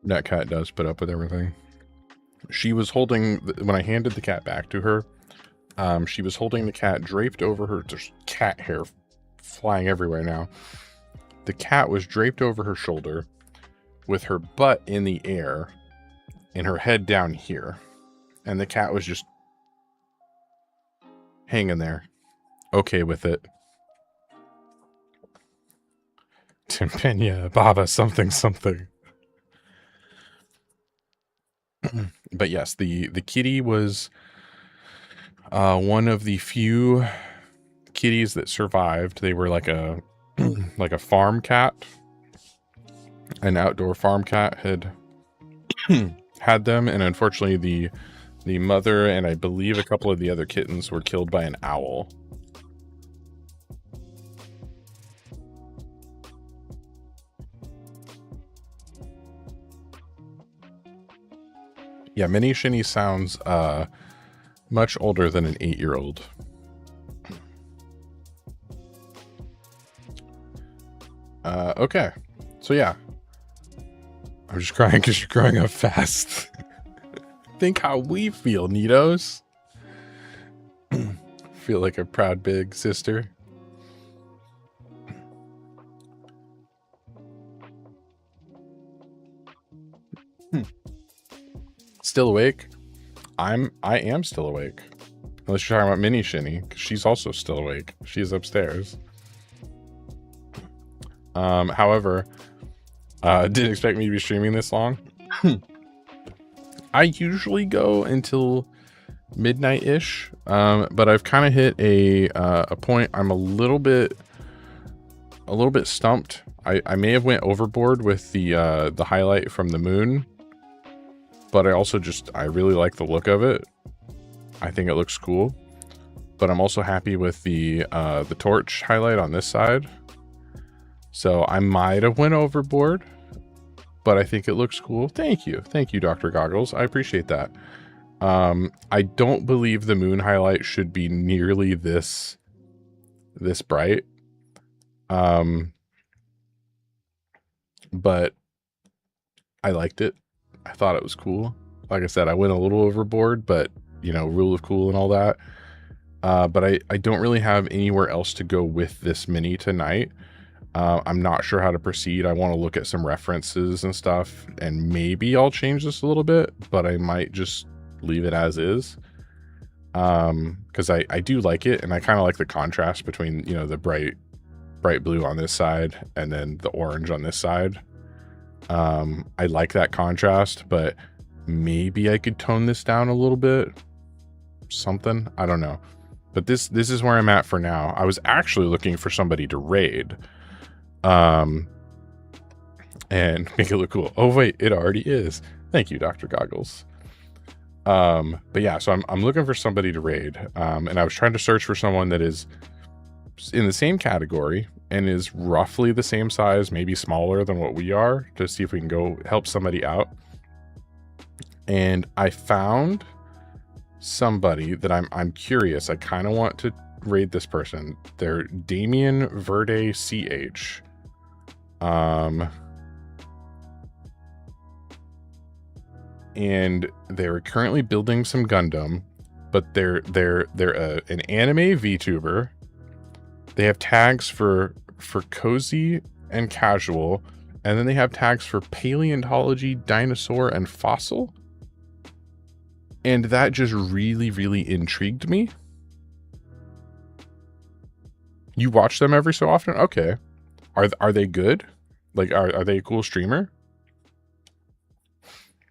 That cat does put up with everything. She was holding, when I handed the cat back to her, she was holding the cat draped over her. There's cat hair flying everywhere now. The cat was draped over her shoulder with her butt in the air and her head down here. And the cat was just hanging there, okay with it. Timpania, Baba, something, something. But yes, the kitty was one of the few kitties that survived. They were like a like a farm cat. An outdoor farm cat had had them, and unfortunately the mother and I believe a couple of the other kittens were killed by an owl. Yeah, Mini Shinny sounds much older than an 8-year-old. Okay, so yeah. I'm just crying because you're growing up fast. Think how we feel, Neatos. Feel like a proud big sister. Still awake? I am still awake. Unless you're talking about Mini Shinny, because she's also still awake. She's upstairs. However, Didn't expect me to be streaming this long. I usually go until midnight-ish, but I've kind of hit a point. I'm a little bit stumped. I may have went overboard with the highlight from the moon, but I really like the look of it. I think it looks cool, but I'm also happy with the torch highlight on this side. So I might have went overboard, but I think it looks cool. Thank you, Dr. Goggles. I appreciate that. I don't believe the moon highlight should be nearly this bright. But I liked it. I thought it was cool. Like I said, I went a little overboard, but you know, rule of cool and all that. But I don't really have anywhere else to go with this mini tonight. I'm not sure how to proceed. I want to look at some references and stuff, and maybe I'll change this a little bit, but I might just leave it as is. Because I do like it, and I kind of like the contrast between, you know, the bright blue on this side and then the orange on this side. I like that contrast, but maybe I could tone this down a little bit. Something, I don't know. But this is where I'm at for now. I was actually looking for somebody to raid. And make it look cool. Oh wait, it already is. Thank you, Dr. Goggles. But yeah, so I'm looking for somebody to raid. And I was trying to search for someone that is in the same category and is roughly the same size, maybe smaller than what we are, to see if we can go help somebody out. And I found somebody that I'm curious. I kind of want to raid this person. They're Damien Verde CH. And they're currently building some Gundam, but they're an anime VTuber. They have tags for cozy and casual, and then they have tags for paleontology, dinosaur, and fossil. And that just really, really intrigued me. You watch them every so often? Okay. Are they good? Like, are they a cool streamer?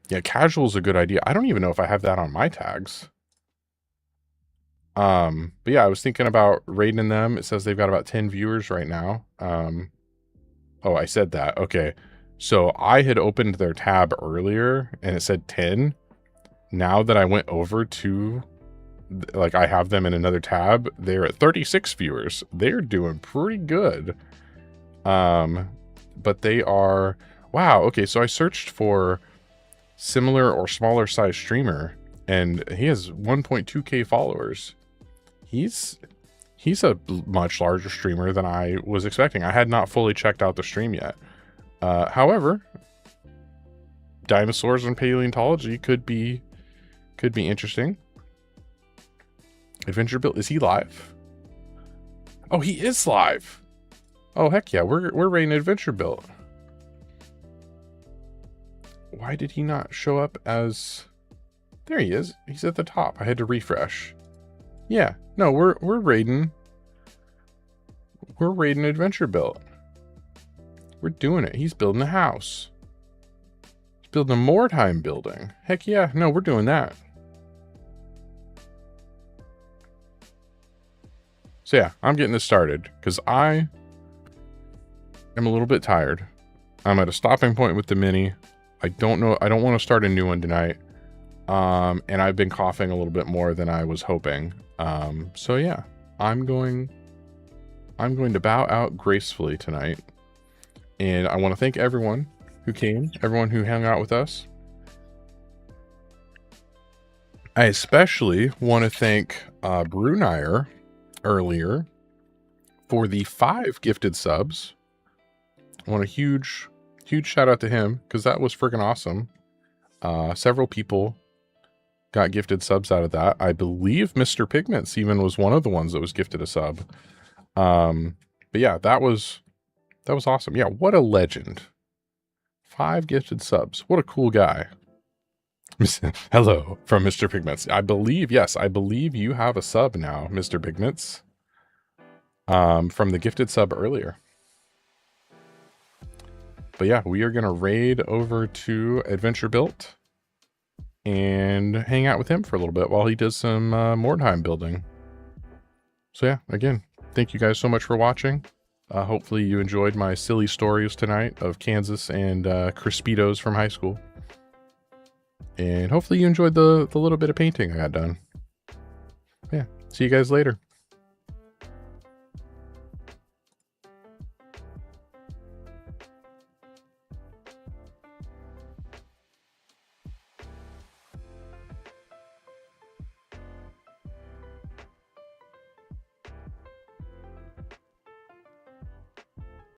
Yeah, casual is a good idea. I don't even know if I have that on my tags. But yeah, I was thinking about raiding them. It says they've got about 10 viewers right now. Oh, I said that. Okay. So I had opened their tab earlier and it said 10. Now that I went over to, like, I have them in another tab, they're at 36 viewers. They're doing pretty good. But they are, wow. Okay. So I searched for similar or smaller size streamer and he has 1.2k followers. He's a much larger streamer than I was expecting. I had not fully checked out the stream yet. However, dinosaurs and paleontology could be interesting. Adventure Build, is he live? Oh, he is live. Oh, heck yeah, we're raiding Adventure Build. Why did he not show up as... There he is. He's at the top. I had to refresh. Yeah, no, we're raiding. We're raiding Adventure Build. We're doing it. He's building a house. He's building a Mordheim building. Heck yeah, no, we're doing that. So yeah, I'm getting this started because I am a little bit tired. I'm at a stopping point with the mini. I don't know. I don't want to start a new one tonight. And I've been coughing a little bit more than I was hoping. So yeah, I'm going to bow out gracefully tonight. And I want to thank everyone who came, everyone who hung out with us. I especially want to thank Bruneier earlier for the 5 gifted subs. I want a huge shout out to him because that was freaking awesome. Several people got gifted subs out of that. I believe Mr. Pigments even was one of the ones that was gifted a sub. But yeah, that was awesome. Yeah, what a legend. 5 gifted subs. What a cool guy. Hello from Mr. Pigments. I believe you have a sub now, Mr. Pigments. From the gifted sub earlier. But yeah, we are going to raid over to Adventure Built and hang out with him for a little bit while he does some Mordheim building. So yeah, again, thank you guys so much for watching. Hopefully you enjoyed my silly stories tonight of Kansas and Crispitos from high school. And hopefully you enjoyed the little bit of painting I got done. Yeah, see you guys later.